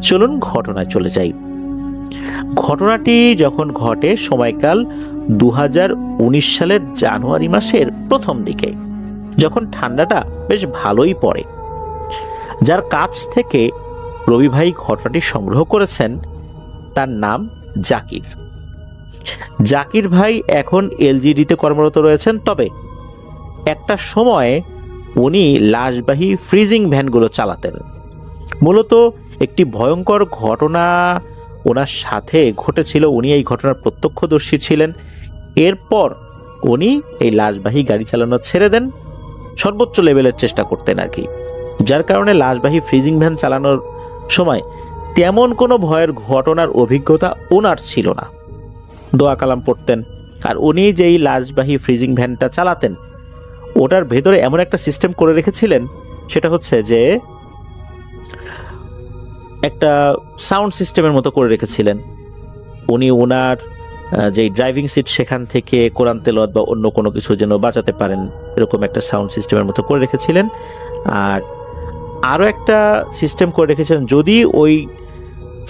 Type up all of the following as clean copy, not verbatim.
চলুন ঘটনায় চলে যাই। ঘটনাটি যখন ঘটে সময়কাল 2019 সালের জানুয়ারি মাসের প্রথম দিকে, যখন ঠান্ডাটা বেশ ভালোই পড়ে। যার কাছ থেকে রবি ভাই ঘটনাটি সংগ্রহ করেছেন তার নাম জাকির। জাকির ভাই এখন এলজিডিতে কর্মরত রয়েছেন, তবে একটা সময়ে উনি লাশবাহী ফ্রিজিং ভ্যানগুলো চালাতেন। মূলত একটি ভয়ঙ্কর ঘটনা ওনার সাথে ঘটেছিল, উনি এই ঘটনার প্রত্যক্ষদর্শী ছিলেন। এরপর উনি এই লাশবাহী গাড়ি চালানো ছেড়ে দেন, সর্বোচ্চ লেভেলের চেষ্টা করতেন আর কি। যার কারণে লাশবাহী ফ্রিজিং ভ্যান চালানোর সময় তেমন কোনো ভয়ের ঘটনার অভিজ্ঞতা ওনার ছিল না। দোয়া কালাম পড়তেন। আর উনি যেই লাশবাহী ফ্রিজিং ভ্যানটা চালাতেন, ওটার ভেতরে এমন একটা সিস্টেম করে রেখেছিলেন, সেটা হচ্ছে যে একটা সাউন্ড সিস্টেমের মতো করে রেখেছিলেন। উনি ওনার যেই ড্রাইভিং সিট, সেখান থেকে কোরআন তেলাওয়াত বা অন্য কোনো কিছু যেন বাঁচাতে পারেন, এরকম একটা সাউন্ড সিস্টেমের মতো করে রেখেছিলেন। আর আরও একটা সিস্টেম করে রেখেছিলেন, যদি ওই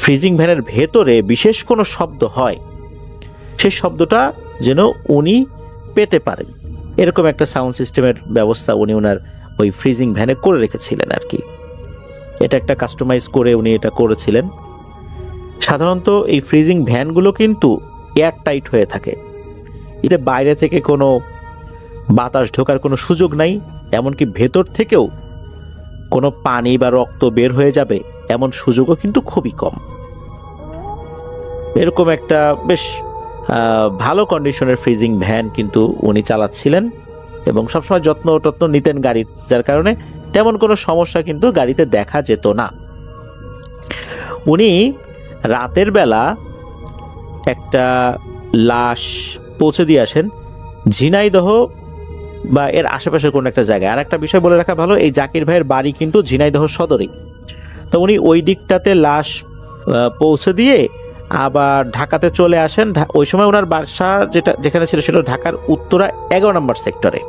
ফ্রিজিং ভ্যানের ভেতরে বিশেষ কোনো শব্দ হয়, সেই শব্দটা যেন উনি পেতে পারেন, এরকম একটা সাউন্ড সিস্টেমের ব্যবস্থা উনি ওনার ওই ফ্রিজিং ভ্যানে করে রেখেছিলেন আর কি। এটা একটা কাস্টমাইজ করে উনি এটা করেছিলেন। সাধারণত এই ফ্রিজিং ভ্যানগুলো কিন্তু এয়ার টাইট হয়ে থাকে, এতে বাইরে থেকে কোনো বাতাস ঢোকার কোনো সুযোগ নাই, এমনকি ভেতর থেকেও কোনো পানি বা রক্ত বের হয়ে যাবে এমন সুযোগও কিন্তু খুবই কম। এরকম একটা বেশ ভালো কন্ডিশনের ফ্রিজিং ভ্যান কিন্তু উনি চালাচ্ছিলেন এবং সবসময় যত্ন নিতেন গাড়ির, যার কারণে তেমন কোনো সমস্যা কিন্তু গাড়িতে দেখা যেত না। উনি রাতের বেলা একটা লাশ পৌঁছে দিয়ে আসেন ঝিনাইদহ বা এর আশেপাশের কোনো একটা জায়গায়। আর একটা বিষয় বলে রাখা ভালো, এই জাকির ভাইয়ের বাড়ি কিন্তু ঝিনাইদহ সদরেই। তো উনি ওই দিকটাতে লাশ পৌঁছে দিয়ে আবার ঢাকাতে চলে আসেন। ওই সময় ওনার বাসা যেখানে ছিল সেটা ঢাকার উত্তরা 11 নম্বর সেক্টরে।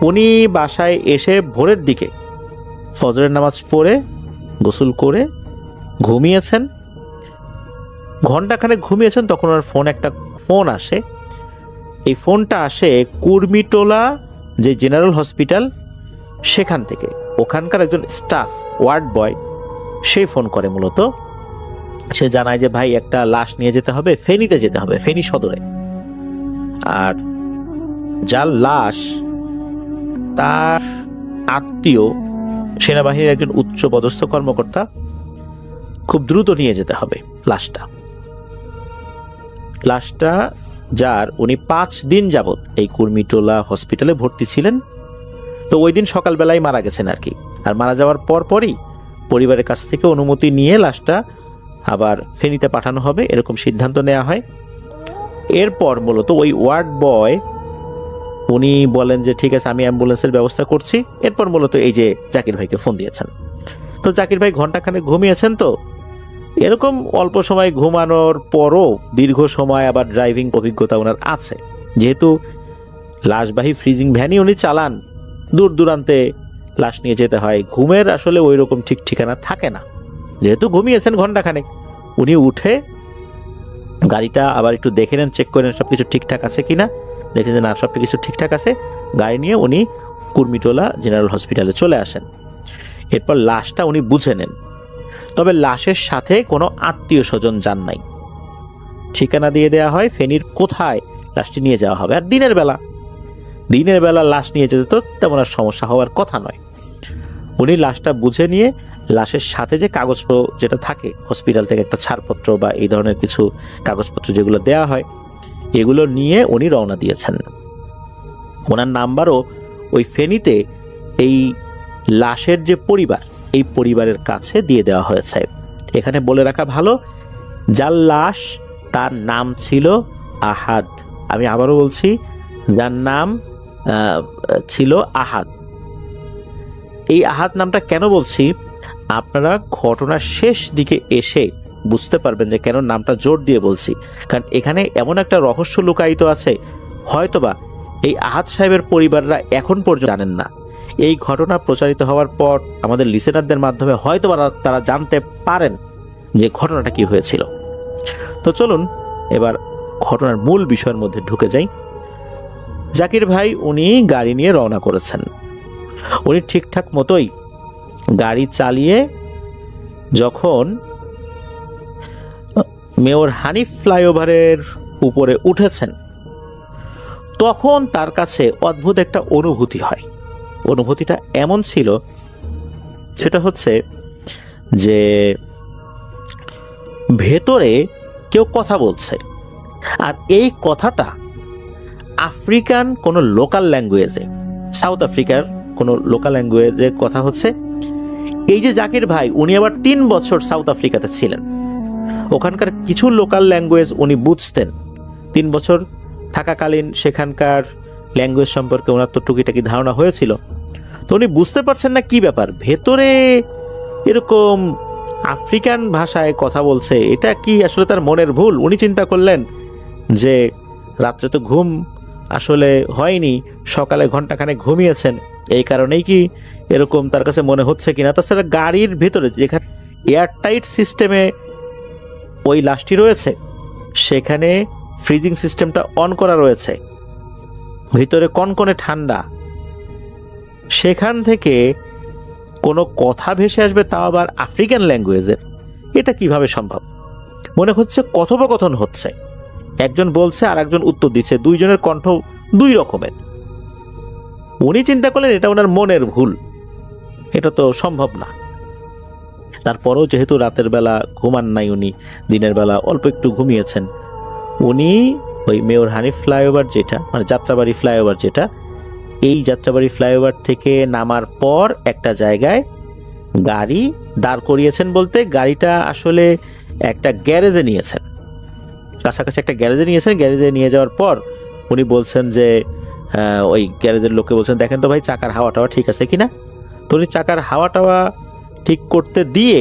উনি বাসায় এসে ভোরের দিকে ফজরের নামাজ পড়ে গোসল করে ঘুমিয়েছেন। ঘন্টাখানেক ঘুমিয়েছেন, তখন ওনার একটা ফোন আসে। এই ফোনটা আসে কুর্মিটোলা যে জেনারেল হসপিটাল, সেখান থেকে। ওখানকার একজন স্টাফ, ওয়ার্ড বয়, সেই ফোন করে। মূলত সে জানায় যে ভাই একটা লাশ নিয়ে যেতে হবে, ফেনীতে যেতে হবে, ফেনী সদরে। আর যার লাশ, তার আত্মীয় সেনাবাহিনীর একজন উচ্চ পদস্থ কর্মকর্তা, খুব দ্রুত নিয়ে যেতে হবে লাশটা যার উনি 5 দিন যাবত এই কুর্মিটোলা হসপিটালে ভর্তি ছিলেন। তো ওই দিন সকালবেলায় মারা গেছেন আর কি। আর মারা যাওয়ার পরই পরিবারের কাছ থেকে অনুমতি নিয়ে লাশটা আবার ফেনীতে পাঠানো হবে, এরকম সিদ্ধান্ত নেওয়া হয়। এরপর মূলত ওই ওয়ার্ড বয় উনি বলেন যে ঠিক আছে, আমি অ্যাম্বুলেন্সের ব্যবস্থা করছি। এরপর মূলত এই যে জাকির ভাইকে ফোন দিয়েছেন। তো জাকির ভাই ঘন্টাখানেক ঘুমিয়েছেন। তো এরকম অল্প সময় ঘুমানোর পরও দীর্ঘ সময় আবার ড্রাইভিং অভিজ্ঞতা ওনার আছে, যেহেতু লাশবাহী ফ্রিজিং ভ্যানই উনি চালান, দূর দূরান্তে লাশ নিয়ে যেতে হয়। ঘুমের আসলে ওই রকম ঠিক ঠিকানা থাকে না। যেহেতু ঘুমিয়েছেন ঘন্টাখানেক, উনি উঠে গাড়িটা আবার একটু দেখে নেন, চেক করে নেন সবকিছু ঠিকঠাক আছে কিনা। দেখেন যে না, সব কিছু ঠিকঠাক আছে। গাড়ি নিয়ে উনি কুর্মিটোলা জেনারেল হসপিটালে চলে আসেন। এরপর লাশটা উনি বুঝে নেন, তবে লাশের সাথে কোনো আত্মীয় স্বজন যান নাই। ঠিকানা দিয়ে দেওয়া হয় ফেনীর কোথায় লাশটি নিয়ে যাওয়া হবে। আর দিনের বেলা লাশ নিয়ে যেতে তো তেমন আর সমস্যা হওয়ার কথা নয়। উনি লাশটা বুঝে নিয়ে লাশের সাথে যে কাগজপত্র যেটা থাকে হসপিটাল থেকে, একটা ছাড়পত্র বা এই ধরনের কিছু কাগজপত্র যেগুলো দেওয়া হয়, এগুলো নিয়ে উনি রওনা দিয়েছেন। ওনার নাম্বারও ওই ফেনীতে এই লাশের যে পরিবার, এই পরিবারের কাছে দিয়ে দেওয়া হয়েছে। এখানে বলে রাখা ভালো, যার লাশ তার নাম ছিল আহাদ। আমি আবারও বলছি, যার নাম ছিল আহাদ। এই আহাদ নামটা কেন বলছি, আপনারা ঘটনার শেষ দিকে এসে বুঝতে পারবেন যে কেন নামটা জোর দিয়ে বলছি। কারণ এখানে এমন একটা রহস্য লুকায়িত আছে, হয়তোবা এই আহাদ সাহেবের পরিবাররা এখন পর্যন্ত জানেন না। এই ঘটনা প্রচারিত হওয়ার পর আমাদের লিসেনারদের মাধ্যমে হয়তো তারা জানতে পারেন যে ঘটনাটা কি হয়েছিল। তো চলুন এবার ঘটনার মূল বিষয়ের মধ্যে ঢুকে যাই। জাকির ভাই উনি গাড়ি নিয়ে রওনা করেছেন। উনি ঠিকঠাক মতোই গাড়ি চালিয়ে যখন মেয়র হানিফ ফ্লাইওভারের উপরে উঠেছেন, তখন তার কাছে অদ্ভুত একটা অনুভূতি হয়। অনুভূতিটা এমন ছিল, সেটা হচ্ছে যে ভেতরে কেউ কথা বলছে, আর এই কথাটা আফ্রিকান কোনো লোকাল ল্যাঙ্গুয়েজে, সাউথ আফ্রিকার কোনো লোকাল ল্যাঙ্গুয়েজে কথা হচ্ছে। এই যে জাকির ভাই, উনি আবার 3 বছর সাউথ আফ্রিকাতে ছিলেন, ওখানকার কিছু লোকাল ল্যাঙ্গুয়েজ উনি বুঝতেন। 3 বছর থাকাকালীন সেখানকার ল্যাঙ্গুয়েজ সম্পর্কে ওনার তো টুকিটাকি ধারণা হয়েছিল। তো উনি বুঝতে পারছেন না কি ব্যাপার, ভেতরে এরকম আফ্রিকান ভাষায় কথা বলছে, এটা কি আসলে তার মনের ভুল? উনি চিন্তা করলেন যে রাত্রে তো ঘুম আসলে হয়নি, সকালে ঘন্টাখানেক ঘুমিয়েছেন, এই কারণেই কি এরকম তার কাছে মনে হচ্ছে কিনা। তাছাড়া গাড়ির ভেতরে যেখানে এয়ারটাইট সিস্টেমে ওই লাশটি রয়েছে, সেখানে ফ্রিজিং সিস্টেমটা অন করা রয়েছে, ভিতরে কনকনে ঠান্ডা, সেখান থেকে কোনো কথা ভেসে আসবে, তাও আবার আফ্রিকান ল্যাঙ্গুয়েজের, এটা কিভাবে সম্ভব? মনে হচ্ছে কথোপকথন হচ্ছে, একজন বলছে আর একজন উত্তর দিচ্ছে, দুইজনের কণ্ঠ দুই রকমের। উনি চিন্তা করলেন এটা ওনার মনের ভুল, এটা তো সম্ভব না। তারপরেও যেহেতু রাতের বেলা ঘুমান নাই উনি, দিনের বেলা অল্প একটু ঘুমিয়েছেন, উনি ওই মেয়র হানিফ ফ্লাইওভার যেটা, মানে যাত্রাবাড়ি ফ্লাইওভার যেটা, এই যাত্রাবাড়ি ফ্লাইওভার থেকে নামার পর একটা জায়গায় গাড়ি দাঁড় করিয়েছেন। বলতে গাড়িটা আসলে একটা গ্যারেজে নিয়েছেন, কাছাকাছি একটা গ্যারেজে নিয়েছেন। গ্যারেজে নিয়ে যাওয়ার পর উনি বলছেন যে ওই গ্যারেজের লোককে বলছেন, দেখেন তো ভাই চাকার হাওয়া টাওয়া ঠিক আছে কিনা। তো উনি চাকার হাওয়া টাওয়া ঠিক করতে দিয়ে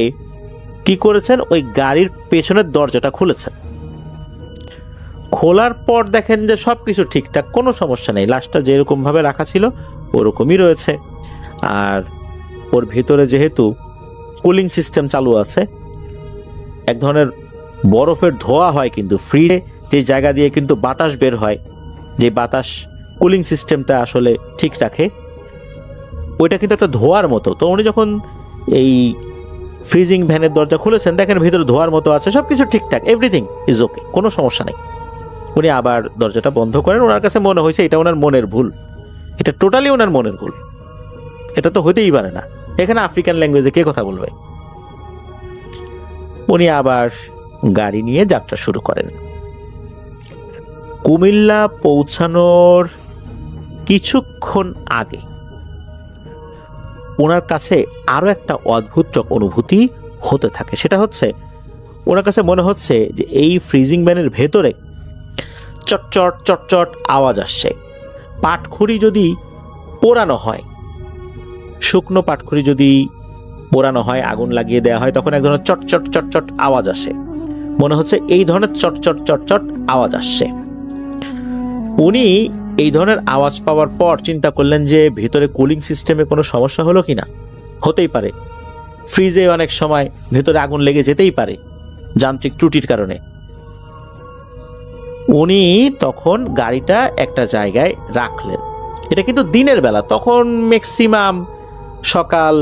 কি করেছেন, ওই গাড়ির পেছনের দরজাটা খুলেছেন। খোলার পর দেখেন যে সব কিছু ঠিকঠাক, কোনো সমস্যা নেই, লাশটা যেরকমভাবে রাখা ছিল ওরকমই রয়েছে। আর ওর ভিতরে যেহেতু কুলিং সিস্টেম চালু আছে, এক ধরনের বরফের ধোয়া হয়, কিন্তু ফ্রিজে যে জায়গা দিয়ে কিন্তু বাতাস বের হয়, যে বাতাস কুলিং সিস্টেমটা আসলে ঠিক রাখে, ওইটা কিন্তু একটা ধোয়ার মতো। তো উনি যখন এই ফ্রিজিং ভ্যানের দরজা খুলেছেন, দেখেন ভিতরে ধোয়ার মতো আছে, সব কিছু ঠিকঠাক, এভরিথিং ইজ ওকে, কোনো সমস্যা নেই। উনি আবার দরজাটা বন্ধ করেন। ওনার কাছে মনে হয়েছে এটা ওনার মনের ভুল, এটা টোটালি ওনার মনের ভুল, এটা তো হতেই পারে না, এখানে আফ্রিকান ল্যাঙ্গুয়েজে কে কথা বলবে। উনি আবার গাড়ি নিয়ে যাত্রা শুরু করেন। কুমিল্লা পৌঁছানোর কিছুক্ষণ আগে ওনার কাছে আরো একটা অদ্ভুত অনুভূতি হতে থাকে। সেটা হচ্ছে, ওনার কাছে মনে হচ্ছে যে এই ফ্রিজিং ভ্যানের ভেতরে চটচট চটচট আওয়াজ আসছে। পাটখড়ি যদি পোড়ানো হয়, শুকনো পাটখড়ি যদি পোড়ানো হয়, আগুন লাগিয়ে দেওয়া হয়, তখন এক ধরনের চটচট চটচট আওয়াজ আসে। মনে হচ্ছে এই ধরনের চটচট চটচট আওয়াজ আসছে। উনি এই ধরনের আওয়াজ পাওয়ার পর চিন্তা করলেন যে ভেতরে কুলিং সিস্টেমে কোনো সমস্যা হলো কিনা। হতেই পারে, ফ্রিজে অনেক সময় ভেতরে আগুন লেগে যেতেই পারে যান্ত্রিক ত্রুটির কারণে। উনি তখন গাড়িটা একটা জায়গায় রাখলেন। এটা কিন্তু দিনের বেলা, তখন ম্যাক্সিমাম সকাল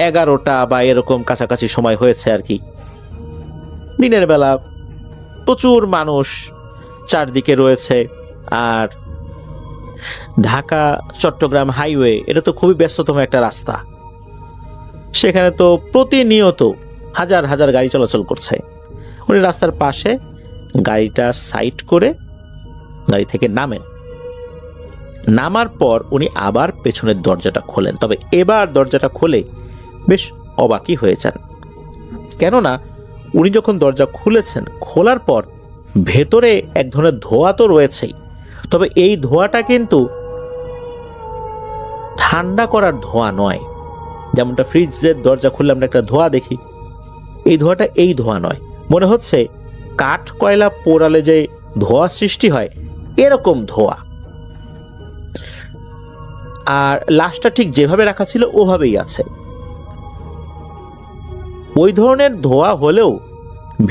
11টা বা এরকম কাছাকাছি সময় হয়েছে আর কি। দিনের বেলা প্রচুর মানুষ চারদিকে রয়েছে, আর ঢাকা চট্টগ্রাম হাইওয়ে এটা তো খুবই ব্যস্ততম একটা রাস্তা, সেখানে তো প্রতিনিয়ত হাজার হাজার গাড়ি চলাচল করছে। উনি রাস্তার পাশে গাড়িটা সাইড করে গাড়ি থেকে নামেন। নামার পর উনি আবার পেছনের দরজাটা খোলেন, তবে এবার দরজাটা খুলে বেশ অবাকই হয়ে যান। কেননা উনি যখন দরজা খুলেছেন, খোলার পর ভেতরে এক ধরনের ধোঁয়া তো রয়েছেই, তবে এই ধোঁয়াটা কিন্তু ঠান্ডা করার ধোঁয়া নয়। যেমনটা ফ্রিজের দরজা খুললে আমরা একটা ধোঁয়া দেখি, এই ধোঁয়াটা এই ধোঁয়া নয়। মনে হচ্ছে কাঠ কয়লা পোড়ালে যে ধোঁয়া সৃষ্টি হয় এরকম ধোঁয়া। আর লাশটা ঠিক যেভাবে রাখা ছিল ওভাবেই আছে। ওই ধরনের ধোয়া হলেও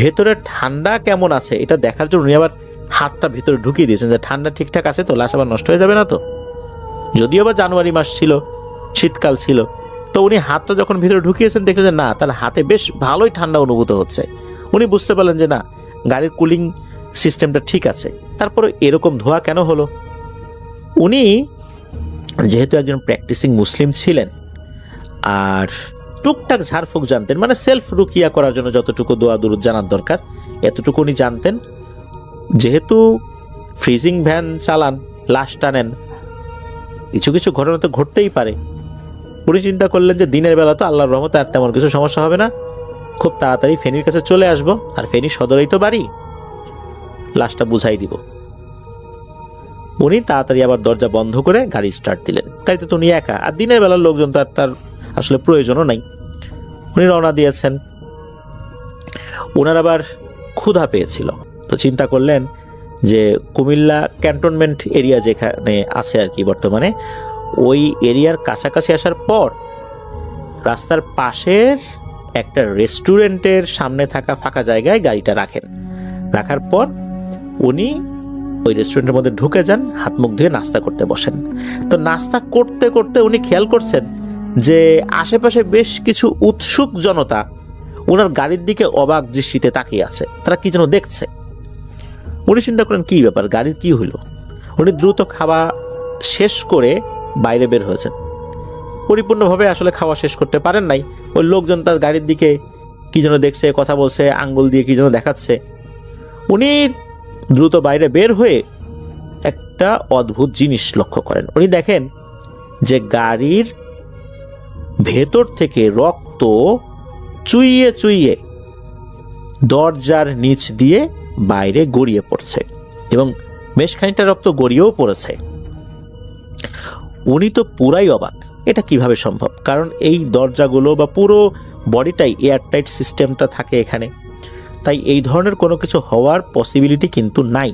ভেতরে ঠান্ডা কেমন আছে এটা দেখার জন্য উনি আবার হাতটা ভেতরে ঢুকিয়ে দিয়েছেন যে ঠান্ডা ঠিকঠাক আছে তো, লাশ আবার নষ্ট হয়ে যাবে না তো। যদিও বা জানুয়ারি মাস ছিল, শীতকাল ছিল, তো উনি হাতটা যখন ভিতরে ঢুকিয়েছেন দেখলেন যে না, তার হাতে বেশ ভালোই ঠান্ডা অনুভূত হচ্ছে। উনি বুঝতে পারলেন যে না, গাড়ির কুলিং সিস্টেমটা ঠিক আছে। তারপরে এরকম ধোয়া কেন হলো? উনি যেহেতু একজন প্র্যাকটিসিং মুসলিম ছিলেন আর টুকটাক ঝাড়ফুঁক জানতেন, মানে সেলফ রুকিয়া করার জন্য যতটুকু দোয়া দুরুদ জানার দরকার এতটুকু উনি জানতেন। যেহেতু ফ্রিজিং ভ্যান চালান, লাশ টানেন, কিছু কিছু ঘটনা তো ঘটতেই পারে। উনি চিন্তা করলেন যে দিনের বেলা তো আল্লাহর রহমতে আর তেমন কিছু সমস্যা হবে না, খুব তাড়াতাড়ি ফেনীর কাছে চলে আসবো, আর ফেনী সদরেই তো বাড়ি, লাশটা বুঝাই দিব। উনি তাড়াতাড়ি আবার দরজা বন্ধ করে গাড়ি স্টার্ট দিলেন। গাড়িতে তো উনি একা, আর দিনের বেলার লোকজন তো আর তার আসলে প্রয়োজনও নাই। উনি রওনা দিয়েছেন। ওনার আবার ক্ষুধা পেয়েছিল, তো চিন্তা করলেন যে কুমিল্লা ক্যান্টনমেন্ট এরিয়া যেখানে আছে আর কি বর্তমানে, ওই এরিয়ার কাছাকাছি আসার পর রাস্তার পাশের একটা রেস্টুরেন্টের সামনে থাকা ফাঁকা জায়গায় গাড়িটা রাখেন। রাখার পর উনি ওই রেস্টুরেন্টের মধ্যে ঢুকে যান, হাত মুখ ধুয়ে নাস্তা করতে বসেন। তো নাস্তা করতে করতে উনি খেয়াল করছেন যে আশেপাশে বেশ কিছু উৎসুক জনতা ওনার গাড়ির দিকে অবাক দৃষ্টিতে তাকিয়ে আছে, তারা কি যেন দেখছে। উনি চিন্তা করেন কি ব্যাপার, গাড়ির কি হইল। উনি দ্রুত খাওয়া শেষ করে বাইরে বের হয়েছেন। পরিপূর্ণভাবে আসলে খাওয়া শেষ করতে পারেন নাই। ওই লোকজন তার গাড়ির দিকে কি যেন দেখছে, কথা বলছে, আঙ্গুল দিয়ে কি যেন দেখাচ্ছে। উনি দ্রুত বাইরে বের হয়ে একটা অদ্ভুত জিনিস লক্ষ্য করেন। উনি দেখেন যে গাড়ির ভেতর থেকে রক্ত চুইয়ে চুইয়ে দরজার নিচ দিয়ে বাইরে গড়িয়ে পড়ছে, এবং বেশ খানিকটা রক্ত গড়িয়েও পড়েছে। উনি তো পুরাই অবাক, এটা কিভাবে সম্ভব, কারণ এই দরজাগুলো বা পুরো বডিটাই এয়ারটাইট সিস্টেমটা থাকে এখানে, তাই এই ধরনের কোনো কিছু হওয়ার পসিবিলিটি কিন্তু নাই।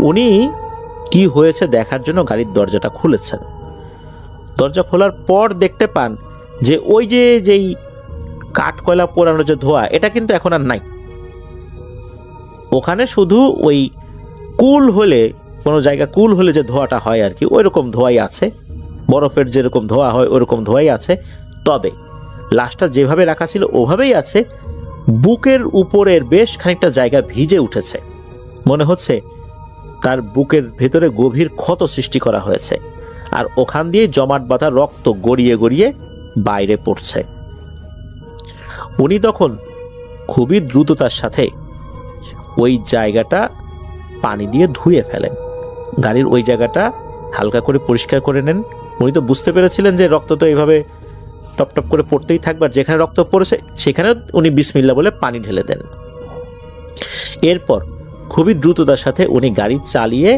উনি কি হয়েছে দেখার জন্য গাড়ির দরজাটা খুলেছেন। দরজা খোলার পর দেখতে পান যে ওই যেই কাঠ কয়লা পোড়ানোর যে ধোঁয়া, এটা কিন্তু এখন আর নাই। ওখানে শুধু ওই কুল হলে, কোনো জায়গা কুল হলে যে ধোঁয়াটা হয় আর কি, ওই রকম ধোঁয়াই আছে, বরফের যেরকম ধোঁয়া হয় ওরকম ধোঁয়াই আছে। তবে লাশটা যেভাবে রাখা ছিল ওভাবেই আছে, বুকের উপরের বেশ খানিকটা জায়গা ভিজে উঠেছে। মনে হচ্ছে তার বুকের ভেতরে গভীর ক্ষত সৃষ্টি করা হয়েছে, আর ওখান দিয়ে জমাট বাঁধা রক্ত গড়িয়ে গড়িয়ে বাইরে পড়ছে। উনি তখন খুবই দ্রুততার সাথে ওই জায়গাটা পানি দিয়ে ধুয়ে ফেলেন, গাড়ির ওই জায়গাটা হালকা করে পরিষ্কার করে নেন। উনি তো বুঝতে পেরেছিলেন যে রক্ত তো এইভাবে টপ টপ করে পড়তেই থাকবে, আর যেখানে রক্ত পড়েছে সেখানে উনি বিসমিল্লাহ বলে পানি ঢেলে দেন। এরপর খুবই দ্রুততার সাথে উনি গাড়ি চালিয়ে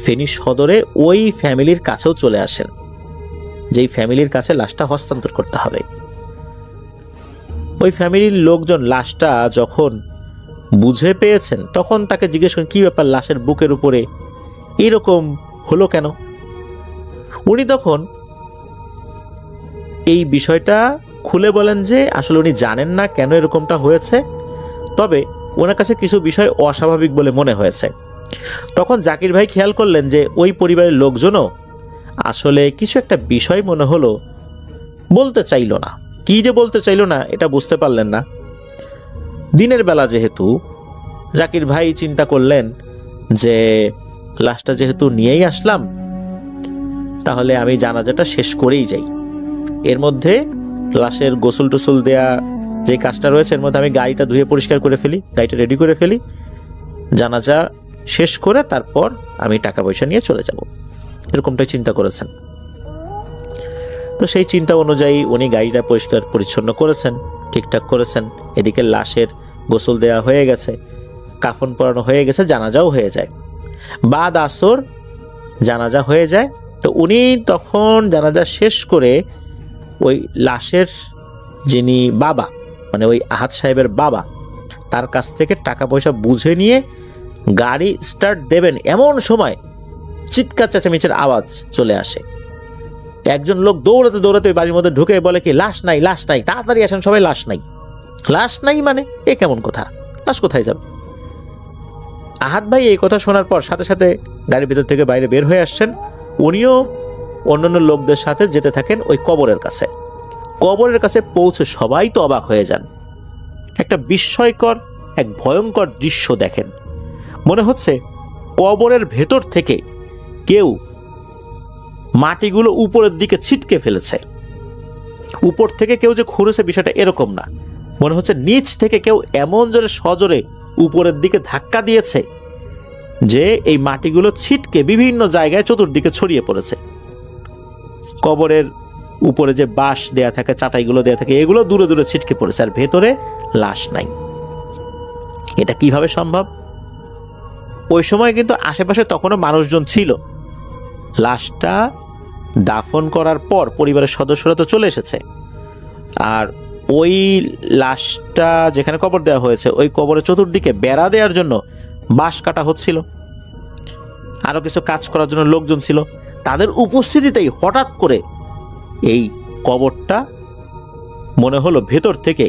ফেনী সদরে ওই ফ্যামিলির কাছেও চলে আসেন, যেই ফ্যামিলির কাছে লাশটা হস্তান্তর করতে হবে। ওই ফ্যামিলির লোকজন লাশটা যখন বুঝে পেয়েছেন তখন তাকে জিজ্ঞেস করেন কি ব্যাপার, লাশের বুকের উপরে এরকম হলো কেন। উনি তখন এই বিষয়টা খুলে বলেন যে আসলে উনি জানেন না কেন এরকমটা হয়েছে, তবে ওনার কাছে কিছু বিষয় অস্বাভাবিক বলে মনে হয়েছে। তখন জাকির ভাই খেয়াল করলেন যে ওই পরিবারের লোকজনও আসলে কিছু একটা বিষয় মনে হলো বলতে চাইল না। কি যে বলতে চাইল না এটা বুঝতে পারলেন না। দিনের বেলা যেহেতু, জাকির ভাই চিন্তা করলেন যে লাশটা যেহেতু নিয়েই আসলাম, তাহলে আমি জানাজাটা শেষ করেই যাই। এর মধ্যে লাশের গোসল টোসল দেয়া যে কাজটা রয়েছে এর মধ্যে আমি গাড়িটা ধুয়ে পরিষ্কার করে ফেলি, গাড়িটা রেডি করে ফেলি, জানাজা শেষ করে তারপর আমি টাকা পয়সা নিয়ে চলে যাব, এরকমটাই চিন্তা করেছেন। তো সেই চিন্তা অনুযায়ী উনি গাড়িটা পরিষ্কার পরিচ্ছন্ন করেছেন, ঠিকঠাক করেছেন। এদিকে লাশের গোসল দেওয়া হয়ে গেছে, কাফন পরানো হয়ে গেছে, জানাজাও হয়ে যায়। বাদ আসর জানাজা হয়ে যায়। তো উনি তখন জানাজা শেষ করে ওই লাশের যিনি বাবা, মানে ওই আহাদ সাহেবের বাবা, তার কাছ থেকে টাকা পয়সা বুঝে নিয়ে গাড়ি স্টার্ট দেবেন এমন সময় চিৎকার চেঁচামেচির আওয়াজ চলে আসে। একজন লোক দৌড়াতে দৌড়াতে ওই বাড়ির মধ্যে ঢুকে বলে কি, লাশ নাই, লাশ নাই, তাড়াতাড়ি আসেন সবাই, লাশ নাই। লাশ নাই মানে এ কেমন কথা, লাশ কোথায় যাবে? আহাদ ভাই এই কথা শোনার পর সাথে সাথে গাড়ির ভিতর থেকে বাইরে বের হয়ে আসছেন। উনিও অন্যান্য লোকদের সাথে যেতে থাকেন ওই কবরের কাছে। কবরের কাছে পৌঁছে সবাই তো অবাক হয়ে যান। একটা বিস্ময়কর, এক ভয়ঙ্কর দৃশ্য দেখেন। মনে হচ্ছে কবরের ভেতর থেকে কেউ মাটিগুলো উপরের দিকে ছিটকে ফেলেছে। উপর থেকে কেউ যে খুঁড়েছে বিষয়টা এরকম না, মনে হচ্ছে নিচ থেকে কেউ এমন জোরে সজোরে উপরের দিকে ধাক্কা দিয়েছে যে এই মাটিগুলো ছিটকে বিভিন্ন জায়গায় চতুর্দিকে ছড়িয়ে পড়েছে। কবরের উপরে যে বাঁশ দেয়া থাকে, চাটাইগুলো দেয়া থাকে, এগুলো দূরে দূরে ছিটকে পড়েছে, আর ভেতরে লাশ নাই। এটা কিভাবে সম্ভব? ওই সময় কিন্তু আশেপাশে তখনও মানুষজন ছিল। লাশটা দাফন করার পর পরিবারের সদস্যরা তো চলে এসেছে, আর ওই লাশটা যেখানে কবর দেওয়া হয়েছে ওই কবরের চতুর্দিকে বেড়া দেওয়ার জন্য বাঁশ কাটা হচ্ছিল। আরো কিছু কাজ করার জন্য লোকজন ছিল। তাদের উপস্থিতিতেই হঠাৎ করে এই কবরটা মনে হলো ভেতর থেকে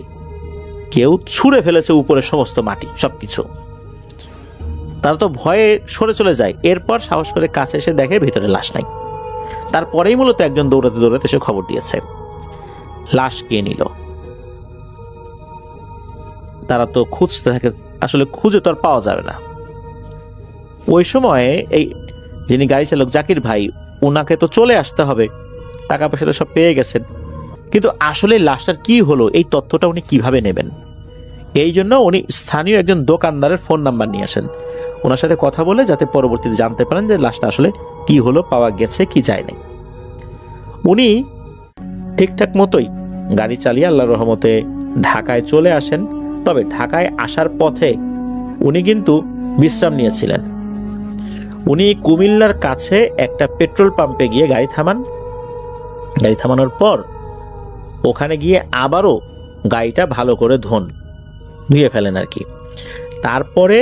কেউ ছুঁড়ে ফেলেছে উপরে সমস্ত মাটি সবকিছু। তারা তো ভয়ে সরে চলে যায়। এরপর সাহস করে কাছে এসে দেখে ভেতরে লাশ নাই। তারপরেই মূলত একজন দৌড়াতে দৌড়াতে এসে খবর দিয়েছে। লাশ কে নিল? তারা তো খুঁজতে থাকে, আসলে খুঁজে তো আর পাওয়া যাবে না। ওই সময়ে এই যিনি গাড়ি চালক জাকির ভাই, ওনাকে তো চলে আসতে হবে, টাকা পয়সা তো সব পেয়ে গেছেন, কিন্তু আসলে লাশটার কি হলো এই তথ্যটা উনি কিভাবে নেবেন? এই জন্য উনি স্থানীয় একজন দোকানদারের ফোন নাম্বার নিয়ে আসেন, ওনার সাথে কথা বলে যাতে পরবর্তীতে জানতে পারেন যে লাশটা আসলে কি হলো, পাওয়া গেছে কি যায় নাই। উনি ঠিকঠাক মতোই গাড়ি চালিয়ে আল্লাহর রহমতে ঢাকায় চলে আসেন। তবে ঢাকায় আসার পথে উনি কিন্তু বিশ্রাম নিয়েছিলেন। উনি কুমিল্লার কাছে একটা পেট্রোল পাম্পে গিয়ে গাড়ি থামান। গাড়ি থামানোর পর ওখানে গিয়ে আবারও গাড়িটা ভালো করে ধুয়ে ফেলেন আর কি। তারপরে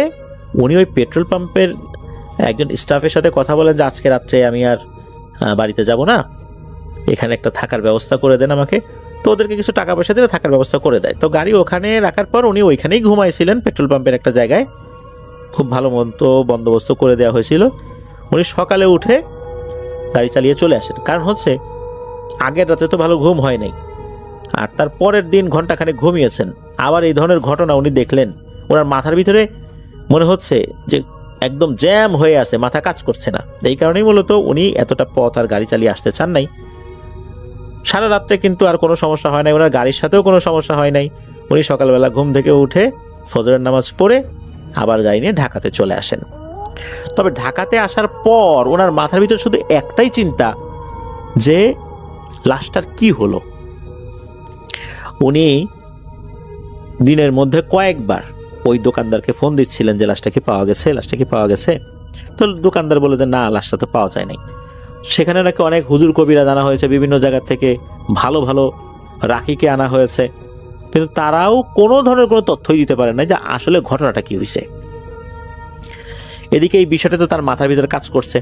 উনি ওই পেট্রোল পাম্পের একজন স্টাফের সাথে কথা বলেন যে আজকে রাত্রে আমি আর বাড়িতে যাব না, এখানে একটা থাকার ব্যবস্থা করে দেন আমাকে। তো ওদেরকে কিছু টাকা পয়সা দিয়ে থাকার ব্যবস্থা করে দেয়। তো গাড়ি ওখানে রাখার পর উনি ওইখানেই ঘুমাইছিলেন, পেট্রোল পাম্পের একটা জায়গায়। খুব ভালো মতো বন্দোবস্ত করে দেওয়া হয়েছিল। উনি সকালে উঠে গাড়ি চালিয়ে চলে আসেন। কারণ হচ্ছে আগের রাতে তো ভালো ঘুম হয় নাই, আর তার পরের দিন ঘন্টাখানেক ঘুমিয়েছেন, আবার এই ধরনের ঘটনা উনি দেখলেন। ওনার মাথার ভিতরে মনে হচ্ছে যে একদম জ্যাম হয়ে আছে, মাথা কাজ করছে না। এই কারণেই মূলত উনি এতটা পথ আর গাড়ি চালিয়ে আসতে চান নাই। সারা রাত্রে কিন্তু আর কোনো সমস্যা হয় নাই, ওনার গাড়ির সাথেও কোনো সমস্যা হয় নাই। উনি সকালবেলা ঘুম থেকে উঠে ফজরের নামাজ পড়ে আবার গাড়ি নিয়ে ঢাকাতে চলে আসেন। তবে ঢাকাতে আসার পর ওনার মাথার ভিতর শুধু একটাই চিন্তা যে লাশটার কি হলো। উনি দিনের মধ্যে কয়েকবার ওই দোকানদারকে ফোন দিচ্ছিলেন যে লাশটা কি পাওয়া গেছে, লাশটা কি পাওয়া গেছে। তো দোকানদার বলে যে না, লাশটা তো পাওয়া যায় নাই। সেখানে নাকি অনেক হুজুর কবিরা আনা হয়েছে, বিভিন্ন জায়গা থেকে ভালো ভালো রাখিকে আনা হয়েছে, কিন্তু তারাও কোনো ধরনের কোনো তথ্যই দিতে পারে না যে আসলে ঘটনাটা কি হয়েছে। এদিকে এই বিষয়টা তো তার মাথার ভিতরে কাজ করছে।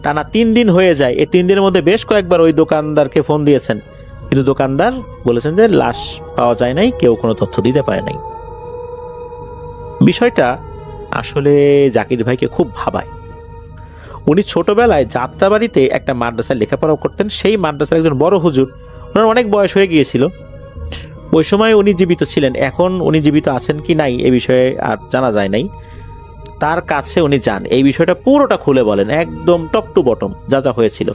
টানা 3 দিন হয়ে যায়। এই 3 দিনের মধ্যে বেশ কয়েকবার ওই দোকানদারকে ফোন দিয়েছেন, কিন্তু দোকানদার বলেছেন যে লাশ পাওয়া যায় নাই, কেউ কোনো তথ্য দিতে পারে নাই। বিষয়টা আসলে জাকির ভাইকে খুব ভাবায়। উনি ছোটবেলায় যাত্রাবাড়িতে একটা মাদ্রাসায় লেখাপড়া করতেন। সেই মাদ্রাসার একজন বড় হুজুর, ওনার অনেক বয়স হয়ে গিয়েছিল, ওই সময় উনি জীবিত ছিলেন। এখন উনি জীবিত আছেন কি নাই এ বিষয়ে আর জানা যায় নাই। তার কাছে উনি যান, এই বিষয়টা পুরোটা খুলে বলেন, একদম টপ টু বটম যা যা হয়েছিল।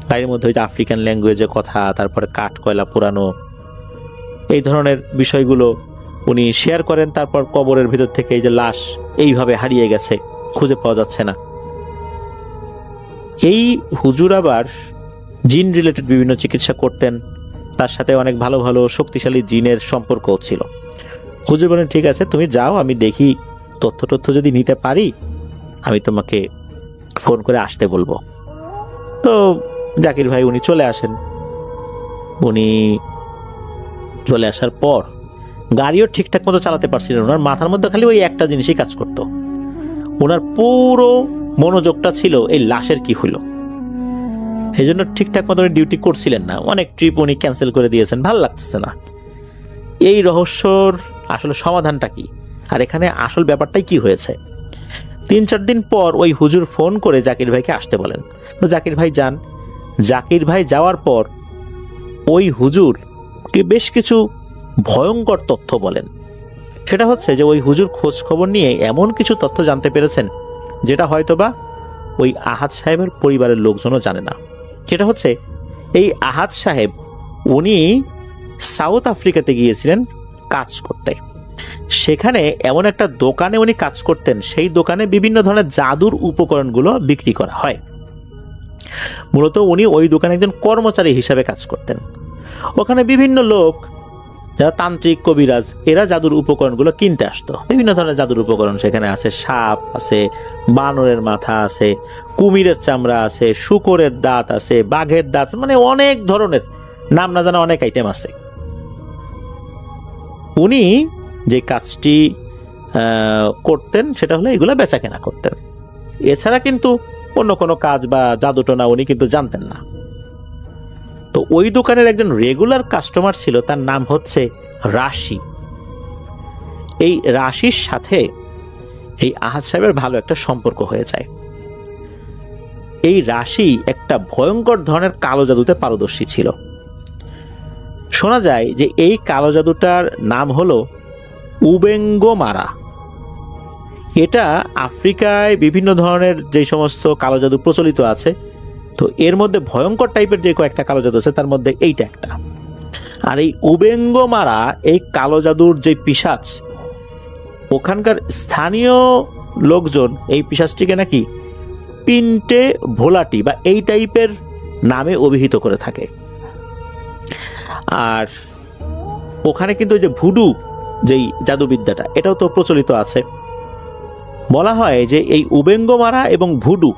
গাড়ির মধ্যে ওই যে আফ্রিকান ল্যাঙ্গুয়েজের কথা, তারপরে কাঠ কয়লা পোড়ানো, এই ধরনের বিষয়গুলো উনি শেয়ার করেন। তারপর কবরের ভিতর থেকে এই যে লাশ এইভাবে হারিয়ে গেছে, খুঁজে পাওয়া যাচ্ছে না। এই হুজুর আবার জিন রিলেটেড বিভিন্ন চিকিৎসা করতেন, তার সাথে অনেক ভালো ভালো শক্তিশালী জিনের সম্পর্কও ছিল। হুজুর বলেন ঠিক আছে, তুমি যাও, আমি দেখি তথ্য যদি নিতে পারি আমি তোমাকে ফোন করে আসতে বলবো। তো জাকির ভাই উনি চলে আসেন। উনি চলে আসার পর গাড়িও ঠিকঠাক মতো চালাতে পারছিলেন। ওনার মাথার মধ্যে খালি ওই একটা জিনিসই কাজ করতো। ওনার পুরো মনোযোগটা ছিল এই লাশের কি হলো। এই জন্য ঠিকঠাক মতো ডিউটি করছিলেন না, অনেক ট্রিপ উনি ক্যান্সেল করে দিয়েছেন, ভালো লাগতেছে না। এই রহস্যর আসলে সমাধানটা কি, আর এখানে আসল ব্যাপারটাই কি হয়েছে? 3-4 দিন পর ওই হুজুর ফোন করে জাকির ভাইকে আসতে বলেন। তো জাকির ভাই যান। জাকির ভাই যাওয়ার পর ওই হুজুরকে বেশ কিছু ভয়ঙ্কর তথ্য বলেন। সেটা হচ্ছে যে ওই হুজুর খোঁজ খবর নিয়ে এমন কিছু তথ্য জানতে পেরেছেন যেটা হয়তোবা ওই আহাদ সাহেবের পরিবারের লোকজনও জানে না। সেটা হচ্ছে এই আহাদ সাহেব উনি সাউথ আফ্রিকাতে গিয়েছিলেন কাজ করতে। সেখানে এমন একটা দোকানে উনি কাজ করতেন, সেই দোকানে বিভিন্ন ধরনের জাদুর উপকরণগুলো বিক্রি করা হয়। মূলত উনি ওই দোকানে একজন কর্মচারী হিসাবে কাজ করতেন। ওখানে বিভিন্ন লোক যারা তান্ত্রিক, কবিরাজ, এরা জাদুর উপকরণগুলো কিনতে আসতো। বিভিন্ন ধরনের জাদুর উপকরণ সেখানে আছে, সাপ আছে, বানরের মাথা আছে, কুমিরের চামড়া আছে, শূকরের দাঁত আছে, বাঘের দাঁত, মানে অনেক ধরনের নাম না জানা অনেক আইটেম আছে। উনি যে কাজটি করতেন সেটা হলো এগুলো বেচা কেনা করতেন। এছাড়া কিন্তু অন্য কোনো কাজ বা জাদুটনা উনি কিন্তু জানতেন না। তো ওই দোকানের একজন রেগুলার কাস্টমার ছিল, তার নাম হচ্ছে রাশি। এই রাশির সাথে এই আহাদ সাহেবের ভালো একটা সম্পর্ক হয়ে যায়। এই রাশি একটা ভয়ঙ্কর ধরনের কালো জাদুতে পারদর্শী ছিল। শোনা যায় যে এই কালো জাদুটার নাম হলো উবেঙ্গমারা। এটা আফ্রিকায় বিভিন্ন ধরনের যে সমস্ত কালো জাদু প্রচলিত আছে, তো এর মধ্যে ভয়ঙ্কর টাইপের যে কয়েকটা কালো জাদু আছে তার মধ্যে এইটা একটা। আর এই উবেঙ্গমারা, এই কালো জাদুর যে পিশাচ, ওখানকার স্থানীয় লোকজন এই পিশাচটিকে নাকি পিন্টে ভোলাটি বা এই টাইপের নামে অভিহিত করে থাকে। আর ওখানে কিন্তু যে ভুডু যেই জাদুবিদ্যাটা, এটাও তো প্রচলিত আছে। বলা হয় যে এই উবেঙ্গমারা এবং ভুডু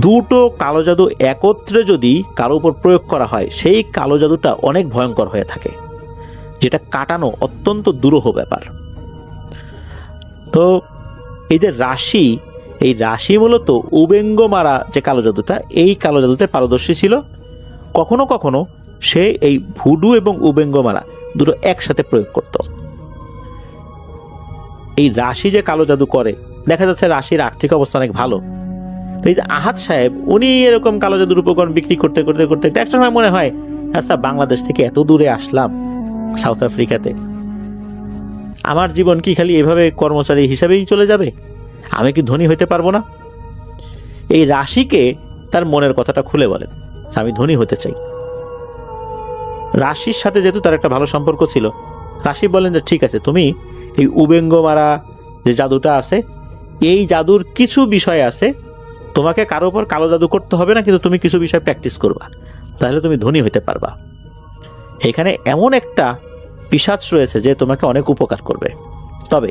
দুটো কালো জাদু একত্রে যদি কারো উপর প্রয়োগ করা হয়, সেই কালো জাদুটা অনেক ভয়ঙ্কর হয়ে থাকে, যেটা কাটানো অত্যন্ত দুরূহ ব্যাপার। তো এই যে রাশি, এই রাশি মূলত উবেঙ্গমারা যে কালো জাদুটা, এই কালো জাদুতে পারদর্শী ছিল। কখনো কখনো সে এই ভুডু এবং উবেঙ্গমারা দুটো একসাথে প্রয়োগ করত। এই রাশি যে কালো জাদু করে, দেখা যাচ্ছে রাশির আর্থিক অবস্থা অনেক ভালো। এই যে আহাদ সাহেব, উনি এরকম কালো জাদুর উপকরণ বিক্রি করতে করতে করতে একটা সময় মনে হয়, আচ্ছা বাংলাদেশ থেকে এত দূরে আসলাম সাউথ আফ্রিকাতে, আমার জীবন কি খালি এভাবে কর্মচারী হিসাবেই চলে যাবে? আমি কি ধনী হতে পারবো না? এই রাশিকে তার মনের কথাটা খুলে বলেন, আমি ধনী হতে চাই। রাশির সাথে যেহেতু তার একটা ভালো সম্পর্ক ছিল, রাশি বলেন যে ঠিক আছে, তুমি এই উবেঙ্গমারা যে জাদুটা আছে, এই জাদুর কিছু বিষয় আছে, তোমাকে কারো উপর কালো জাদু করতে হবে না, কিন্তু তুমি কিছু বিষয় প্র্যাকটিস করবা, তাহলে তুমি ধনী হতে পারবা। এখানে এমন একটা পিশাচ রয়েছে যে তোমাকে অনেক উপকার করবে, তবে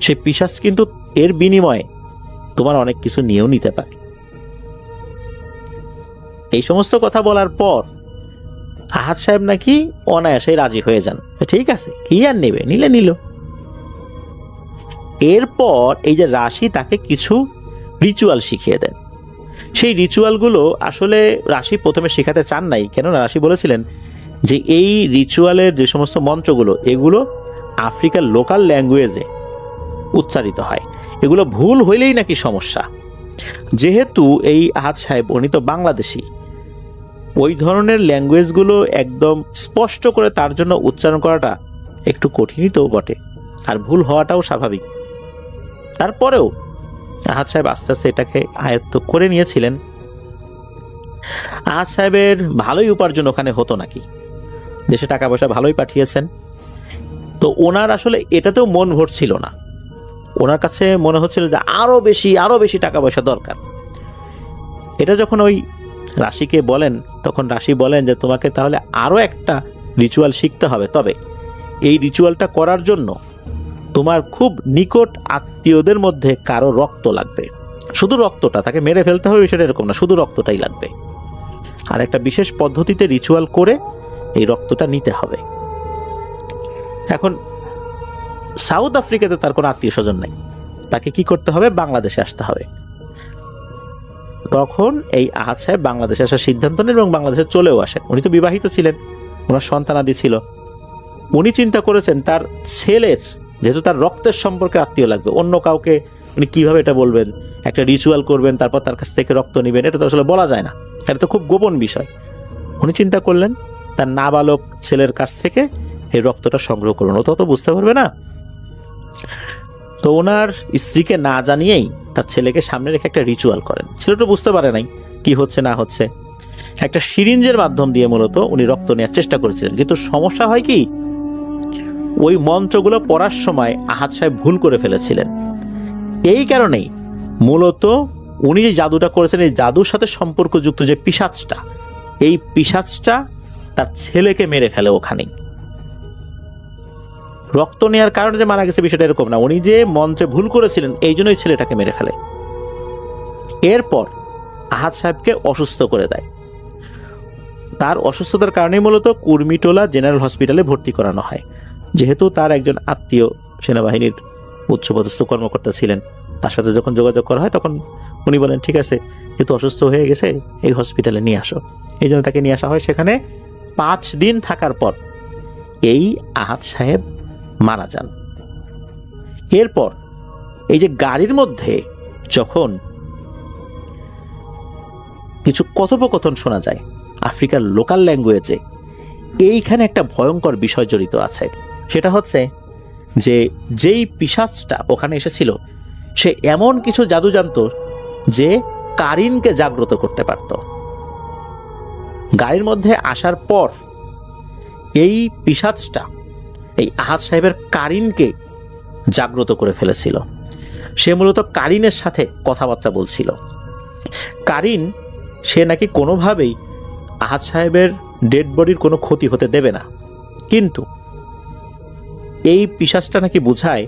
সেই পিশাচ কিন্তু এর বিনিময়ে তোমার অনেক কিছু নিয়েও নিতে পারে। এই সমস্ত কথা বলার পর আহাদ সাহেব নাকি অনায়াসে রাজি হয়ে যান। ঠিক আছে, কি আর নেবে, নিলে নিল। এরপর এই যে রাশি তাকে কিছু রিচুয়াল শিখিয়ে দেন। সেই রিচুয়ালগুলো আসলে রাশি প্রথমে শেখাতে চান নাই, কেননা রাশি বলেছিলেন যে এই রিচুয়ালের যে সমস্ত মন্ত্রগুলো, এগুলো আফ্রিকার লোকাল ল্যাঙ্গুয়েজে উচ্চারিত হয়, এগুলো ভুল হইলেই নাকি সমস্যা। যেহেতু এই আহাদ সাহেব উনি তো বাংলাদেশি, ওই ধরনের ল্যাঙ্গুয়েজগুলো একদম স্পষ্ট করে তার জন্য উচ্চারণ করাটা একটু কঠিনই তো বটে, আর ভুল হওয়াটাও স্বাভাবিক। তারপরেও আহাদ সাহেব আস্তে আস্তে এটাকে আয়ত্ত করে নিয়েছিলেন। আহাদ সাহেবের ভালোই উপার্জন ওখানে হতো নাকি, দেশে টাকা পয়সা ভালোই পাঠিয়েছেন। তো ওনার আসলে এটাতেও মন ভরছিল না, ওনার কাছে মনে হচ্ছিল যে আরো বেশি টাকা পয়সা দরকার। এটা যখন ওই রাশিকে বলেন, তখন রাশি বলেন যে তোমাকে তাহলে আরো একটা রিচুয়াল শিখতে হবে, তবে এই রিচুয়ালটা করার জন্য তোমার খুব নিকট আত্মীয়দের মধ্যে কারো রক্ত লাগবে। শুধু রক্তটা, তাকে মেরে ফেলতে হবে বিষয়টা এরকম না, শুধু রক্তটাই লাগবে। আর একটা বিশেষ পদ্ধতিতে রিচুয়াল করে এই রক্তটা নিতে হবে। এখন সাউথ আফ্রিকাতে তার কোনো আত্মীয় স্বজন নাই, তাকে কি করতে হবে, বাংলাদেশে আসতে হবে। তখন এই আহাদ সাহেব বাংলাদেশে আসার সিদ্ধান্ত নেন এবং বাংলাদেশে চলেও আসেন। উনি তো বিবাহিত ছিলেন, ওনার সন্তানাদি ছিল। উনি চিন্তা করেছেন তার ছেলের, যেহেতু তার রক্তের সম্পর্কে আত্মীয় লাগবে, অন্য কাউকে উনি কিভাবে এটা বলবেন, একটা রিচুয়াল করবেন তারপর তার কাছ থেকে রক্ত নেবেন, এটা তো আসলে বলা যায় না, এটা তো খুব গোপন বিষয়। উনি চিন্তা করলেন তার নাবালক ছেলের কাছ থেকে এই রক্তটা সংগ্রহ করুন, ও তো বুঝতে পারবে না। তো ওনার স্ত্রীকে না জানিয়েই তার ছেলেকে সামনে রেখে একটা রিচুয়াল করেন। ছেলেটা বুঝতে পারে নাই কি হচ্ছে না হচ্ছে। একটা সিরিঞ্জের মাধ্যম দিয়ে মূলত উনি রক্ত নেওয়ার চেষ্টা করেছিলেন, কিন্তু সমস্যা হয় কি, ওই মন্ত্রগুলো পড়ার সময় আহাদ সাহেব ভুল করে ফেলেছিলেন। এই কারণেই মূলত উনি যে জাদুটা করেছেন, এই জাদুর সাথে সম্পর্কযুক্ত যে পিশাচটা, এই পিশাচটা তার ছেলেকে মেরে ফেলে ওখানেই। রক্ত নেওয়ার কারণে যে মারা গেছে বিষয়টা এরকম না, উনি যে মন্ত্রে ভুল করেছিলেন এই জন্যই ছেলেটাকে মেরে ফেলে। এরপর আহাদ সাহেবকে অসুস্থ করে দেয়। তার অসুস্থতার কারণেই মূলত কুর্মিটোলা জেনারেল হসপিটালে ভর্তি করানো হয়। যেহেতু তার একজন আত্মীয় সেনাবাহিনীর উচ্চপদস্থ কর্মকর্তা ছিলেন, তার সাথে যখন যোগাযোগ করা হয় তখন উনি বলেন ঠিক আছে, যেহেতু অসুস্থ হয়ে গেছে এই হসপিটালে নিয়ে আসো। এই জন্য তাকে নিয়ে আসা হয়। সেখানে 5 দিন থাকার পর এই আহাদ সাহেব মারা যান। এরপর এই যে গাড়ির মধ্যে যখন কিছু কথোপকথন শোনা যায় আফ্রিকার লোকাল ল্যাঙ্গুয়েজে, এইখানে একটা ভয়ঙ্কর বিষয় জড়িত আছে। সেটা হচ্ছে যে যেই পিশাচটা ওখানে এসেছিল সে এমন কিছু জাদু জানতো যে কারিনকে জাগ্রত করতে পারত। গাড়ির মধ্যে আসার পর এই পিশাচটা এই আহাদ সাহেবের কারিনকে জাগ্রত করে ফেলেছিল। সে মূলত কারিনের সাথে কথাবার্তা বলছিল। কারিন সে নাকি কোনোভাবেই আহাদ সাহেবের ডেড বডির কোনো ক্ষতি হতে দেবে না, কিন্তু এই পিশাচটা নাকি বুঝায়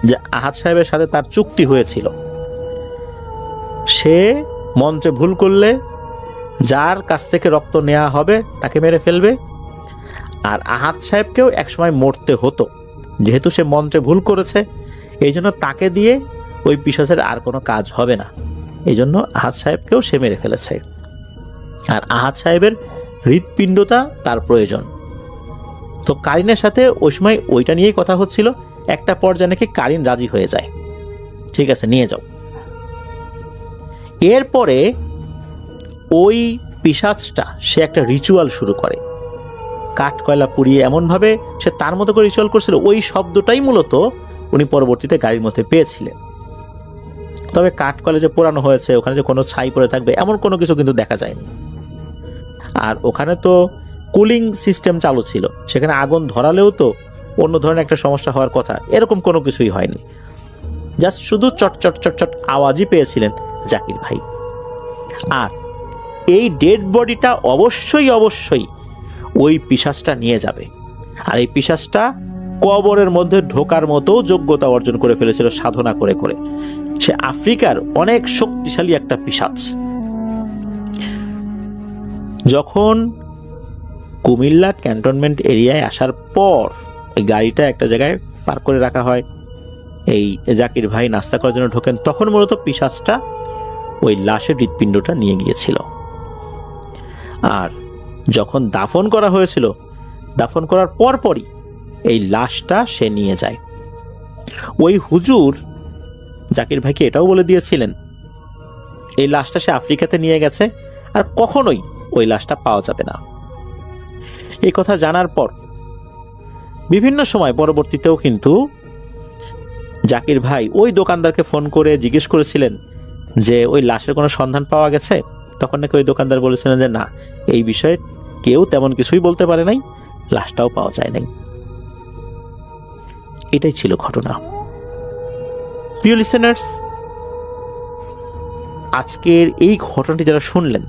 যে আহাদ সাহেবের সাথে তার চুক্তি হয়েছিল, সে মন্ত্রে ভুল করলে যার কাছ থেকে রক্ত নেওয়া হবে তাকে মেরে ফেলবে, আর আহাদ সাহেবকেও একসময় মরতে হতো। যেহেতু সে মন্ত্রে ভুল করেছে এই জন্য তাকে দিয়ে ওই পিশাচের আর কোনো কাজ হবে না, এই জন্য আহাদ সাহেবকেও সে মেরে ফেলেছে। আর আহাদ সাহেবের হৃৎপিণ্ডটা তার প্রয়োজন। তো কারিনের সাথে ওই সময় ওইটা নিয়েই কথা হচ্ছিল। একটা পর্যায়ে নাকি কারিন রাজি হয়ে যায়, ঠিক আছে নিয়ে যাও। এরপরে ওই পিশাচটা সে একটা রিচুয়াল শুরু করে, কাঠ কয়লা পুড়িয়ে এমনভাবে সে তার মতো করে রিচুয়াল করছিল, ওই শব্দটাই মূলত উনি পরবর্তীতে গাড়ির মধ্যে পেয়েছিলেন। তবে কাঠ কয়লা যে পোড়ানো হয়েছে ওখানে যে কোনো ছাই পড়ে থাকবে এমন কোনো কিছু কিন্তু দেখা যায়নি। আর ওখানে তো কুলিং সিস্টেম চালু ছিল, সেখানে আগুন ধরালেও তো অন্য ধরনের একটা সমস্যা হওয়ার কথা, এরকম কোনো কিছুই হয়নি। জাস্ট শুধু চট চট চট চট আওয়াজই পেয়েছিলেন জাকির ভাই। আর এই ডেড বডিটা অবশ্যই অবশ্যই ওই পিশাচটা নিয়ে যাবে। আর এই পিশাচটা কবরের মধ্যে ঢোকার মতো যোগ্যতা অর্জন করে ফেলেছিল সাধনা করে করে। সে আফ্রিকার অনেক শক্তিশালী একটা পিশাচ। যখন কুমিল্লা ক্যান্টনমেন্ট এরিয়ায় আসার পর এই গাড়িটা একটা জায়গায় পার্ক করে রাখা হয়, এই জাকির ভাই নাস্তা করার জন্য ঢোকেন, তখন মূলত পিশাচটা ওই লাশের হৃৎপিণ্ডটা নিয়ে গিয়েছিল। আর যখন দাফন করা হয়েছিল, দাফন করার পরপরই এই লাশটা সে নিয়ে যায়। ওই হুজুর জাকির ভাইকে এটাও বলে দিয়েছিলেন এই লাশটা সে আফ্রিকাতে নিয়ে গেছে আর কখনোই ওই লাশটা পাওয়া যাবে না। এই কথা জানার পর বিভিন্ন সময় পরবর্তীতেও কিন্তু জাকির ভাই ওই দোকানদারকে ফোন করে জিজ্ঞেস করেছিলেন যে ওই লাশের কোনো সন্ধান পাওয়া গেছে। তখন নাকি ওই দোকানদার বলেছিলেন যে না, এই বিষয়ে কেউ তেমন কিছুই বলতে পারে নাই, লাশটাও পাওয়া যায় নাই। এটাই ছিল ঘটনা। প্রিয় লিসেনার্স, আজকের এই ঘটনাটি যারা শুনলেন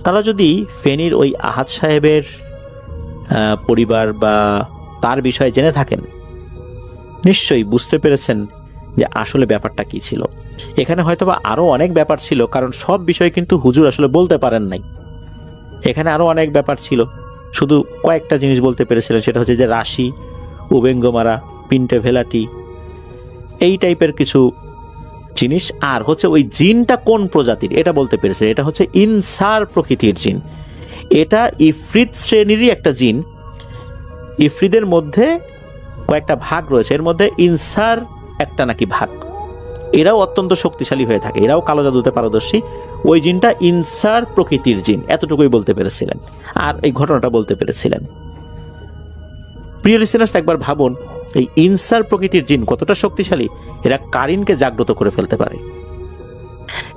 তারা যদি ফেনীর ওই আহাদ সাহেবের পরিবার বা তার বিষয়ে জেনে থাকেন, নিশ্চয়ই বুঝতে পেরেছেন যে আসলে ব্যাপারটা কি ছিল। এখানে হয়তোবা আরও অনেক ব্যাপার ছিল, কারণ সব বিষয় কিন্তু হুজুর আসলে বলতে পারেন নাই। এখানে আরও অনেক ব্যাপার ছিল, শুধু কয়েকটা জিনিস বলতে পেরেছিলেন। সেটা হচ্ছে যে রাশি, উবেঙ্গ মারা, পিন্টে ভেলাটি, এই টাইপের কিছু জিনিস, আর হচ্ছে ওই জিনটা কোন প্রজাতির এটা বলতে পেরেছে। এটা হচ্ছে ইনসার প্রকৃতির জিন। এটা ইফরিত শ্রেণীরই একটা জিন। ইফরিদের মধ্যে কয়েকটা ভাগ রয়েছে, এর মধ্যে ইনসার একটা নাকি ভাগ। এরাও অত্যন্ত শক্তিশালী হয়ে থাকে, এরাও কালো জাদুতে পারদর্শী। ওই জিনটা ইনসার প্রকৃতির জিন, এতটুকুই বলতে পেরেছিলেন, আর এই ঘটনাটা বলতে পেরেছিলেন। প্রিয় লিসেনার্স, একবার ভাবুন এই ইনসার প্রকৃতির জিন কতটা শক্তিশালী। এরা কারিনকে জাগ্রত করে ফেলতে পারে।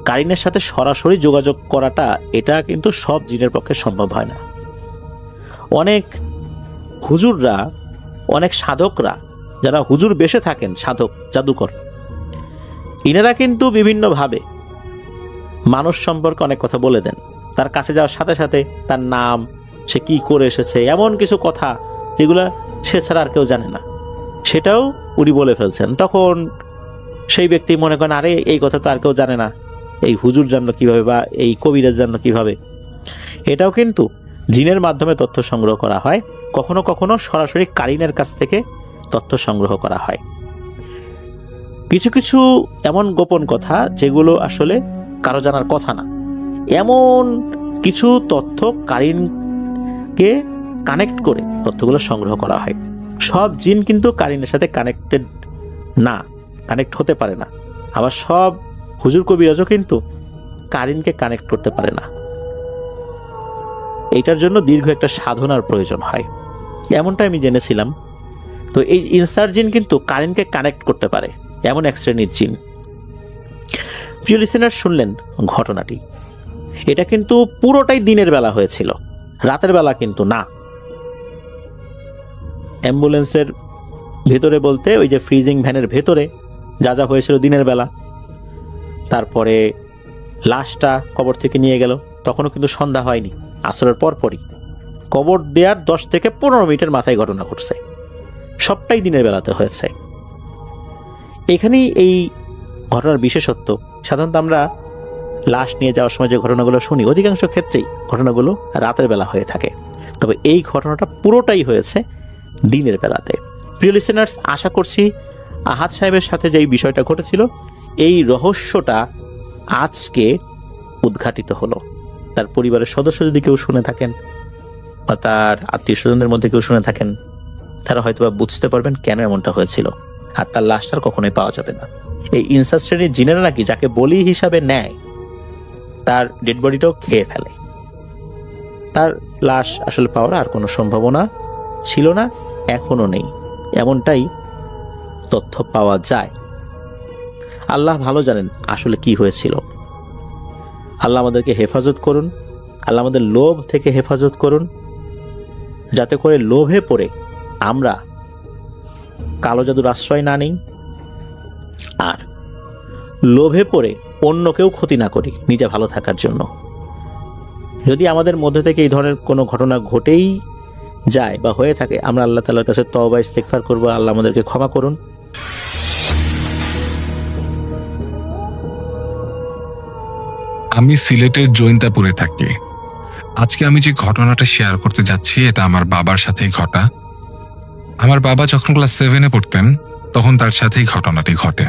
কারিনের সাথে সরাসরি যোগাযোগ করাটা এটা কিন্তু সব জিনের পক্ষে সম্ভব হয় না। অনেক হুজুররা, অনেক সাধকরা, যারা হুজুর বেশে থাকেন, সাধক জাদুকর, ইনারা কিন্তু বিভিন্নভাবে মানুষ সম্পর্কে অনেক কথা বলে দেন। তার কাছে যাওয়ার সাথে সাথে তার নাম, সে কি করে এসেছে, এমন কিছু কথা যেগুলা সে ছাড়া আর কেউ জানে না, সেটাও উনি বলে ফেলছেন। তখন সেই ব্যক্তি মনে করেন, আরে এই কথা তো আর কেউ জানে না, এই হুজুর জানলো কিভাবে, বা এই কবিরাজ জানলো কিভাবে। এটাও কিন্তু জিনের মাধ্যমে তথ্য সংগ্রহ করা হয়, কখনো কখনো সরাসরি কারিনের কাছ থেকে তথ্য সংগ্রহ করা হয়। কিছু কিছু এমন গোপন কথা যেগুলো আসলে কারো জানার কথা না, এমন কিছু তথ্য কারিনকে কানেক্ট করে তথ্যগুলো সংগ্রহ করা হয়। সব জিন কিন্তু কারিনের সাথে কানেক্টেড না, কানেক্ট হতে পারে না। আবার সব হুজুর কবিরাজও কিন্তু কারিনকে কানেক্ট করতে পারে না। এইটার জন্য দীর্ঘ একটা সাধনার প্রয়োজন হয়, এমনটা আমি জেনেছিলাম। তো এই ইনসার জিন কিন্তু কারিনকে কানেক্ট করতে পারে, এমন এক শ্রেণীর জিন। প্রিয় লিসেনার, শুনলেন ঘটনাটি। এটা কিন্তু পুরোটাই দিনের বেলা হয়েছিল, রাতের বেলা কিন্তু না। অ্যাম্বুলেন্সের ভেতরে বলতে ওই যে ফ্রিজিং ভ্যানের ভেতরে যা যা হয়েছিল দিনের বেলা। তারপরে লাশটা কবর থেকে নিয়ে গেল, তখনও কিন্তু সন্ধ্যা হয়নি, আসরের পরপরই। কবর দেওয়ার 10 থেকে 15 মিনিটের মাথায় ঘটনা ঘটছে, সবটাই দিনের বেলাতে হয়েছে। এখানেই এই ঘটনার বিশেষত্ব। সাধারণত আমরা লাশ নিয়ে যাওয়ার সময় যে ঘটনাগুলো শুনি, অধিকাংশ ক্ষেত্রেই ঘটনাগুলো রাতের বেলা হয়ে থাকে, তবে এই ঘটনাটা পুরোটাই হয়েছে দিনের বেলাতে। প্রিয় লিসেনার্স, আশা করছি আহাদ সাহেবের সাথে যে বিষয়টা ঘটেছিল, এই রহস্যটা আজকে উদ্ঘাটিত হলো। তার পরিবারের সদস্য যদি কেউ শুনে থাকেন, বা তার আত্মীয় স্বজনদের মধ্যে কেউ শুনে থাকেন, তারা হয়তো বা বুঝতে পারবেন কেন এমনটা হয়েছিল। আর তার লাশটার কখনোই পাওয়া যাবে না। এই ইনসার শ্রেণীর জিনেরা নাকি যাকে বলি হিসাবে নেয়, তার ডেড বডিটাও খেয়ে ফেলে। তার লাশ আসলে পাওয়ার আর কোনো সম্ভাবনা ছিল না, এখনো নেই, এমনটাই তথ্য পাওয়া যায়। আল্লাহ ভালো জানেন আসলে কি হয়েছিল। আল্লাহ আমাদেরকে হেফাজত করুন, আল্লাহ আমাদের লোভ থেকে হেফাজত করুন, যাতে করে লোভে পড়ে আমরা কালো জাদুর আশ্রয় না নিই, আর লোভে পড়ে অন্যকেও ক্ষতি না করি নিজে ভালো থাকার জন্য। যদি আমাদের মধ্যে থেকে এই ধরনের কোনো ঘটনা ঘটেই যায় বা হয়ে থাকে, আমরা আল্লাহ তাআলার কাছে তওবা ইস্তেগফার করব, আল্লাহ আমাদেরকে ক্ষমা করুন। আমি সিলেটের জৈন্তাপুরে থাকি। আজকে আমি যে ঘটনাটা শেয়ার করতে যাচ্ছি, এটা আমার বাবার সাথেই ঘটা। আমার বাবা যখন ক্লাস 7-এ পড়তেন, তখন তার সাথেই ঘটনাটি ঘটে।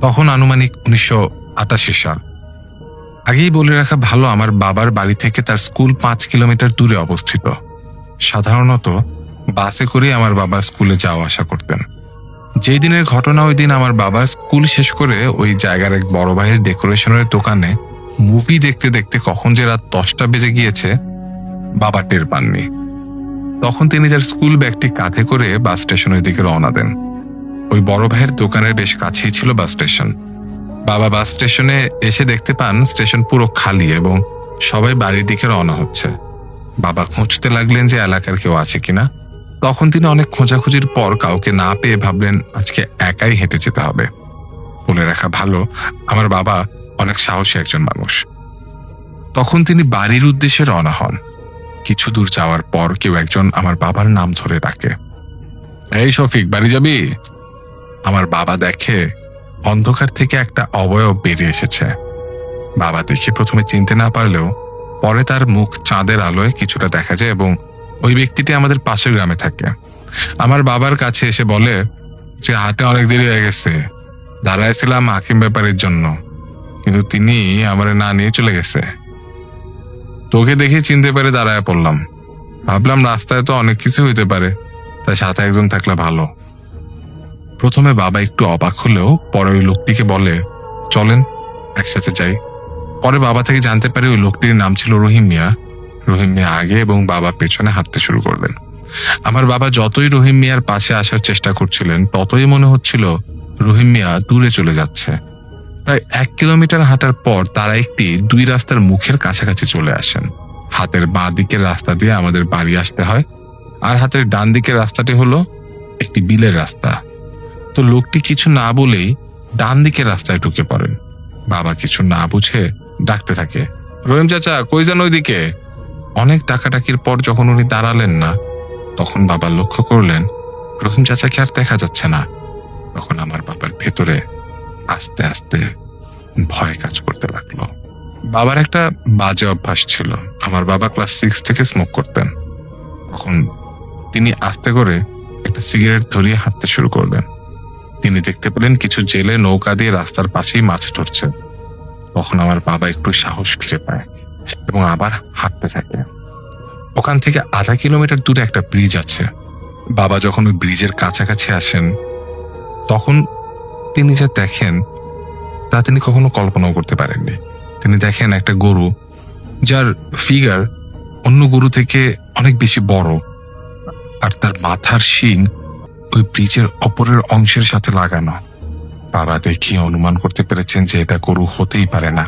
তখন আনুমানিক 1988 সাল। আগেই বলে রাখা ভালো, আমার বাবার বাড়ি থেকে তার স্কুল 5 কিলোমিটার দূরে অবস্থিত। সাধারণত বাসে করে আমার বাবা স্কুলে যাওয়া আসা করতেন। যেই দিনের ঘটনা, ওই দিন আমার বাবা স্কুল শেষ করে ওই জায়গার এক বড় ভাইয়ের ডেকোরেশনের দোকানে মুভি দেখতে দেখতে কখন যে রাত 10টা বেজে গিয়েছে, বাবা টের পাননি। তখন তিনি তার স্কুল ব্যাগটি কাঁধে করে বাস স্টেশনের দিকে রওনা দেন। ওই বড় ভাইয়ের দোকানের বেশ কাছেই ছিল বাস স্টেশন। বাবা বাস স্টেশনে এসে দেখতে পান স্টেশন পুরো খালি এবং সবাই বাড়ির দিকে রওনা হচ্ছে। বাবা খুঁজতে লাগলেন যে এলাকার কেউ আছে কিনা। তখন তিনি অনেক খোঁজাখুঁজির পর কাউকে না পেয়ে ভাবলেন আজকে একাই হেঁটে যেতে হবে। বলে রাখা ভালো, আমার বাবা অনেক সাহসী একজন মানুষ। তখন তিনি বাড়ির উদ্দেশ্যে রওনা হন। কিছু দূর যাওয়ার পর কেউ একজন আমার বাবার নাম ধরে ডাকে, এই শফিক, বাড়ি যাবি? আমার বাবা দেখে অন্ধকার থেকে একটা অবয়ব বেরিয়ে এসেছে। বাবা দেখে প্রথমে চিনতে না পারলেও পরে তার মুখ চাঁদের আলোয় কিছুটা দেখা যায় এবং ওই ব্যক্তিটি আমাদের পাশের গ্রামে থাকে। আমার বাবার কাছে এসে বলে যে হাটে অনেক দেরি হয়ে গেছে, দাঁড়াইছিলাম হাকিম ব্যাপারের জন্য, কিন্তু তিনি আমার না নিয়ে চলে গেছে। তোকে দেখে চিনতে পেরে দাঁড়ায় পড়লাম। ভাবলাম রাস্তায় তো অনেক কিছু হইতে পারে, তাই সাথে একজন থাকলে ভালো। প্রথমে বাবা একটু অবাক হলেও পরে ওই লোকটিকে বলে, চলেন একসাথে যাই। পরে বাবা থেকে জানতে পারি ওই লোকটির নাম ছিল রহিম মিয়া। রহিম মিয়া আগে এবং বাবা পেছনে হাঁটতে শুরু করলেন। আমার বাবা যতই রহিম মিয়ার পাশে আসার চেষ্টা করছিলেন, ততই মনে হচ্ছিল রহিম মিয়া দূরে চলে যাচ্ছে। প্রায় 1 কিলোমিটার হাঁটার পর তারা একটি 2 রাস্তার মুখের কাছাকাছি চলে আসেন। হাতের বাঁ দিকের রাস্তা দিয়ে আমাদের বাড়ি আসতে হয়, আর হাতের ডান দিকের রাস্তাটি হলো একটি বিলের রাস্তা। তো লোকটি কিছু না বলেই ডান দিকের রাস্তায় ঢুকে পড়েন। বাবা কিছু না বুঝে ডাকতে থাকে, রহিম চাচা কই যান ওইদিকে। অনেক ডাকাডাকির পর যখন উনি দাঁড়ালেন না, তখন বাবা লক্ষ্য করলেন রহিম চাচাকে আর দেখা যাচ্ছে না। তখন আমার বাবার ভেতরে আস্তে আস্তে ভয় কাজ করতে লাগলো। বাবার একটা বাজে অভ্যাস ছিল। আমার বাবা ক্লাস 6 থেকে স্মোক করতেন। তখন তিনি আস্তে করে একটা সিগারেট ধরিয়ে হাঁটতে শুরু করলেন। তিনি দেখতে পেলেন কিছু জেলে নৌকা দিয়ে রাস্তার পাশেই মাছ ধরছে। তখন আমার বাবা একটু সাহস ফিরে পায় এবং আবার হাঁটতে থাকে। ওখান থেকে 0.5 কিলোমিটার দূরে একটা ব্রিজ আছে। বাবা যখন ওই ব্রিজের কাছাকাছি আসেন, তখন তিনি যা দেখেন তা তিনি কখনো কল্পনাও করতে পারেননি। তিনি দেখেন একটা গরু, যার ফিগার অন্য গরু থেকে অনেক বেশি বড়, আর তার মাথার শিং ওই ব্রিজের অপরের অংশের সাথে লাগানো। বাবা দেখে অনুমান করতে পেরেছেন যে এটা গরু হতেই পারে না।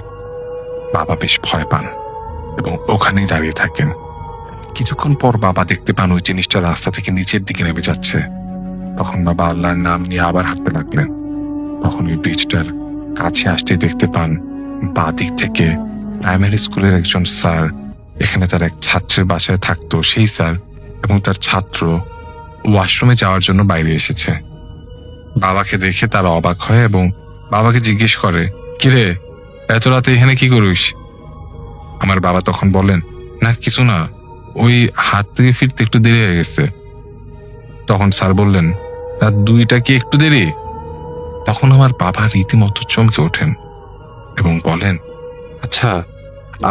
বাবা বেশ ভয় পান এবং ওখানেই দাঁড়িয়ে থাকেন। কিছুক্ষণ পর বাবা দেখতে পান ওই জিনিসটা রাস্তা থেকে নিচের দিকে নেমে যাচ্ছে। তখন বাবা আল্লাহর নাম নিয়ে আবার হাঁটতে লাগলেন। তখন ওই ব্রিজটার কাছে আসতে দেখতে পান বাঁ দিক থেকে প্রাইমারি স্কুলের একজন স্যার, এখানে তার এক ছাত্রের বাসায় থাকতো সেই স্যার এবং তার ছাত্র ওয়াশরুমে যাওয়ার জন্য বাইরে এসেছে। বাবাকে দেখে তারা অবাক হয় এবং বাবাকে জিজ্ঞেস করে, কিরে এত রাতে এখানে কি করিস? আমার বাবা তখন বলেন, না কিছু না, ওই হাট থেকে ফিরতে একটু দেরি হয়ে গেছে। তখন স্যার বললেন, রাত 2টা কি একটু দেরি? তখন আমার বাবা রীতিমতো চমকে ওঠেন এবং বলেন, আচ্ছা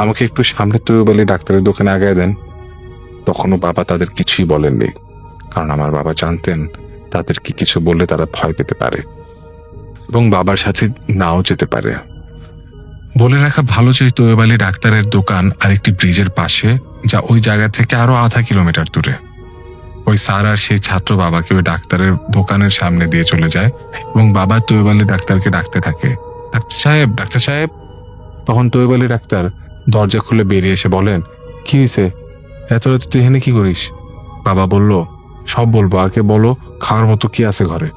আমাকে একটু সামনে তৈরি ডাক্তারের দোকানে আগায় দেন। তখনও বাবা তাদের কিছুই বলেননি, কারণ আমার বাবা জানতেন তাদেরকে কিছু বললে তারা ভয় পেতে পারে এবং বাবার সাথে নাও যেতে পারে। বলে রাখা ভালো যে তৈবালি ডাক্তারের দোকান আরেকটি ব্রিজের পাশে, যা ওই জায়গা থেকে আরো 0.5 কিলোমিটার দূরে। ওই স্যার আর সেই ছাত্র বাবাকে ওই ডাক্তারের দোকানের সামনে দিয়ে চলে যায় এবং বাবা তৈবালি ডাক্তারকে ডাকতে থাকে, ডাক্তার সাহেব, ডাক্তার সাহেব। তখন তৈবালি ডাক্তার দরজা খুলে বেরিয়ে এসে বলেন, কি হয়েছে, এত রাতে তুই এখানে কি করিস? বাবা বলল, সব বলবো, আগে বলো খাওয়ার মতো কি আছে ঘরে।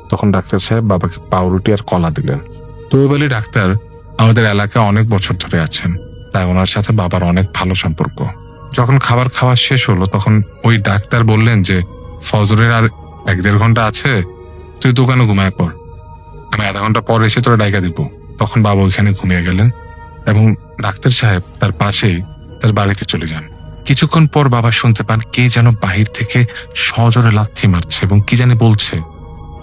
তখন ডাক্তার সাহেব বাবাকে পাউরুটি আর কলা দিলেন। তৈবালি ডাক্তার আমাদের এলাকায় অনেক বছর ধরে আছেন, তাই ওনার সাথে বাবার অনেক ভালো সম্পর্ক। যখন খাবার খাওয়া শেষ হলো, তখন ওই ডাক্তার বললেন যে ফজরের আর 1-1.5 ঘন্টা আছে, তুই দোকানে ঘুমায় পড়, আমি 0.5 ঘন্টা পর এসে তোরা ডাইকা দিব। তখন বাবা ওইখানে ঘুমিয়ে গেলেন এবং ডাক্তার সাহেব তার পাশেই তার বাড়িতে চলে যান। কিছুক্ষণ পর বাবা শুনতে পান কে যেন বাহির থেকে সজোরে লাথি মারছে এবং কি জানি বলছে।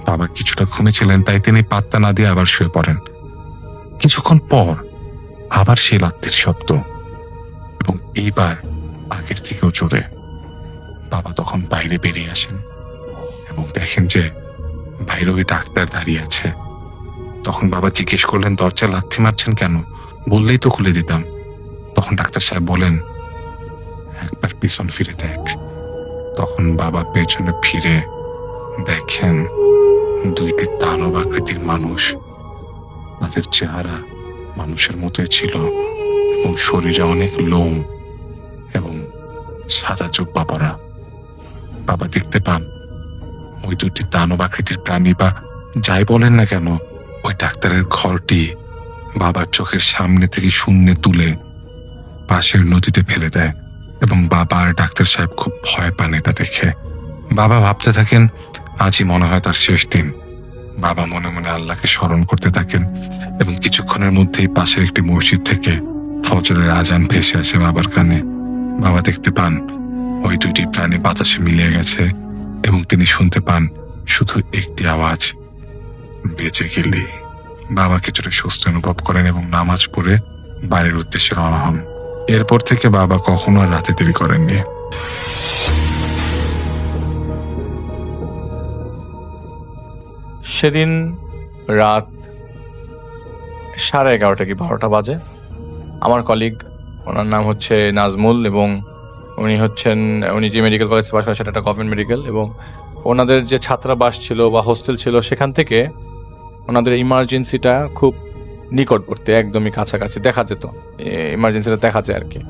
বাবা কিছুটা ঘুমেছিলেন, তাই তিনি পাত্তা না দিয়ে আবার শুয়ে পড়েন। কিছুক্ষণ পর আবার সেই লাথির শব্দ এবং এইবার আগের থেকেও জোরে। বাবা তখন বাইরে বেরিয়ে আসেন এবং দেখেন যে বাইরে ওই ডাক্তার দাঁড়িয়ে আছে। তখন বাবা জিজ্ঞেস করলেন, দরজা লাথি মারছেন কেন? বললেই তো খুলে দিতাম। তখন ডাক্তার সাহেব বলেন, একবার পিছন ফিরে দেখ। তখন বাবা পেছনে ফিরে দেখেন 2টি দানব আকৃতির মানুষ। তাদের চেহারা মানুষের মতোই ছিল এবং শরীরে অনেক লোম এবং সাদা জুব্বা পরা। বাবা দেখতে পান ওই 2টি দানব আকৃতির প্রাণী বা যাই বলেন না কেন, ওই ডাক্তারের ঘরটি বাবার চোখের সামনে থেকে শূন্যে তুলে পাশের নদীতে ফেলে দেয় এবং বাবা আর ডাক্তার সাহেব খুব ভয় পান এটা দেখে। বাবা ভাবতে থাকেন আজই মনে হয় তার শেষ দিন। বাবা মনে মনে আল্লাহকে স্মরণ করতে থাকেন এবং কিছুক্ষণের মধ্যেই পাশের একটি মসজিদ থেকে ফজরের আজান ভেসে আসে বাবার কানে। বাবা দেখতে পান ওই 2টি প্রাণী বাতাসে মিলিয়ে গেছে এবং তিনি শুনতে পান শুধু একটি আওয়াজ, বেঁচে গেলি। বাবা কিছুটা সুস্থ অনুভব করেন এবং নামাজ পড়ে বাড়ির উদ্দেশ্যে রওনা হন। এরপর থেকে বাবা কখনো আর রাতে দেরি করেননি। সেদিন রাত 11:30 কি 12টা বাজে। আমার কলিগ, ওনার নাম হচ্ছে নাজমুল, এবং উনি যে মেডিকেল কলেজে পাশ করেন সেটা একটা গভর্নমেন্ট মেডিকেল, এবং ওনাদের যে ছাত্রাবাস ছিল বা হোস্টেল ছিল সেখান থেকে ওনাদের ইমার্জেন্সিটা খুব নিকটবর্তী, একদমই কাছাকাছি, দেখা যেত, ইমার্জেন্সিটা দেখা যায় আর কি।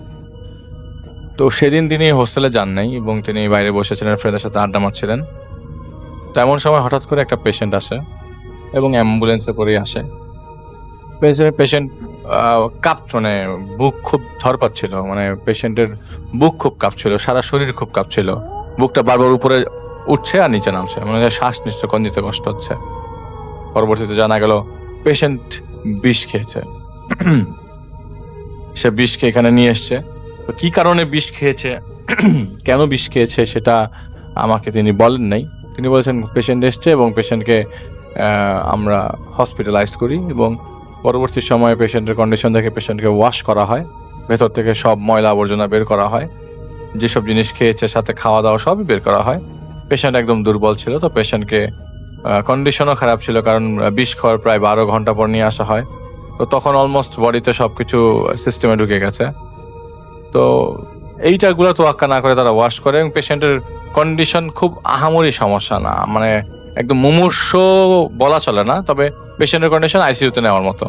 তো সেদিন তিনি হোস্টেলে যান নাই এবং তিনি বাইরে বসেছিলেন, ফ্রেন্ডের সাথে আড্ডা মারছিলেন। তো এমন সময় হঠাৎ করে একটা পেশেন্ট আসে এবং অ্যাম্বুলেন্সে করেই আসে। পেশেন্ট মানে বুক খুব ধরপাচ্ছিল, মানে পেশেন্টের বুক খুব কাঁপছিল, সারা শরীর খুব কাঁপছিল, বুকটা বারবার উপরে উঠছে আর নিচে নামছে, মানে শ্বাস নিতে কষ্ট হচ্ছে। পরবর্তীতে জানা গেল পেশেন্ট বিষ খেয়েছে। সে বিষ খেয়ে এখানে নিয়ে এসছে। তো কি কারণে বিষ খেয়েছে, কেন বিষ খেয়েছে সেটা আমাকে তিনি বলেন নাই। তিনি বলেছেন পেশেন্ট এসছে এবং পেশেন্টকে আমরা হসপিটালাইজ করি এবং পরবর্তী সময়ে পেশেন্টের কন্ডিশন দেখে পেশেন্টকে ওয়াশ করা হয়, ভেতর থেকে সব ময়লা আবর্জনা বের করা হয়, যেসব জিনিস খেয়েছে সাথে খাওয়া দাওয়া সবই বের করা হয়। পেশেন্ট একদম দুর্বল ছিল, তো পেশেন্টকে কন্ডিশনও খারাপ ছিল, কারণ বিষ খাওয়ার প্রায় 12 ঘন্টা পর নিয়ে আসা হয়। তো তখন অলমোস্ট বডিতে সব কিছু সিস্টেমে ঢুকে গেছে। তো এইটাগুলো তোয়াক্কা না করে তারা ওয়াশ করে, এবং পেশেন্টের কন্ডিশন খুব আহামরি সমস্যা না, মানে একদম মুমূর্ষ বলা চলে না, তবে পেশেন্টের কন্ডিশন আইসিইউতে নেওয়ার মতো।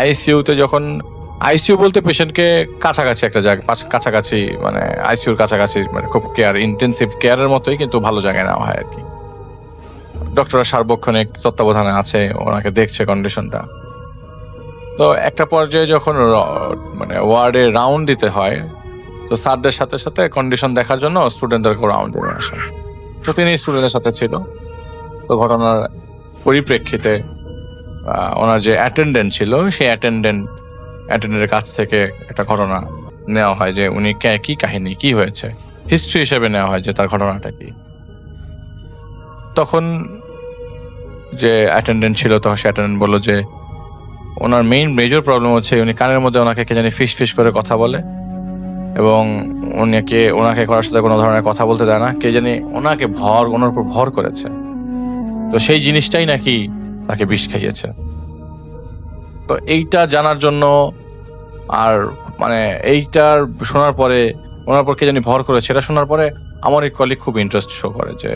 আইসিইউতে যখন, আইসিইউ বলতে পেশেন্টকে কাছাকাছি একটা জায়গা, কাছাকাছি মানে আইসিইউর কাছাকাছি, মানে খুব কেয়ার, ইন্টেন্সিভ কেয়ারের মতোই, কিন্তু ভালো জায়গায় নেওয়া হয় আর কি। ডক্টররা সার্বক্ষণিক তত্ত্বাবধানে আছে, ওনাকে দেখছে কন্ডিশনটা। তো একটা পর্যায়ে যখন মানে ওয়ার্ডে রাউন্ড দিতে হয়, তো স্যারদের সাথে সাথে কন্ডিশন দেখার জন্য স্টুডেন্টদেরকে রাউন্ড দিয়ে আসে। তো তিনি স্টুডেন্টের সাথে ছিল। তো ঘটনার পরিপ্রেক্ষিতে ওনার যে অ্যাটেন্ডেন্ট ছিল, সেই অ্যাটেন্ডেন্টের কাছ থেকে একটা ঘটনা নেওয়া হয় যে উনি কি কাহিনী, কি হয়েছে, হিস্ট্রি হিসেবে নেওয়া হয় যে তার ঘটনাটা কি। তখন যে অ্যাটেন্ডেন্ট ছিল, তখন সে অ্যাটেন্ডেন্ট বললো যে ওনার মেজর প্রবলেম হচ্ছে উনি কানের মধ্যে ওনাকে কে জানি ফিস করে কথা বলে, এবং ওনাকে করার সাথে কোনো ধরনের কথা বলতে দেয় না, কে জানি ওনার উপর ভর করেছে। তো সেই জিনিসটাই নাকি তাকে বিষ খাইয়েছে। তো এইটা জানার জন্য, আর মানে এইটার শোনার পরে, ওনার পর কে জানি ভর করেছে, এটা শোনার পরে আমার এই কলিগ খুব ইন্টারেস্ট শো করে যে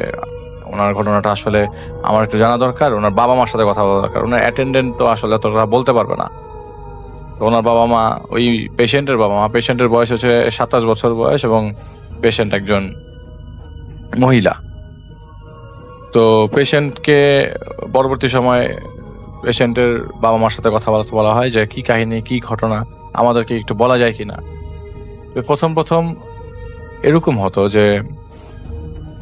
ওনার ঘটনাটা আসলে আমার একটু জানা দরকার, ওনার বাবা মার সাথে কথা বলা দরকার। ওনার অ্যাটেন্ডেন্ট তো আসলে অতটা বলতে পারবে না। তো ওনার বাবা মা, ওই পেশেন্টের বাবা মা, পেশেন্টের বয়স হচ্ছে 27 বছর বয়স এবং পেশেন্ট একজন মহিলা। তো পেশেন্টকে পরবর্তী সময়ে পেশেন্টের বাবা মার সাথে কথা বলা হয় যে কি কাহিনী, কি ঘটনা, আমাদেরকে একটু বলা যায় কিনা। প্রথম এরকম হতো যে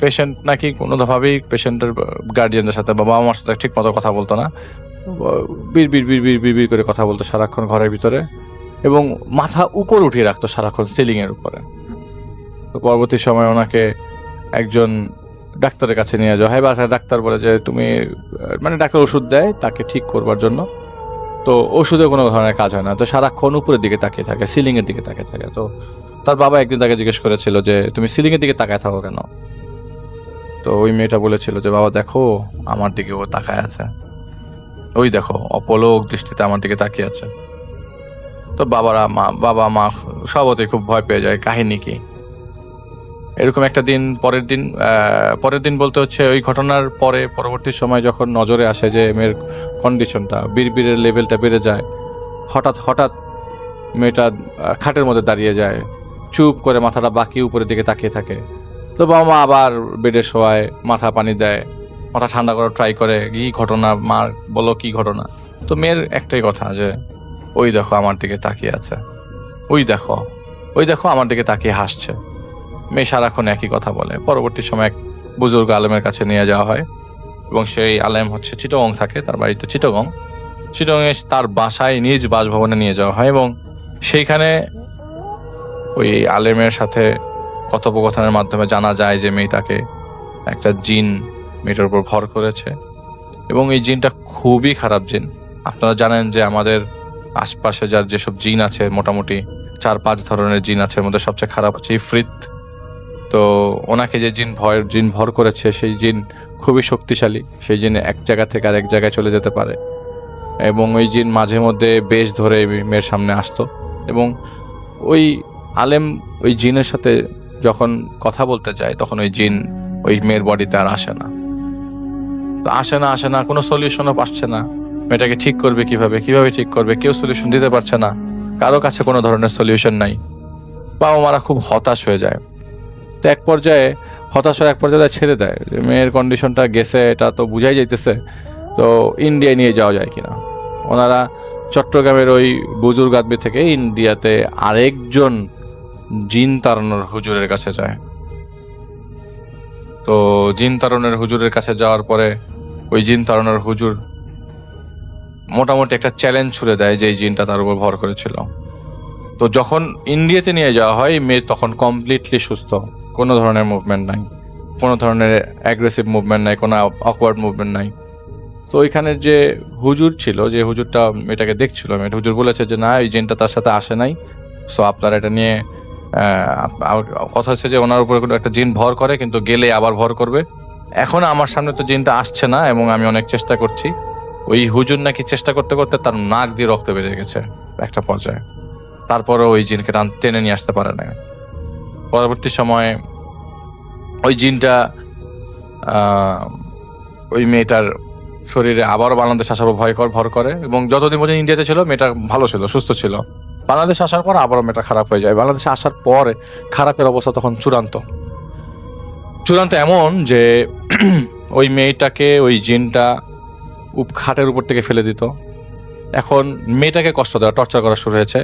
পেশেন্ট নাকি কোনোভাবেই পেশেন্টের গার্ডিয়ানদের সাথে বা বাবা মার সাথে ঠিক মতো কথা বলতো না, বিড় করে কথা বলতো সারাক্ষণ ঘরের ভিতরে, এবং মাথা উপরে উঠিয়ে রাখতো সারাক্ষণ সিলিংয়ের উপরে। তো পরবর্তী সময় ওনাকে একজন ডাক্তারের কাছে নিয়ে যাওয়া হয়, বা ডাক্তার বলে যে তুমি, মানে ডাক্তার ওষুধ দেয় তাকে ঠিক করবার জন্য। তো ওষুধে কোনো ধরনের কাজ হয় না, তো সারাক্ষণ উপরের দিকে তাকিয়ে থাকে, সিলিংয়ের দিকে তাকিয়ে থাকে। তো তার বাবা একদিন তাকে জিজ্ঞেস করেছিল যে তুমি সিলিংয়ের দিকে তাকায় থাকো কেন? তো ওই মেয়েটা বলেছিল যে বাবা দেখো আমার দিকে ও তাকায় আছে, ওই দেখো অপলক দৃষ্টিতে আমার দিকে তাকিয়ে আছে। তো বাবা মা সবতেই খুব ভয় পেয়ে যায়, কাহিনী কি। এরকম একটা দিন, পরের দিন বলতে হচ্ছে ওই ঘটনার পরবর্তী সময় যখন নজরে আসে যে মেয়ের কন্ডিশনটা, বিড়বিড়ের লেভেলটা বেড়ে যায়, হঠাৎ মেয়েটা খাটের মধ্যে দাঁড়িয়ে যায়, চুপ করে মাথাটা বাকি উপরের দিকে তাকিয়ে থাকে। তো বাবা মা আবার বেডে শোয়ায়, মাথা পানি দেয়, মাথা ঠান্ডা করার ট্রাই করে, কি ঘটনা মা বলো, কি ঘটনা। তো মেয়ের একটাই কথা যে ওই দেখো আমার দিকে তাকিয়ে আছে, ওই দেখো আমার দিকে তাকিয়ে হাসছে। মেয়ে সারাক্ষণ একই কথা বলে। পরবর্তী সময় এক বুজুর্গ আলেমের কাছে নিয়ে যাওয়া হয়, এবং সেই আলেম হচ্ছে চিটাগং থাকে, তার বাড়িতে চিটাগংয়ে তার বাসায় নিজ বাসভবনে নিয়ে যাওয়া হয়, এবং সেইখানে ওই আলেমের সাথে কথোপকথনের মাধ্যমে জানা যায় যে মেয়েটাকে একটা জিন মেয়েটার উপর ভর করেছে, এবং এই জিনটা খুবই খারাপ জিন। আপনারা জানেন যে আমাদের আশপাশে যার যেসব জিন আছে, মোটামুটি 4-5 ধরনের জিন আছে, এর মধ্যে সবচেয়ে খারাপ হচ্ছে ইফরিত। তো ওনাকে যে জিন ভর করেছে, সেই জিন খুবই শক্তিশালী। সেই জিন এক জায়গা থেকে আরেক জায়গায় চলে যেতে পারে, এবং ওই জিন মাঝে মধ্যে বেশ ধরে মেয়ের সামনে আসতো। এবং ওই আলেম ওই জিনের সাথে যখন কথা বলতে যায়, তখন ওই জিন ওই মেয়ের বডিতে আর আসে না। তো আসে না, কোনো সলিউশনও পাচ্ছে না। মেয়েটাকে ঠিক করবে কিভাবে ঠিক করবে, কেউ সলিউশন দিতে পারছে না, কারো কাছে কোনো ধরনের সলিউশন নাই। বাবা মারা খুব হতাশ হয়ে যায়। তো এক পর্যায়ে ছেড়ে দেয়, যে মেয়ের কন্ডিশনটা গেছে, এটা তো বুঝাই যাইতেছে, তো ইন্ডিয়ায় নিয়ে যাওয়া যায় কিনা। ওনারা চট্টগ্রামের ওই বুজুর্গ আদমি থেকে ইন্ডিয়াতে আরেকজন জিন তাড়ানোর হুজুরের কাছে যায়। তো জিন তাড়ানোর হুজুরের কাছে যাওয়ার পরে ওই জিন তাড়ানোর হুজুর মোটামুটি একটা চ্যালেঞ্জ ছুড়ে দেয় যে এই জিনটা তার উপর ভর করেছিল। তো যখন ইন্ডিয়াতে নিয়ে যাওয়া হয়, মেয়ে তখন কমপ্লিটলি সুস্থ, কোনো ধরনের মুভমেন্ট নাই, কোনো ধরনের অ্যাগ্রেসিভ মুভমেন্ট নাই, কোনো অকওয়ার্ড মুভমেন্ট নাই। তো ওইখানের যে হুজুর ছিল, যে হুজুরটা মেয়েটাকে দেখছিল, হুজুর বলেছে যে না, এই জিনটা তার সাথে আসে নাই। সো আপনারা এটা নিয়ে কথা হচ্ছে যে ওনার উপরে কোনো একটা জিন ভর করে, কিন্তু গেলে আবার ভর করবে। এখন আমার সামনে তো জিনটা আসছে না, এবং আমি অনেক চেষ্টা করছি। ওই হুজুর নাকি চেষ্টা করতে করতে তার নাক দিয়ে রক্ত বেরিয়ে গেছে একটা পর্যায়ে। তারপরে ওই জিনকে টেনে নিয়ে আসতে পারে না। পরবর্তী সময়ে ওই জিনটা ওই মেয়েটার শরীরে আবারও বাংলাদেশ আসার ভর করে, এবং যতদিন পর্যন্ত ইন্ডিয়াতে ছিল মেয়েটা ভালো ছিল, সুস্থ ছিল। বাংলাদেশ আসার পর আবারও মেয়েটা খারাপ হয়ে যায়। বাংলাদেশে আসার পরে খারাপের অবস্থা তখন চূড়ান্ত এমন যে ওই মেয়েটাকে ওই জিনটা খাটের উপর থেকে ফেলে দিত। এখন মেয়েটাকে কষ্ট দেওয়া, টর্চার করা শুরু হয়েছে।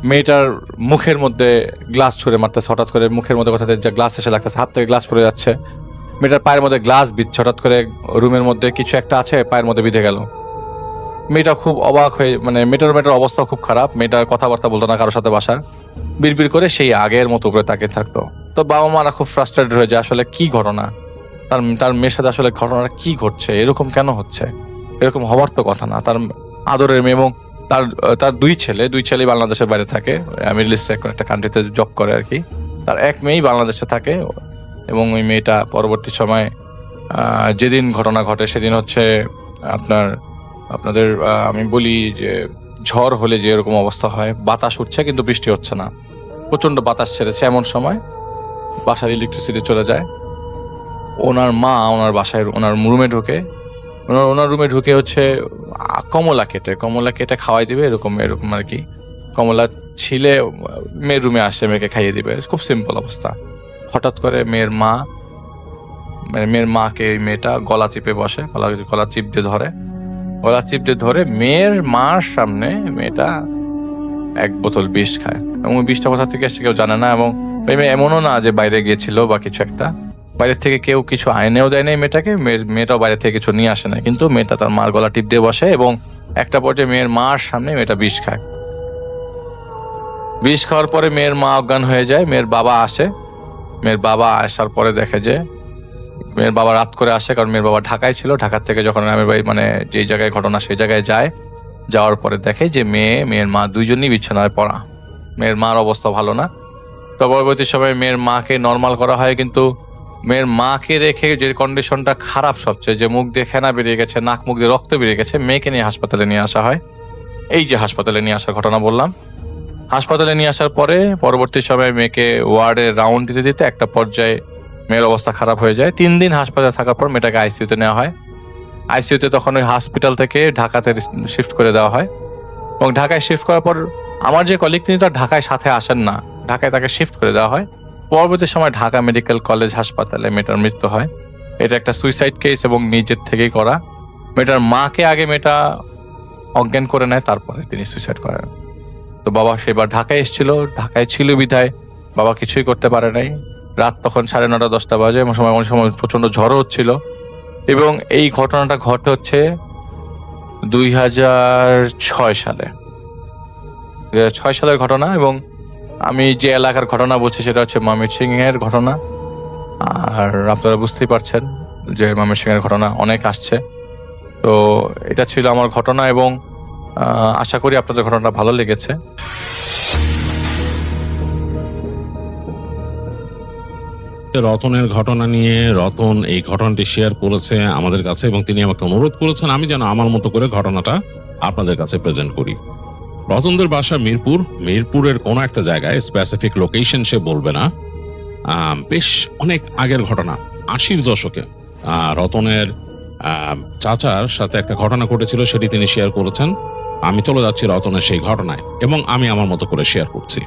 মেয়েটার মুখের মধ্যে গ্লাস ছুঁড়ে মারতেছে, হঠাৎ করে মুখের মধ্যে কোথা থেকে গ্লাস এসে লাগতেছে, হাত থেকে গ্লাস পড়ে যাচ্ছে। মেয়েটার পায়ের মধ্যে গ্লাস বিচ্ছে, হঠাৎ করে রুমের মধ্যে কিছু একটা আছে, পায়ের মধ্যে বিঁধে গেল। মেয়েটা খুব অবাক হয়ে, মানে মেয়েটার অবস্থা খুব খারাপ। মেয়েটার কথাবার্তা বলতো না কারোর সাথে, বাসার বিড়বিড় করে সেই আগের মতো উপরে তাকিয়ে থাকতো। তো বাবা মারা খুব ফ্রাস্ট্রেটেড হয়ে যায়, আসলে কি ঘটনা, তার মেয়ের সাথে আসলে ঘটনাটা কি ঘটছে, এরকম কেন হচ্ছে, এরকম হওয়ার তো কথা না। তার আদরের মেয়ে, এবং তার দুই ছেলে বাংলাদেশের বাইরে থাকে, মিডল ইস্টে একটা কান্ট্রিতে জব করে আর কি। তার এক মেয়েই বাংলাদেশে থাকে, এবং ওই মেয়েটা পরবর্তী সময় যেদিন ঘটনা ঘটে সেদিন হচ্ছে আপনাদের আমি বলি যে ঝড় হলে যে এরকম অবস্থা হয়, বাতাস উঠছে কিন্তু বৃষ্টি হচ্ছে না, প্রচন্ড বাতাস ছেড়েছে, এমন সময় বাসার ইলেকট্রিসিটি চলে যায়। ওনার মা ওনার বাসায় ওনার রুমে ঢুকে হচ্ছে কমলা কেটে খাওয়াই দিবে, এরকম আর কি। কমলা ছিলে মেয়ের রুমে আসছে, মেয়েকে খাইয়ে দিবে, খুব সিম্পল অবস্থা। হঠাৎ করে মেয়ের মাকে ওই মেয়েটা গলা চিপে বসে, গলা চিপ দিয়ে ধরে মেয়ের মার সামনে মেয়েটা এক বোতল বিষ খায়। এবং ওই বিষটা কোথা থেকে এসে কেউ জানে না, এবং ওই মেয়ে এমনও না যে বাইরে গিয়েছিল বা কিছু একটা, বাইরের থেকে কেউ কিছু আইনেও দেয় নাই মেয়েটাকে, মেয়েটাও বাইরে থেকে কিছু নিয়ে আসে না, কিন্তু মেয়েটা তার মার গলা টিপ দিয়ে বসে, এবং একটা পর্যায়ে মেয়ের মার সামনে মেয়েটা বিষ খায়। বিষ খাওয়ার পরে মেয়ের মা অজ্ঞান হয়ে যায়। মেয়ের বাবা আসার পরে দেখে যে মেয়ের বাবা রাত করে আসে, কারণ মেয়ের বাবা ঢাকায় ছিল। ঢাকার থেকে যখন আমি মানে যেই জায়গায় ঘটনা সেই জায়গায় যাওয়ার পরে দেখে যে মেয়ের মা দুইজনই বিছানায় পড়া। মেয়ের মার অবস্থা ভালো না। তো পরবর্তী সময় মেয়ের মাকে নর্মাল করা হয়, কিন্তু মেয়ের মাকে রেখে যে কন্ডিশনটা খারাপ সবচেয়ে, যে মুখ দিয়ে ফেনা বেরিয়ে গেছে, নাক মুখ দিয়ে রক্ত বেরিয়ে গেছে, মেয়েকে নিয়ে হাসপাতালে নিয়ে আসা হয়। এই যে হাসপাতালে নিয়ে আসার ঘটনা বললাম, হাসপাতালে নিয়ে আসার পরে পরবর্তী সময় মেয়েকে ওয়ার্ডে রাউন্ড দিতে একটা পর্যায়ে মেয়ের অবস্থা খারাপ হয়ে যায়। 3 দিন হাসপাতালে থাকার পর মেয়েটাকে আইসিইউতে নেওয়া হয়। আইসিইউতে তখন ওই হসপিটাল থেকে ঢাকাতে শিফট করে দেওয়া হয়, এবং ঢাকায় শিফট করার পর আমার যে কলিগ তিনি তার ঢাকায় সাথে আসেন না, ঢাকায় তাকে শিফট করে দেওয়া হয়। পরবর্তী সময় ঢাকা মেডিকেল কলেজ হাসপাতালে মেয়েটার মৃত্যু হয়। এটা একটা সুইসাইড কেস, এবং নিজের থেকেই করা। মেয়েটার মাকে আগে মেয়েটা অজ্ঞান করে নেয়, তারপরে তিনি সুইসাইড করেন। তো বাবা সেবার ঢাকায় এসেছিল, ঢাকায় ছিল বিধায় বাবা কিছুই করতে পারে নাই। রাত তখন 9:30 10টা বাজে, এমন সময় প্রচন্ড ঝড়ও হচ্ছিল। এবং এই ঘটনাটা ঘটে হচ্ছে 2006 সালে, 2006 সালের ঘটনা। এবং আমি যে এলাকার ঘটনা বলছি সেটা হচ্ছে ময়মনসিংহের ঘটনা। আর আপনারা বুঝতেই পারছেন যে ময়মনসিংহের ঘটনা অনেক আসছে। তো তো এটা ছিল আমার ঘটনা, এবং আশা করি আপনাদের ঘটনাটা ভালো লেগেছে। রতনের ঘটনা নিয়ে রতন এই ঘটনাটি শেয়ার করেছে আমাদের কাছে এবং তিনি আমাকে অনুরোধ করেছেন আমি যেন আমার মতো করে ঘটনাটা আপনাদের কাছে প্রেজেন্ট করি। রতনদের বাসা মিরপুরের কোনো একটা জায়গায়, স্পেসিফিক লোকেশন সে বলবে না। বেশ অনেক আগের ঘটনা, 80-র দশকে। রতনের চাচার সাথে একটা ঘটনা ঘটেছিল, সেটি তিনি শেয়ার করেছেন। আমি চলে যাচ্ছি রতনের সেই ঘটনায় এবং আমি আমার মতো করে শেয়ার করছি।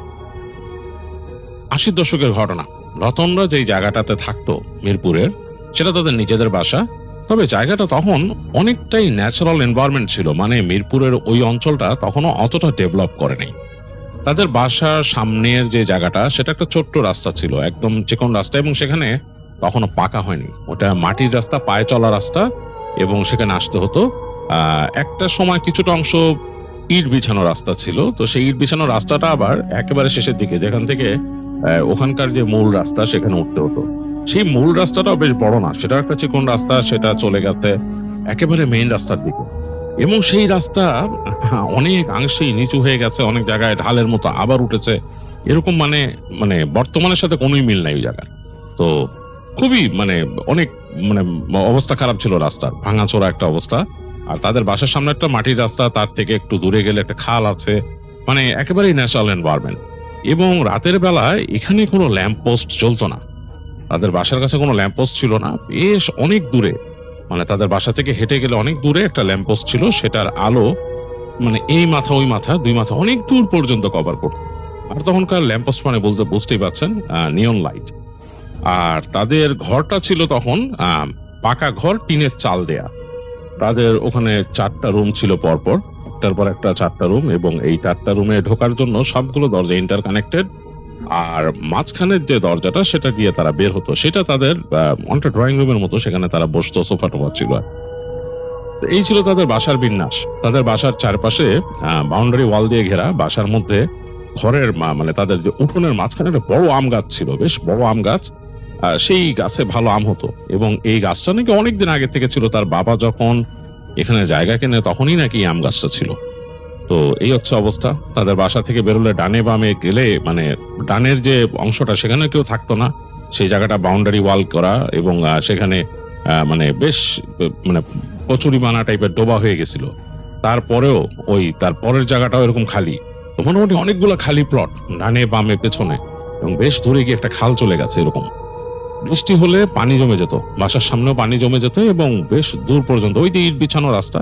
80-র দশকের ঘটনা। রতনরা যেই জায়গাটাতে থাকতো মিরপুরের, সেটা তাদের নিজেদের বাসা। তবে জায়গাটা তখন অনেকটাই ন্যাচারাল এনভায়রনমেন্ট ছিল, মানে মিরপুরের ওই অঞ্চলটা তখনও অতটা ডেভেলপ করেনি। তাদের বাসার সামনের যে জায়গাটা, সেটা একটা ছোট্ট রাস্তা ছিল, একদম চিকন রাস্তা, এবং সেখানে তখনও পাকা হয়নি। ওটা মাটির রাস্তা, পায়ে চলা রাস্তা, এবং সেখানে আসতে হতো। একটা সময় কিছুটা অংশ ইট বিছানো রাস্তা ছিল। তো সেই ইট বিছানো রাস্তাটা আবার একেবারে শেষের দিকে, যেখান থেকে ওখানকার যে মূল রাস্তা, সেখানে উঠতে হতো। সেই মূল রাস্তাটাও বেশ বড় না, সেটা একটা চিকন রাস্তা, সেটা চলে গেছে একেবারে মেইন রাস্তার দিকে। এবং সেই রাস্তা অনেক অংশেই নিচু হয়ে গেছে, অনেক জায়গায় ঢালের মতো আবার উঠেছে, এরকম মানে মানে বর্তমানের সাথে কোনোই মিল নাই ওই জায়গার। তো খুবই অনেক অবস্থা খারাপ ছিল রাস্তার, ভাঙাচোরা একটা অবস্থা। আর তাদের বাসার সামনে একটা মাটির রাস্তা, তার থেকে একটু দূরে গেলে একটা খাল আছে, মানে একেবারেই ন্যাচারাল এনভায়রনমেন্ট। এবং রাতের বেলায় এখানে কোনো ল্যাম্প পোস্ট চলতো না, তাদের বাসার কাছে কোনো ল্যাম্প পোস্ট ছিল না। বেশ অনেক দূরে, মানে তাদের বাসা থেকে হেঁটে গেলে অনেক দূরে একটা ল্যাম্প পোস্ট ছিল, সেটার আলো এই মাথা ওই মাথা, দুই মাথা অনেক দূর পর্যন্ত কভার করতো। আর তখনকার ল্যাম্প পোস্ট মানে বুঝতেই পারছেন, নিয়ন লাইট। আর তাদের ঘরটা ছিল তখন পাকা ঘর, টিনের চাল দেয়া। তাদের ওখানে 4টা রুম ছিল পরপর, একটার পর একটা 4টা রুম, এবং এই 4টা রুমে ঢোকার জন্য সবগুলো দরজা ইন্টারকানেক্টেড। আর মাঝখানের যে দরজাটা, সেটা দিয়ে তারা বের হতো। সেটা তাদের অনেকটা ড্রয়িং রুমের মতো, সেখানে তারা বসতো, সোফা টোফা ছিল। তো এই ছিল তাদের বাসার বিন্যাস। তাদের বাসার চারপাশে বাউন্ডারি ওয়াল দিয়ে ঘেরা। বাসার মধ্যে ঘরের তাদের যে উঠোনের মাঝখানে একটা বড় আম গাছ ছিল, বেশ বড় আম গাছ। সেই গাছে ভালো আম হতো, এবং এই গাছটা নাকি অনেকদিন আগে থেকে ছিল। তার বাবা যখন এখানে জায়গা কেনে, তখনই নাকি আম গাছটা ছিল। তো এই হচ্ছে অবস্থা। তাদের বাসা থেকে বেরোলে ডানে বামে গেলে, ডানের যে অংশটা, সেখানে কেউ থাকতো না। সেই জায়গাটা বাউন্ডারি ওয়াল করা, এবং সেখানে বেশ কচুরিমানা টাইপের ডোবা হয়ে গেছিল। তারপরেও তার পরের জায়গাটাও এরকম খালি। তো মোটামুটি অনেকগুলো খালি প্লট ডানে বামে পেছনে, এবং বেশ দূরে গিয়ে একটা খাল চলে গেছে। এরকম বৃষ্টি হলে পানি জমে যেত, বাসার সামনেও পানি জমে যেত, এবং বেশ দূর পর্যন্ত ওই যে ইট বিছানো রাস্তা,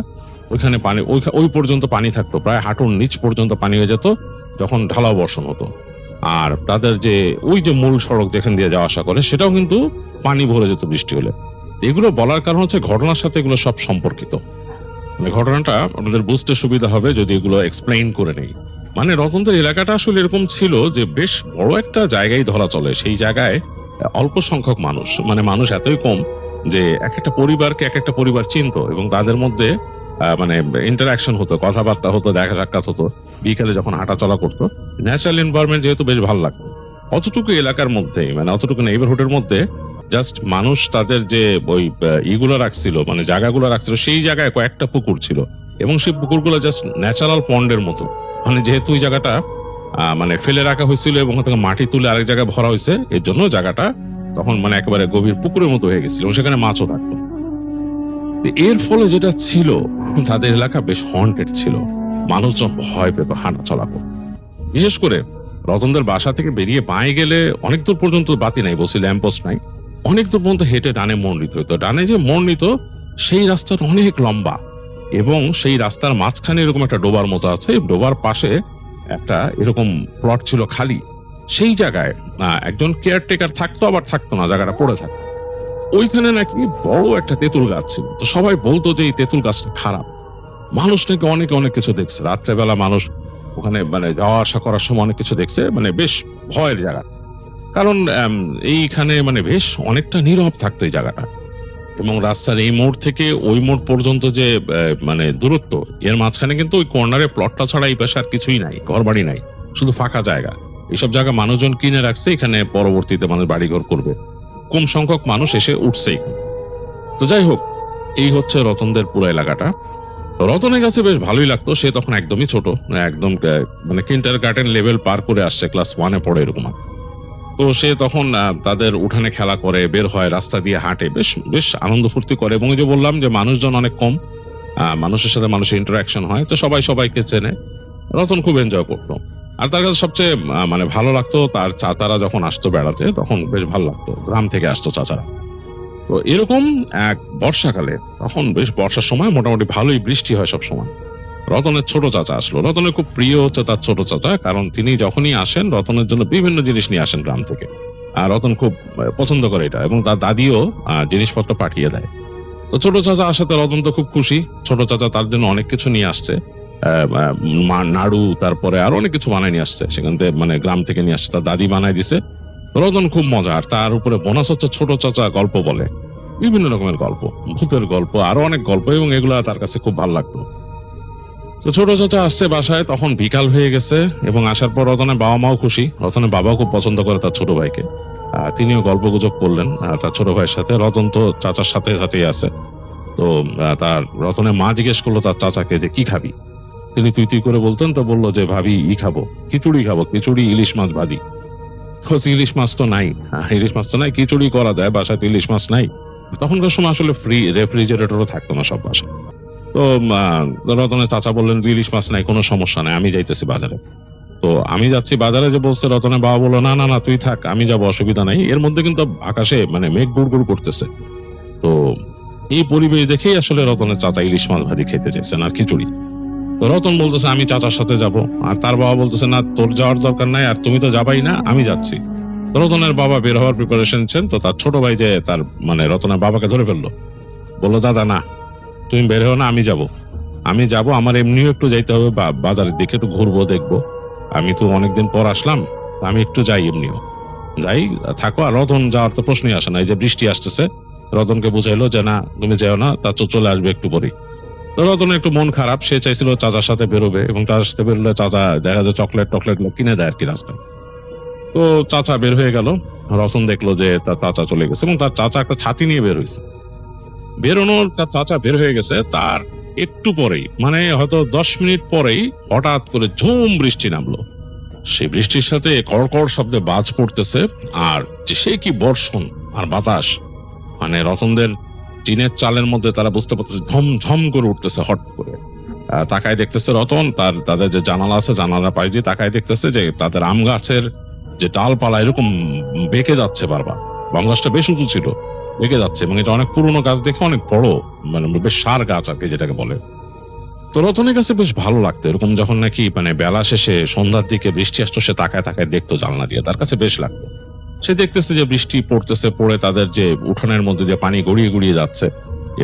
ওইখানে পানি, ওই পর্যন্ত পানি থাকতো, প্রায় হাঁটুর নিচ পর্যন্ত পানি হয়ে যেত যখন ঢালাও বর্ষণ হতো। আর তাদের যে ওই যে মূল সড়ক যেখান দিয়ে যাওয়া আসা করে, সেটাও কিন্তু পানি ভরে যেত বৃষ্টি হলে। এগুলো বলার কারণ হচ্ছে ঘটনার সাথে এগুলো সব সম্পর্কিত। ঘটনাটা আপনাদের বুঝতে সুবিধা হবে যদি এগুলো এক্সপ্লেইন করে নেই। রতনদের এলাকাটা আসলে এরকম ছিল যে বেশ বড় একটা জায়গায় ধরা চলে। সেই জায়গায় অল্প সংখ্যক মানুষ, মানুষ এতই কম যে এক একটা পরিবারকে এক একটা পরিবার চিনত, এবং তাদের মধ্যে ইন্টারাকশন হতো, কথাবার্তা হতো, দেখা সাক্ষাৎ হতো। বিকালে যখন হাঁটাচলা করতো, ন্যাচারাল এনভায়রনমেন্ট যেহেতু বেশ ভালো লাগতো। অতটুকু এলাকার মধ্যে, অতটুকু নেইবারহুডের মধ্যে জাস্ট মানুষ তাদের যে ওই ইগুলো রাখছিল, জায়গাগুলো রাখছিল, সেই জায়গায় কয়েকটা পুকুর ছিল, এবং সেই পুকুরগুলো জাস্ট ন্যাচারাল পন্ডের মতো। যেহেতু ওই জায়গাটা ফেলে রাখা হয়েছিল এবং থেকে মাটি তুলে আরেক জায়গায় ভরা হয়েছে, এর জন্য জায়গাটা তখন একেবারে গভীর পুকুরের মতো হয়ে গেছিল, এবং সেখানে মাছও থাকতো। এর ফলে যেটা ছিল, তাদের এলাকা বেশ হন্টেড ছিল, মানুষজন ভয় পেত হাঁটা চলা করতে। বিশেষ করে রতনদের বাসা থেকে বেরিয়ে বাঁয়ে গেলে অনেক দূর পর্যন্ত বাতি নাই, বলছি ল্যাম্পপোস্ট নাই, অনেক দূর পর্যন্ত হেঁটে ডানে মোড় নিতে হতো। ডানে যে মোড় নিত, সেই রাস্তাটা অনেক লম্বা, এবং সেই রাস্তার মাঝখানে এরকম একটা ডোবার মতো আছে। ডোবার পাশে একটা এরকম প্লট ছিল খালি। সেই জায়গায় একজন কেয়ারটেকার থাকতো, আবার থাকতো না, জায়গাটা পড়ে থাকতো। ওইখানে নাকি বড় একটা তেঁতুল গাছ ছিল। তো সবাই বলতো যে এই তেঁতুল গাছটা খারাপ। মানুষ নাকি অনেক কিছু দেখছে রাত্রেবেলা, মানুষ ওখানে যাওয়া আসা করার সময় অনেক কিছু দেখছে। বেশ ভয়ের জায়গা, কারণ এইখানে বেশ অনেকটা নীরব থাকতো এই জায়গাটা। এবং রাস্তার এই মোড় থেকে ওই মোড় পর্যন্ত যে দূরত্ব, এর মাঝখানে কিন্তু ওই কর্নারে প্লটটা ছাড়া এই পাশে আর কিছুই নাই, ঘর বাড়ি নাই, শুধু ফাঁকা জায়গা। এইসব জায়গা মানুষজন কিনে রাখছে, এখানে পরবর্তীতে মানুষ বাড়িঘর করবে। কম সংখ্যক মানুষ এসে উঠছে এখানে। তো যাই হোক, এই হচ্ছে রতনদের পুরো এলাকাটা। তো রতনের কাছে বেশ ভালোই লাগতো, সে তখন একদমই ছোট, একদম মানে কিন্ডারগার্টেন লেভেল পার করে আসছে, ক্লাস 1-এ পড়ে এরকম। তো সে তখন তাদের উঠানে খেলা করে, বের হয়, রাস্তা দিয়ে হাঁটে, বেশ বেশ আনন্দ ফুর্তি করে। এবং এই যে বললাম যে মানুষজন অনেক কম, মানুষের সাথে মানুষের ইন্টারাকশন হয়, তো সবাই সবাইকে চেনে। রতন খুব এনজয় করতো। আর তার কাছে সবচেয়ে মানে ভালো লাগতো তার চাচারা যখন আসতো বেড়াতে, তখন বেশ ভালো লাগতো, গ্রাম থেকে আসতো চাচারা। তো এরকম এক বর্ষাকালে, তখন বেশ বর্ষার সময় মোটামুটি ভালোই বৃষ্টি হয় সব সময়। রতনের ছোট চাচা আসলো। রতনের খুব প্রিয় হচ্ছে তার ছোট চাচা, কারণ তিনি যখনই আসেন রতনের জন্য বিভিন্ন জিনিস নিয়ে আসেন গ্রাম থেকে। আর রতন খুব পছন্দ করে এটা, এবং তার দাদিও জিনিসপত্র পাঠিয়ে দেয়। তো ছোট চাচা আসাতে রতন তো খুব খুশি। ছোট চাচা তার জন্য অনেক কিছু নিয়ে আসছে, নাড়ু, তারপরে আরো অনেক কিছু বানায় নিয়ে আসছে সেখান থেকে, মানে গ্রাম থেকে নিয়ে আসছে, তার দাদি বানায় দিছে। রতন খুব মজা। আর তার উপরে বোনাস হচ্ছে ছোট চাচা গল্প বলে, বিভিন্ন রকমের গল্প, ভূতের গল্প, আরো অনেক গল্প, এবং এগুলা তার কাছে খুব ভালো লাগতো। তো ছোট চাচা আসছে বাসায়, তখন বিকাল হয়ে গেছে, এবং আসার পর রতনের বাবা মাও খুশি। রতনের বাবাও খুব পছন্দ করে তার ছোট ভাইকে, তিনিও গল্প গুজব করলেন তার ছোট ভাইয়ের সাথে। রতন তো চাচার সাথে সাথেই আছে। তো তার রতনের মা জিজ্ঞেস করলো তার চাচাকে যে কি খাবি। তিনি তুই তুই করে বলতেন, তো বললো যে ভাবি খাবো, খিচুড়ি খাবো, খিচুড়ি ইলিশ মাছ ভাজি। তো ইলিশ মাছ তো নাই, ইলিশ মাছ তো নাই, খিচুড়ি করা যায়, বাসায় তো ইলিশ মাছ নাই। তখনকার সময় আসলে রেফ্রিজারেটরও থাকতো না সব বাসায়। তো রতনের চাচা বললেন ইলিশ মাছ নাই, কোনো সমস্যা নাই, আমি যাইতেছি বাজারে। তো আমি যাচ্ছি বাজারে, যে বলছে, রতনের বাবা বললো না না না তুই থাক, আমি যাবো, অসুবিধা নাই। এর মধ্যে কিন্তু আকাশে মানে মেঘ গুড় গুড় করতেছে। তো এই পরিবেশ দেখেই আসলে রতনের চাচা ইলিশ মাছ ভাজি খেতে চাইছেন আর খিচুড়ি। তো রতন বলতেছে আমি চাচার সাথে যাব, আর তার বাবা বলতেছে না তোর যাওয়ার দরকার নাই, আর তুমি তো যাবাই না, আমি যাচ্ছি। তো রতনের বাবা বের হওয়ার প্রিপারেশন নিচ্ছেন, তো তার ছোট ভাই যে তার মানে রতনের বাবাকে ধরে ফেললো, বললো দাদা না, তুমি বের হও না, আমি যাব, আমার এমনিও একটু যাইতে হবে বাজারের দিকে, একটু ঘুরবো, দেখবো, আমি তো অনেকদিন পর আসলাম, আমি একটু যাই, এমনিও যাই, থাকো। আর রতন যাওয়ার তো প্রশ্নই আসে না, এই যে বৃষ্টি আসতেছে। রতনকে বুঝাইলো যে না তুমি যেও না, তা তো চলে আসবে একটু পরেই। তো রতনের একটু মন খারাপ, সে চাইছিল চাচার সাথে বেরোবে, এবং তার সাথে বেরোলে চাচা দেখা যায় চকলেট কিনে দেয় আর কি রাস্তায়। তো চাচা বের হয়ে গেল, রতন দেখলো যে তার চাচা চলে গেছে, এবং তার চাচা একটা ছাতি নিয়ে বের হয়েছে। তার চাচা বের হয়ে গেছে, তার একটু পরেই, মানে হয়তো 10 মিনিট পরেই হঠাৎ করে ঝুম বৃষ্টি নামলো। সেই বৃষ্টির সাথে কড়কড় শব্দে বাজ পড়তেছে, আর যে সে কি বর্ষণ আর বাতাস, মানে রতনদের টিনের চালের মধ্যে তারা বুঝতে পারতেছে ঝমঝম করে উঠতেছে হট করে। তাকায় দেখতেছে রতন, তাদের যে জানালা আছে, জানালা পাশ দিয়ে তাকায় দেখতেছে যে তাদের আম গাছের যে ডালপালা এরকম বেঁকে যাচ্ছে বারবার। আম গাছটা বেশ উঁচু ছিল, বেঁকে যাচ্ছে, এবং এটা অনেক পুরোনো গাছ দেখে, অনেক বড়, মানে বেশ সার গাছ আর কি যেটাকে বলে। তো রতনের কাছে বেশ ভালো লাগতো এরকম, যখন নাকি মানে বেলা শেষে সন্ধ্যার দিকে বৃষ্টি আসতো, সে তাকায় তাকায় দেখতো জানলা দিয়ে, তার কাছে বেশ লাগতো। সে দেখতেছে যে বৃষ্টি পড়তেছে, পড়ে তাদের যে উঠোনের মধ্যে দিয়ে পানি গড়িয়ে গড়িয়ে যাচ্ছে,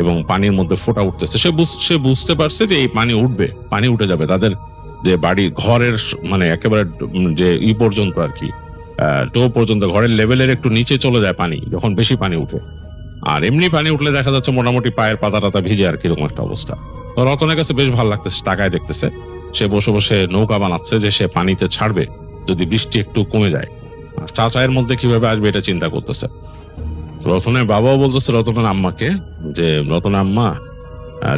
এবং পানির মধ্যে ফোঁটা উঠতেছে। সে বুঝতে পারছে যে এই পানি উঠবে, পানি উঠে যাবে তাদের যে বাড়ি ঘরের, মানে একেবারে যে পর্যন্ত আর কি, টো পর্যন্ত, ঘরের লেভেলের একটু নিচে চলে যায় পানি যখন বেশি পানি উঠে। আর এমনি পানি উঠলে দেখা যাচ্ছে মোটামুটি পায়ের পাতা টাতা ভিজে আর কিরকম একটা অবস্থা। তো রতনের কাছে বেশ ভালো লাগতেছে, তাকায় দেখতেছে। সে বসে বসে নৌকা বানাচ্ছে যে সে পানিতে ছাড়বে যদি বৃষ্টি একটু কমে যায়, আর চাচায়ের মধ্যে কিভাবে আসবে এটা চিন্তা করতেছে। রতনের বাবাও বলতেছে রতনের আম্মাকে যে রতনের আম্মা,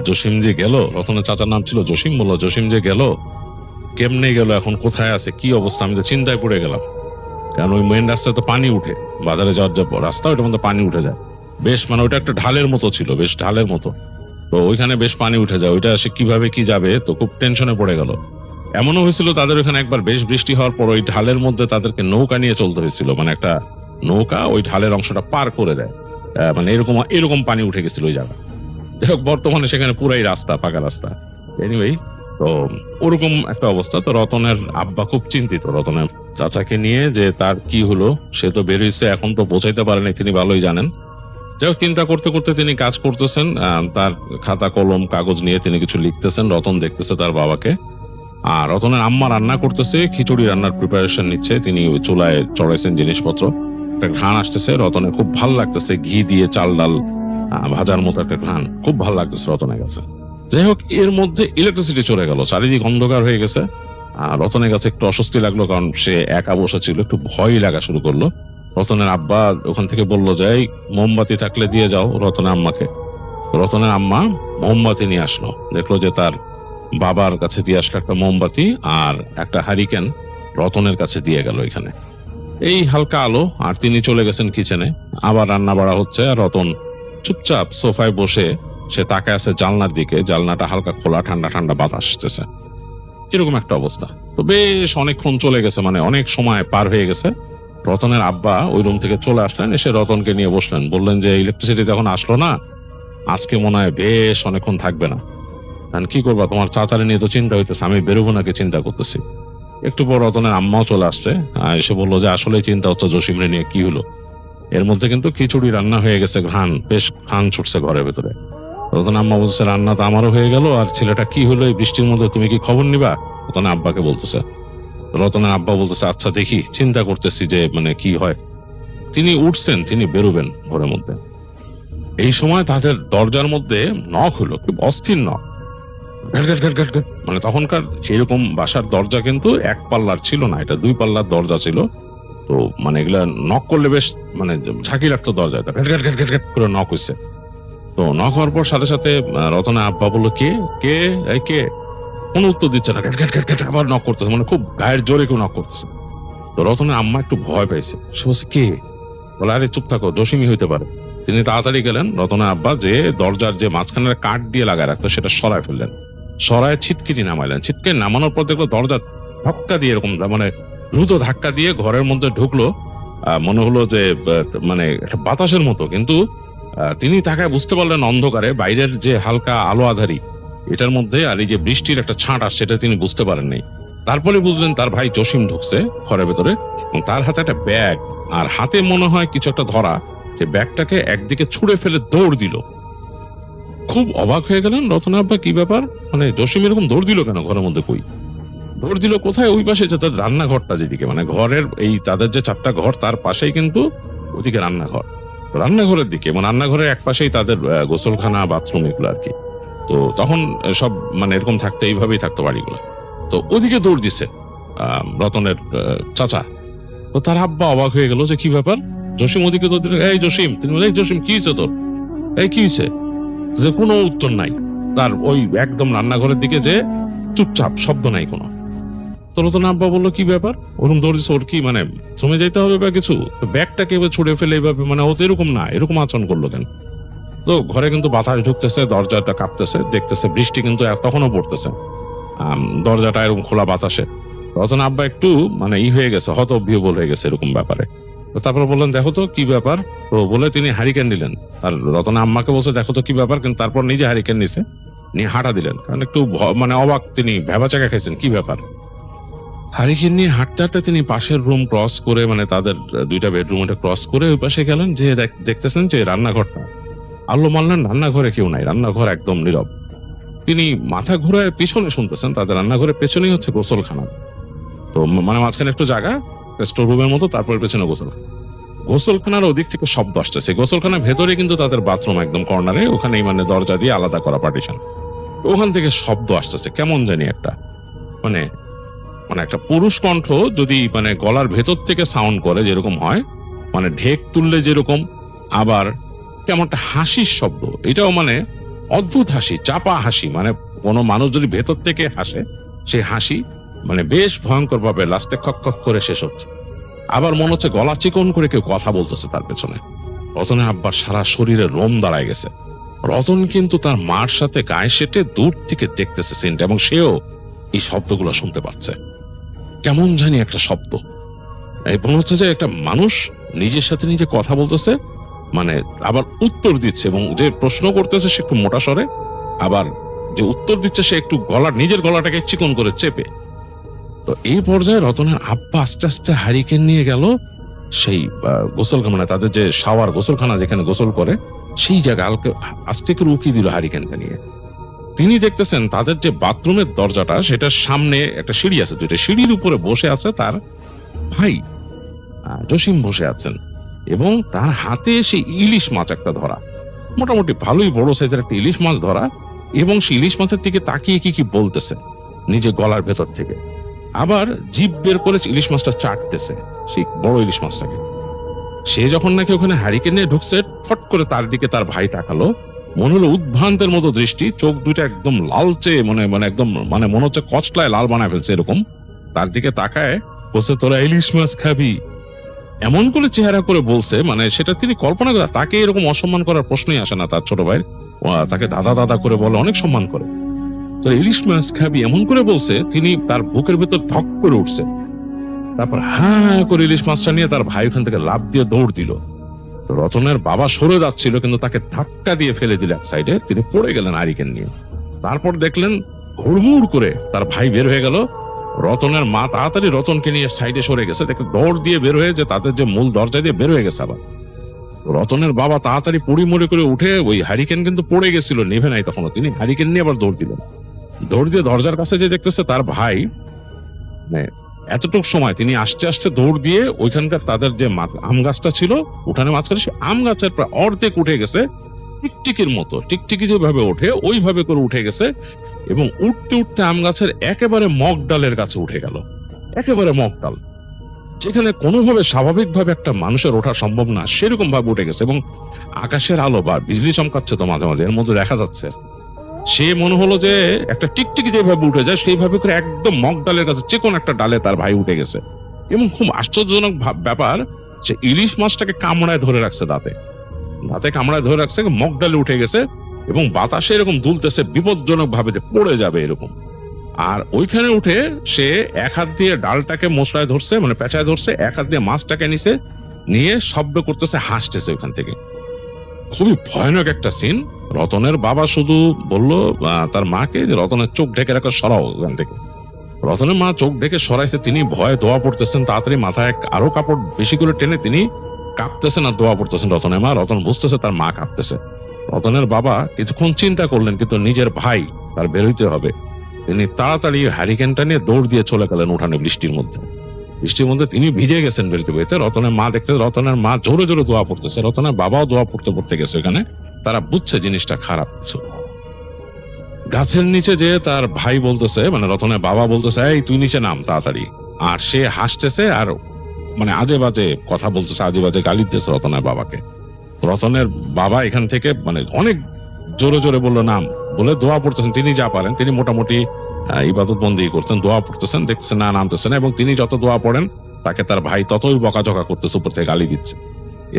জসিম যে গেল, রতনের চাচার নাম ছিল জসিম, বললো জসিম যে গেল, কেমনে গেল, এখন কোথায় আছে, কি অবস্থা, আমি তো চিন্তায় পড়ে গেলাম। কারণ ওই মেন রাস্তায় তো পানি উঠে, বাজারে যাওয়ার যে রাস্তা ওইটার মধ্যে পানি উঠে যায় বেশ, মানে ওইটা একটা ঢালের মতো ছিল, বেশ ঢালের মতো। তো ওইখানে বেশ পানি উঠে যায়, ওইটা সে কিভাবে কি যাবে, তো খুব টেনশনে পড়ে গেল। এমনও হয়েছিল তাদের ওখানে একবার বেশ বৃষ্টি হওয়ার পর ওই ঢালের মধ্যে তাদেরকে নৌকা নিয়ে চলতে হয়েছিল, মানে একটা নৌকা ওই ঢালের অংশটা পার করে দেয়, মানে এরকম পানি উঠে গেছিল ওই জায়গা। যাই হোক, বর্তমানে সেখানে পুরাই রাস্তা, পাকা রাস্তা। এনিওয়ে, তো ওরকম একটা অবস্থা। তো রতনের আব্বা খুব চিন্তিত রতনের চাচাকে নিয়ে, যে তার কি হলো, সে তো বেরিয়েছে, এখন তো বোঝাইতে পারেনি, তিনি ভালোই জানেন। যাই হোক, চিন্তা করতে করতে তিনি কাজ করতেছেন, তার খাতা কলম কাগজ নিয়ে তিনি কিছু লিখতেছেন। রতন দেখতেছে তার বাবাকে, আর রতনের আম্মা রান্না করতেছে, খিচুড়ি রান্নার প্রিপারেশন নিচ্ছে। তিনি চুলায় চড়াইছেন জিনিসপত্র, একটা ঘ্রাণ আসতেছে, রতনের খুব ভালো লাগতেছে, ঘি দিয়ে চাল ডাল ভাজার মতো একটা ঘ্রাণ, খুব ভালো লাগতেছে রতনের কাছে। যাই হোক, এর মধ্যে ইলেকট্রিসিটি চলে গেল, চারিদিক অন্ধকার হয়ে গেছে। আর রতনের কাছে একটু অস্বস্তি লাগলো, কারণ সে একা বসে ছিল, একটু ভয় লাগা শুরু করলো। রতনের আব্বা ওখান থেকে বললো যে মোমবাতি থাকলে দিয়ে যাও রতনের আম্মাকে। রতনের আম্মা মোমবাতি নিয়ে আসলো, দেখলো যে তার বাবার কাছে দিয়ে আসলো একটা মোমবাতি আর একটা হারিকেন রতনের কাছে দিয়ে গেল। এখানে এই হালকা আলো, আর তিনি চলে গেছেন কিচেনে। আবার রান্না বাড়া হচ্ছে আর রতন চুপচাপ সোফায় বসে সে তাকায় আছে জানলার দিকে। জানলাটা হালকা খোলা, ঠান্ডা ঠান্ডা বাতাস আসতেছে, এরকম একটা অবস্থা। তো বেশ অনেকক্ষণ চলে গেছে, মানে অনেক সময় পার হয়ে গেছে। রতনের আব্বা ওই রুম থেকে চলে আসলেন, এসে রতনকে নিয়ে বসলেন, বললেন যে ইলেকট্রিসিটি যখন আসলো না, আজকে মনে হয় বেশ অনেকক্ষণ থাকবে না। কি করবা, তোমার চাচারে নিয়ে তো চিন্তা হইতেছে, আমি বেরোবো নাকি চিন্তা করতেছি। একটু পর রতনের আম্মাও চলে আসছে, এসে বললো যে আসলে চিন্তা হচ্ছে জসিমরে নিয়ে। কি হলো? এর মধ্যে কিন্তু খিচুড়ি রান্না হয়ে গেছে, বেশ ঘ্রাণ ছুটছে ঘরের ভেতরে। রতন আম্মা বলছে রান্না তো আমারও হয়ে গেল, আর ছেলেটা কি হলো এই বৃষ্টির মধ্যে, তুমি কি খবর নিবা? রতনের আব্বাকে বলতেছে। রতনের আব্বা বলতেছে আচ্ছা দেখি, চিন্তা করতেছি যে মানে কি হয়। তিনি উঠছেন, তিনি বেরোবেন ঘরের মধ্যে। এই সময় তাদের দরজার মধ্যে নক হলো, খুব অস্থির নক, ঘ্যাট ঘ্যাট ঘ্যাট ঘ্যাট ঘ্যাট। মানে তখনকার এরকম বাসার দরজা কিন্তু এক পাল্লার ছিল না, এটা 2 পাল্লার দরজা ছিল। তো মানে এগুলা নক করলে বেশ মানে ঝাঁকি লাগতো দরজায়, ঘ্যাট ঘ্যাট ঘ্যাট ঘ্যাট ঘ্যাট করে নক হয়েছে। তো নক হওয়ার পর সাথে সাথে রতনের আব্বা বললো কে কে এই কে, কোনো উত্তর দিচ্ছে না, ঘ্যাট ঘ্যাট ঘ্যাট ঘ্যাট আবার নক করতেছে, মানে খুব গায়ের জোরে কেউ নক করতেছে। তো রতনের আম্মা একটু ভয় পাইছে, সে বলছে কে? বলে আরে চুপ থাকো, জসিমই হইতে পারে। তিনি তাড়াতাড়ি গেলেন, রতনের আব্বা যে দরজার যে মাঝখানের কাঠ দিয়ে লাগায় রাখতো সেটা সরায় ফেললেন, সরায় ছিটকিনি নামাইলেন। ছিটকে নামানোর পর দেখলো দরজা ধাক্কা দিয়ে এরকম মানে দ্রুত ধাক্কা দিয়ে ঘরের মধ্যে ঢুকলো। মনে হলো যে মানে একটা বাতাসের মতো, কিন্তু তিনি তাকায় বুঝতে পারলেন অন্ধকারে বাইরের যে হালকা আলো আধারি এটার মধ্যে আর এই যে বৃষ্টির একটা ছাঁট আসছে, সেটা তিনি বুঝতে পারেন নাই। তারপরে বুঝলেন তার ভাই জসিম ঢুকছে ঘরের ভেতরে, এবং তার হাতে একটা ব্যাগ, আর হাতে মনে হয় কিছু একটা ধরা। সে ব্যাগটাকে একদিকে ছুঁড়ে ফেলে দৌড় দিল। খুব অবাক হয়ে গেলেন রতনের আব্বা, কি ব্যাপার, মানে জসিম এরকম দৌড় দিল কেন ঘরের মধ্যে? কই দৌড় দিল কোথায়? ওই পাশে যে তার রান্নাঘরটা, যেদিকে মানে ঘরের এই তাদের যে 4টা ঘর তার পাশেই কিন্তু ওদিকে রান্নাঘর। তো রান্নাঘরের দিকে, মানে রান্নাঘরের এক পাশেই তাদের গোসলখানা, বাথরুম এগুলো আর কি। তো তখন সব মানে এরকম থাকতো, এইভাবেই থাকতো বাড়িগুলো। তো ওদিকে দৌড় দিছে রতনের চাচা। তো তার আব্বা অবাক হয়ে গেল যে কি ব্যাপার, জসিম ওদিকে দৌড় দিল। এই জসিম, তিনি বলে এই জসিম কি হয়েছে তোর, এই কি হয়েছে? কোনো উত্তর নাই তার, ওই একদম রান্নাঘরের দিকে যে চুপচাপ, শব্দ নাই কোনো। তো রতন আব্বা বললো কি ব্যাপার, ওরকম দৌড়িস, ওর কি মানে জমে যাইতে হবে বা কিছু? ব্যাগটাকে এবার ছুড়ে ফেলে এইভাবে, মানে ও তো এরকম না, এরকম আচরণ করলো কেন? তো ঘরে কিন্তু বাতাস ঢুকতেছে, দরজাটা কাঁপতেছে, দেখতেছে বৃষ্টি কিন্তু তখনও পড়তেছে, দরজাটা এরকম খোলা বাতাসে। রতন আব্বা একটু মানে হয়ে গেছে, হতবিহ্বল হয়ে গেছে এরকম ব্যাপারে। তো তারপর বললেন দেখো তো কি ব্যাপার। তো বলে তিনি হারিকেন নিলেন, আর রতন আম্মাকে বলছে দেখো তো কি ব্যাপার, কিন্তু তারপর নিজে হারিকেন নিছে, নিয়ে হাঁটা দিলেন, কারণ একটু মানে অবাক, তিনি ভেবাচাকা খাইছেন কি ব্যাপার। হারিকেন নিয়ে হাঁটতে হাঁটতে তিনি পাশের রুম ক্রস করে, মানে তাদের 2টা বেডরুম ক্রস করে ওই পাশে গেলেন, যে দেখতেছেন যে রান্নাঘরটা আলো মারলেন, রান্নাঘরে কেউ নাই, রান্নাঘর একদম নীরব। তিনি মাথা ঘুরায় পিছনে শুনতেছেন, তাদের রান্নাঘরের পেছনেই হচ্ছে গোসলখানা। তো মানে মাঝখানে একটু জায়গা, স্টোর রুমের মতো, তারপর পেছনে গোসলখানার ওদিক থেকে শব্দ আসতেছে। গোসলখানার ভেতরে কিন্তু তাদের বাথরুম একদম কর্নারে, ওখানেই মানে দরজা দিয়ে আলাদা করা পার্টিশন। ওখান থেকে শব্দ আসতেছে কেমন জানি একটা, মানে মানে একটা পুরুষ কণ্ঠ যদি মানে গলার ভেতর থেকে সাউন্ড করে যেরকম হয়, মানে ঢেক তুললে যেরকম, আবার কেমন একটা হাসির শব্দ, এটাও মানে অদ্ভুত হাসি, চাপা হাসি, মানে কোনো মানুষ যদি ভেতর থেকে হাসে সেই হাসি মানে বেশ ভয়ঙ্কর ভাবে লাস্টে খক খক করে শেষ হচ্ছে। আবার মনে হচ্ছে গলা চিকন করে কেউ কথা বলতেছে তার পেছনে। রতনের আব্বার সারা শরীরে রোম দাঁড়ায় গেছে। রতন কিন্তু তার মার সাথে গায়ে সেটে দূর থেকে দেখতেছে সিনটা, এবং সেও এই শব্দগুলো শুনতে পাচ্ছে। কেমন জানি একটা শব্দ, এই মনে হচ্ছে যে একটা মানুষ নিজের সাথে নিজে কথা বলতেছে, মানে আবার উত্তর দিচ্ছে, এবং যে প্রশ্ন করতেছে সে একটু মোটা স্বরে, আবার যে উত্তর দিচ্ছে সে একটু নিজের গলাটাকে চিকন করে চেপে। তো এই পর্যায়ে রতনের আব্বা আস্তে আস্তে হারিকেন নিয়ে গেল সেই গোসলখানা, মানে তাদের যে শাওয়ার গোসলখানা যেখানে গোসল করে সেই জায়গায় আস্তে করে উকি দিল হারিকেনটা নিয়ে। তিনি দেখতেছেন তাদের যে বাথরুমের দরজাটা সেটার সামনে একটা সিঁড়ি আছে, 2টা সিঁড়ির উপরে বসে আছে তার ভাই জসিম বসে আছেন, এবং তার হাতে সেই ইলিশ মাছ একটা ধরা, মোটামুটি ভালোই বড় সাইজের একটা ইলিশ মাছ ধরা, এবং সেই ইলিশ মাছের দিকে তাকিয়ে কি বলতেছে নিজে গলার ভেতর থেকে, আবার জিভ বের করে ইলিশ মাছটা চাটতেছে, সেই বড় ইলিশ মাছটাকে। সে যখন নাকি ওখানে হারিকেন নিয়ে ঢুকছে, ফট করে তার দিকে তার ভাই তাকালো, মনে হলো উদ্ভ্রান্তের মতো দৃষ্টি, চোখ দুইটা একদম লালচে, একদম মনে হচ্ছে কচলায় লাল বানায় ফেলছে এরকম। তার দিকে তাকায় বলছে, তোরা ইলিশ মাছ খাবি? এমন করে চেহারা করে বলছে, সেটা তিনি কল্পনা করে, তাকে এরকম অসম্মান করার প্রশ্নই আসে না তার ছোট ভাই। তাকে দাদা দাদা করে বলে, অনেক সম্মান করে। তো ইলিশ মাছ খাবি এমন করে বলছে, তিনি তার বুকের ভেতর ধক করে উঠছে। তারপর হ্যাঁ করে ইলিশ মাছটা নিয়ে তার ভাই ওখান থেকে লাফ দিয়ে দৌড় দিল। রতনের বাবা সরে যাচ্ছিল, কিন্তু তাকে ধাক্কা দিয়ে ফেলে দিল এক সাইডে, তিনি পড়ে গেলেন হারিকেন নিয়ে। তারপর দেখলেন হুড়মুড় করে তার ভাই বের হয়ে গেল। রতনের মা তাড়াতাড়ি রতনকে নিয়ে সাইডে সরে গেছে, দেখে দৌড় দিয়ে বের হয়ে যে তাদের যে মূল দরজা দিয়ে বের হয়ে গেছে। আবার রতনের বাবা তাড়াতাড়ি পড়িমড়ি করে উঠে, ওই হারিকেন কিন্তু পড়ে গেছিল, নেভে নাই তখনও, তিনি হারিকেন নিয়ে আবার দৌড় দিলেন। দৌড় দিয়ে দরজার কাছে যে দেখতেছে তার ভাই, এতটুক সময় তিনি আস্তে আস্তে দৌড় দিয়ে ওইখানকার তাদের যে আম গাছটা ছিল উঠানে মাঝখানে, সে আম গাছের প্রায় অর্ধেক উঠে গেছে, টিকটিকির মতো, টিকটিকি যেভাবে ওঠে ওইভাবে করে উঠে গেছে। এবং উঠতে উঠতে আম গাছের একেবারে মগ ডালের কাছে উঠে গেল, একেবারে মগ ডাল, যেখানে কোনোভাবে স্বাভাবিকভাবে একটা মানুষের ওঠা সম্ভব না, সেরকম ভাবে উঠে গেছে। এবং আকাশের আলো বা বিজলি চমকাচ্ছে তো মাঝে মাঝে, এর মধ্যে দেখা যাচ্ছে। সে মনে হলো যে একটা টিকটিকি যেভাবে উঠে যায় সেইভাবে করে একদম মগ ডালের কাছে, যে কোনো একটা ডালে তার ভাই উঠে গেছে। এবং খুব আশ্চর্যজনক ব্যাপার, সে ইলিশ মাছটাকে কামড়ায় ধরে রাখছে, দাঁতে কামড়ায় ধরে রাখছে, মগ ডালে উঠে গেছে এবং বাতাসে এরকম দুলতেছে বিপজ্জনক ভাবে যে পড়ে যাবে এরকম। আর ওইখানে উঠে সে এক হাত দিয়ে ডালটাকে মশলায় ধরছে, পেঁচায় ধরছে, এক হাত দিয়ে মাছটাকে নিয়ে শব্দ করতেছে, হাসতেছে ওইখান থেকে। খুবই ভয়ানক একটা সিন। রতনের বাবা শুধু বলল তার মাকে যে রতনের চোখ ঢেকে রাখা, সরাও ওখান থেকে। রতনের মা চোখ ঢেকে সরাইছে, তিনি ভয়ে দোয়া পড়তেছেন, তাড়াতাড়ি মাথায় আরো কাপড় বেশি করে টেনে তিনি কাঁপতেছেন আর দোয়া পড়তেছেন রতনের মা। রতন বুঝতেছে তার মা কাঁপতেছে। রতনের বাবা কিছুক্ষণ চিন্তা করলেন, কিন্তু নিজের ভাই, তার বেরোইতে হবে, তিনি তাড়াতাড়ি হ্যারিকেনটা নিয়ে দৌড় দিয়ে চলে গেলেন উঠানে। বৃষ্টির মধ্যে তিনি ভিজে গেছেন বেরোতে বেরোতে। রতনের মা দেখতে, রতনের মা জোরে জোরে দোয়া পড়তেছে, রতনের বাবাও দোয়া পড়তে গেছে এখানে। তারা বুঝছে জিনিসটা খারাপ কিছু। গাছের নিচে যে তার ভাই বলতেছে, রতনের বাবা বলতেছে, এই তুই নিচে নাম তাড়াতাড়ি। আর সে হাসতেছে আর আজে বাজে কথা বলতেছে, আজে বাজে গালি দিতেছে রতনের বাবাকে। রতনের বাবা এখান থেকে অনেক জোরে জোরে বললো নাম, বলে দোয়া পড়তেছেন। তিনি যা পারেন, তিনি মোটামুটি ইবাদত বন্দি করতেন, দোয়া পড়তেছেন, দেখতেছেন না নামতেছে না। এবং তিনি যত দোয়া পড়েন তাকে তার ভাই ততই বকাঝকা করতেছে, উপর থেকে গালি দিচ্ছে।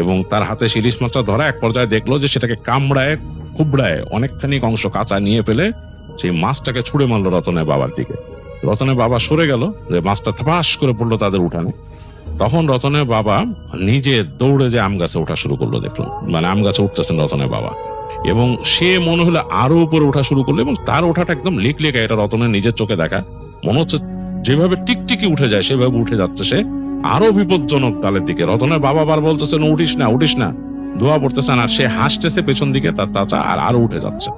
এবং তার হাতে ইলিশ মাছটা ধরা, এক পর্যায়ে দেখলো যে সেটাকে কামড়ায় খুবড়ায় অনেকখানি অংশ কাঁচা নিয়ে ফেলে সেই মাছটাকে ছুঁড়ে মারলো রতনের বাবার দিকে। রতনের বাবা সরে গেল, যে মাছটা থাপাস করে পড়লো তাদের উঠানে। তখন রতনের বাবা নিজে দৌড়ে যে আম গাছে ওঠা শুরু করলো, দেখলো আম গাছে উঠতেছেন রতনের বাবা। এবং সে মনে হলো আরো উপরে ওঠা শুরু করলো, এবং তার ওঠাটা একদম লিকলিকা, এটা রতনের নিজের চোখে দেখা। মনে হচ্ছে যেভাবে টিকটিকি উঠে যায় সেভাবে উঠে যাচ্ছে সে আরো বিপজ্জনক ডালের দিকে। রতনের বাবা বার বলতেছে, উঠিস না, দোয়া পড়তেছে না। আর সে হাসতেছে পেছন দিকে, তার চাচা, আর আরো উঠে যাচ্ছে।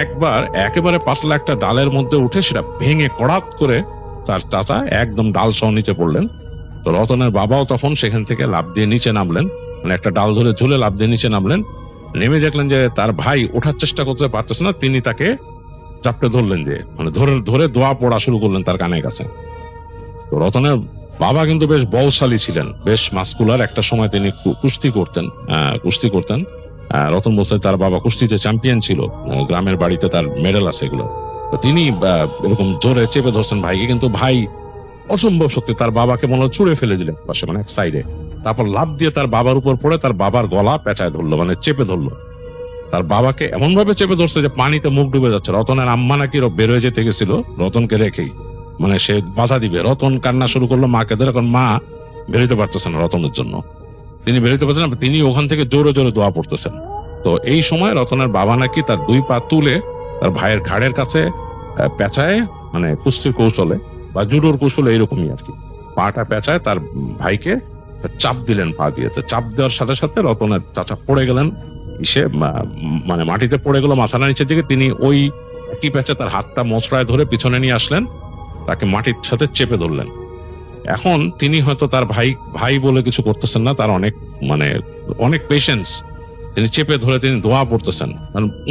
একবার একেবারে পাতলা একটা ডালের মধ্যে উঠে সেটা ভেঙে কড়াত করে তার চাচা একদম ডাল সহ নিচে পড়লেন। তো রতনের বাবাও তখন সেখান থেকে লাফ দিয়ে নিচে নামলেন, একটা ডাল ধরে ঝুলে লাফ দিয়ে নিচে নামলেন। নেমে দেখলেন যে তার ভাই ওঠার চেষ্টা করতে পারতেছে না, তিনি তাকে চাপটে ধরলেন, যে ধরে দোয়া পড়া শুরু করলেন তার কানের কাছে। তো রতনের বাবা কিন্তু বেশ বলশালী ছিলেন, বেশ মাস্কুলার। একটা সময় তিনি কুস্তি করতেন। রতন বলছে তার বাবা কুস্তিতে চ্যাম্পিয়ন ছিল, গ্রামের বাড়িতে তার মেডেল আছে এগুলো। তো তিনি এরকম জোরে চেপে ধরছেন ভাইকে, কিন্তু ভাই অসম্ভব শক্তি তার বাবাকে মনে ছুঁড়ে ফেলে দিলেন পাশে, এক সাইডে। তারপর লাফ দিয়ে তার বাবার উপর পড়ে তার বাবার গলা পেঁচায় ধরলো, চেপে ধরলো। তার বাবাকে এমন ভাবে চেপে ধরছে যে পানিতে মুখ ডুবে যাচ্ছে। রতনের আম্মা নাকি বেরোয় যেতে গেছিল রতনকে রেখেই, সে বাধা দিবে। রতন কান্না শুরু করলো মাকে ধরে, এখন মা বেরোতে পারতেছেন রতনের জন্য, তিনি বেরোতে পারছেন না, তিনি ওখান থেকে জোরে জোরে দোয়া পড়তেছেন। তো এই সময় রতনের বাবা নাকি তার দুই পা তুলে তার ভাইয়ের ঘাড়ের কাছে পেঁচায়, কুস্তির কৌশলে বা জুডোর কৌশলে এইরকমই আর কি, পাটা পেঁচায় তার ভাইকে চাপ দিলেন পা দিয়ে। চাপ দেওয়ার সাথে সাথে রতনের চাচা পড়ে গেলেন, মাটিতে পড়ে গেল মাথার নিচের দিকে। তিনি ওই একই প্যাচে তার হাতটা মোচড়ায় ধরে পিছনে নিয়ে আসলেন, তাকে মাটির সাথে চেপে ধরলেন। এখন তিনি হয়তো তার ভাই বলে কিছু করতেছেন না, তার অনেক পেশেন্স। তিনি চেপে ধরে তিনি দোয়া পড়তেছেন।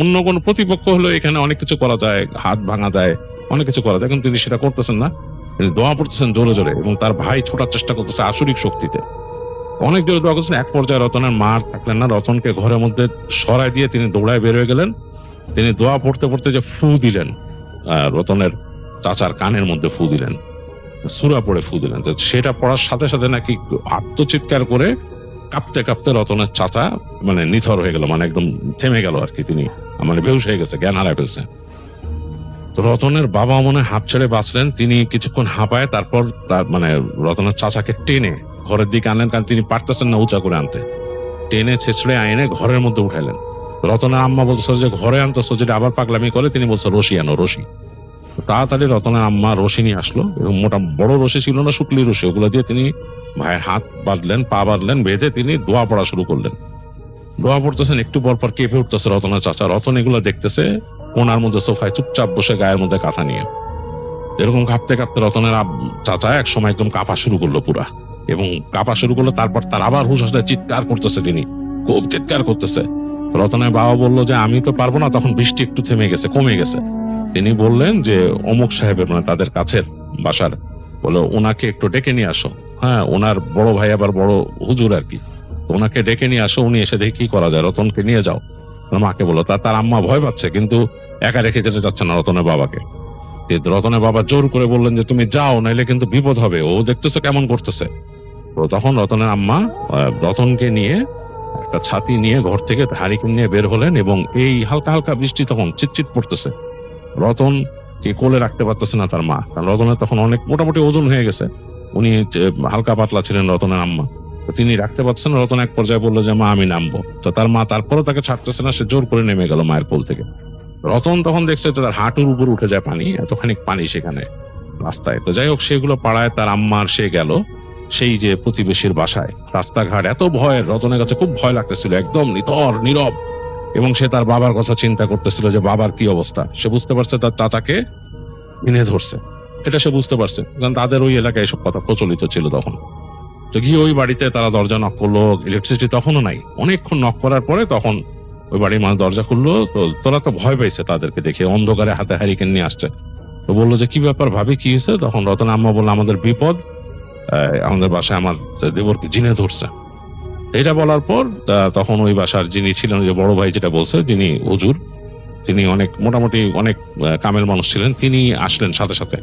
অন্য কোন প্রতিপক্ষ হলো এখানে অনেক কিছু করা যায়, হাত ভাঙা যায়, অনেক কিছু করা যায়, কিন্তু তিনি সেটা করতেছেন না। তিনি দোয়া পড়তেছেন জোরে জোরে, এবং তার ভাই ছোটার চেষ্টা করতেছে আসরিক শক্তিতে। অনেক জোরে দোয়া করছেন। এক পর্যায়ে রতনের মা আর থাকলেন না, রতনকে ঘরের মধ্যে সরাই দিয়ে তিনি দৌড়ায় বের হয়ে গেলেন। তিনি দোয়া পড়তে পড়তে যে ফু দিলেন, রতনের চাচার কানের মধ্যে ফু দিলেন, সূরা পড়ে ফু দিলেন। তো সেটা পড়ার সাথে সাথে নাকি আত্মচিৎকার করে কাঁপতে কাঁপতে রতনের চাচা মানে নিথর হয়ে গেল, মানে একদম থেমে গেল আর কি, তিনি মানে বেহুশ হয়ে গেছে, জ্ঞান হারায় ফেলছে। তো রতনের বাবা মনে হয় হাঁপ ছেড়ে বাঁচলেন, তিনি কিছুক্ষণ হাঁপায় তারপর তার মানে রতনের চাচাকে টেনে ঘরের দিকে আনলেন, কারণ তিনি পারতেছেন না উঁচা করে আনতে। টেনে ছেঁচড়ে আইনে ঘরের মধ্যে উঠাইলেন। রতনের আম্মা বলছে যে ঘরে আনতেছো, যেটা আবার পাগলামি করে, তিনি বলছে রশি আনো, রশি। তাড়াতাড়ি রতনের আম্মা রশি নিয়ে আসলো, এবং মোটা বড় রশি ছিল না, শুকলি রশি, ওগুলো দিয়ে তিনি ভাইয়ের হাত বাঁধলেন, পা বাঁধলেন, বেঁধে তিনি দোয়া পড়া শুরু করলেন। দোয়া পড়তেছেন, একটু পর পর কেঁপে উঠতেছে রতনের চাচা। রতন এগুলো দেখতেছে কোনার মধ্যে সোফায় চুপচাপ বসে গায়ের মধ্যে কাঁথা নিয়ে। এরকম কাঁপতে কাঁপতে রতনের চাচা এক সময় একদম কাঁপা শুরু করলো পুরা, এবং কাঁপা শুরু করলো। তারপর তার আবার হুঁশ আসলে চিৎকার করতেছে, তিনি খুব চিৎকার করতেছে। রতনের বাবা বললো যে আমি তো পারবো না, তখন বৃষ্টি একটু থেমে গেছে, কমে গেছে। তিনি বললেন যে অমুক সাহেবের মানে তাদের কাছের বাসার, বলে ওনাকে একটু ডেকে নিয়ে আসো। হ্যাঁ, ওনার বড় ভাই আবার বড় হুজুর আর কি, ওনাকে ডেকে নিয়ে আসো, উনি এসে দেখি কি করা যায়, রতনকে নিয়ে যাও। মাকে বলো। তার আম্মা ভয় পাচ্ছে, কিন্তু একা রেখে যেতে চাচ্ছে না রতনের বাবাকে। রতনের বাবা জোর করে বললেন যে তুমি যাও, নাইলে কিন্তু বিপদ হবে, ও দেখতেছে কেমন করতেছে। তো তখন রতনের আম্মা রতনকে নিয়ে একটা ছাতি নিয়ে ঘর থেকে হারিকেন নিয়ে বের হলেন, এবং এই হালকা হালকা বৃষ্টি তখন চিটচিট পড়তেছে। রতন কে কোলে রাখতে পারতেছে না তার মা, কারণ রতনের তখন অনেক মোটামুটি ওজন হয়ে গেছে, উনি হালকা পাতলা ছিলেন রতনের আম্মা, তিনি রাখতে পারছেন। রতন এক পর্যায়ে বললো যে মা আমি নামবো। তো তার মা তারপরও তাকে ছাড়তেছে না, সে জোর করে নেমে গেল মায়ের কোল থেকে। রতন তখন দেখছে যে তার হাঁটুর উপর উঠে যায় পানি, এতখানি পানি সেখানে রাস্তায়। তো যাই হোক, সেগুলো পাড়ায় তার আম্মার সে গেল সেই যে প্রতিবেশীর বাসায়। রাস্তাঘাট এত ভয়ের, রতনের কাছে খুব ভয় লাগতেছিল, একদম নিতর নীরব, এবং সে তার বাবার কথা চিন্তা করতেছিল যে বাবার কি অবস্থা। সে বুঝতে পারছে তার চাচাকে কিনে ধরছে, এটা সে বুঝতে পারছে, কারণ তাদের ওই এলাকায় এসব কথা প্রচলিত ছিল তখন। তো গিয়ে ওই বাড়িতে তারা দরজা নক করলো, ইলেকট্রিসিটি তখনও নাই। অনেকক্ষণ নক করার পরে তখন ওই বাড়ির মানুষ দরজা খুললো। তো তোরা তো ভয় পাইছে তাদেরকে দেখে, অন্ধকারে হাতে হারিকেন নিয়ে আসছে। তো বললো যে কি ব্যাপার ভাবি, কি হয়েছে? তখন রতন আম্মা বললো আমাদের বিপদ, আমাদের বাসায় আমার দেবরকে জিনে ধরছে। এটা বলার পর তখন ওই বাসার যিনি ছিলেন, যে বড় ভাই যেটা বলছে, যিনি হুজুর, তিনি অনেক মোটামুটি অনেক কামেল মানুষ ছিলেন, তিনি আসলেন সাথে সাথে।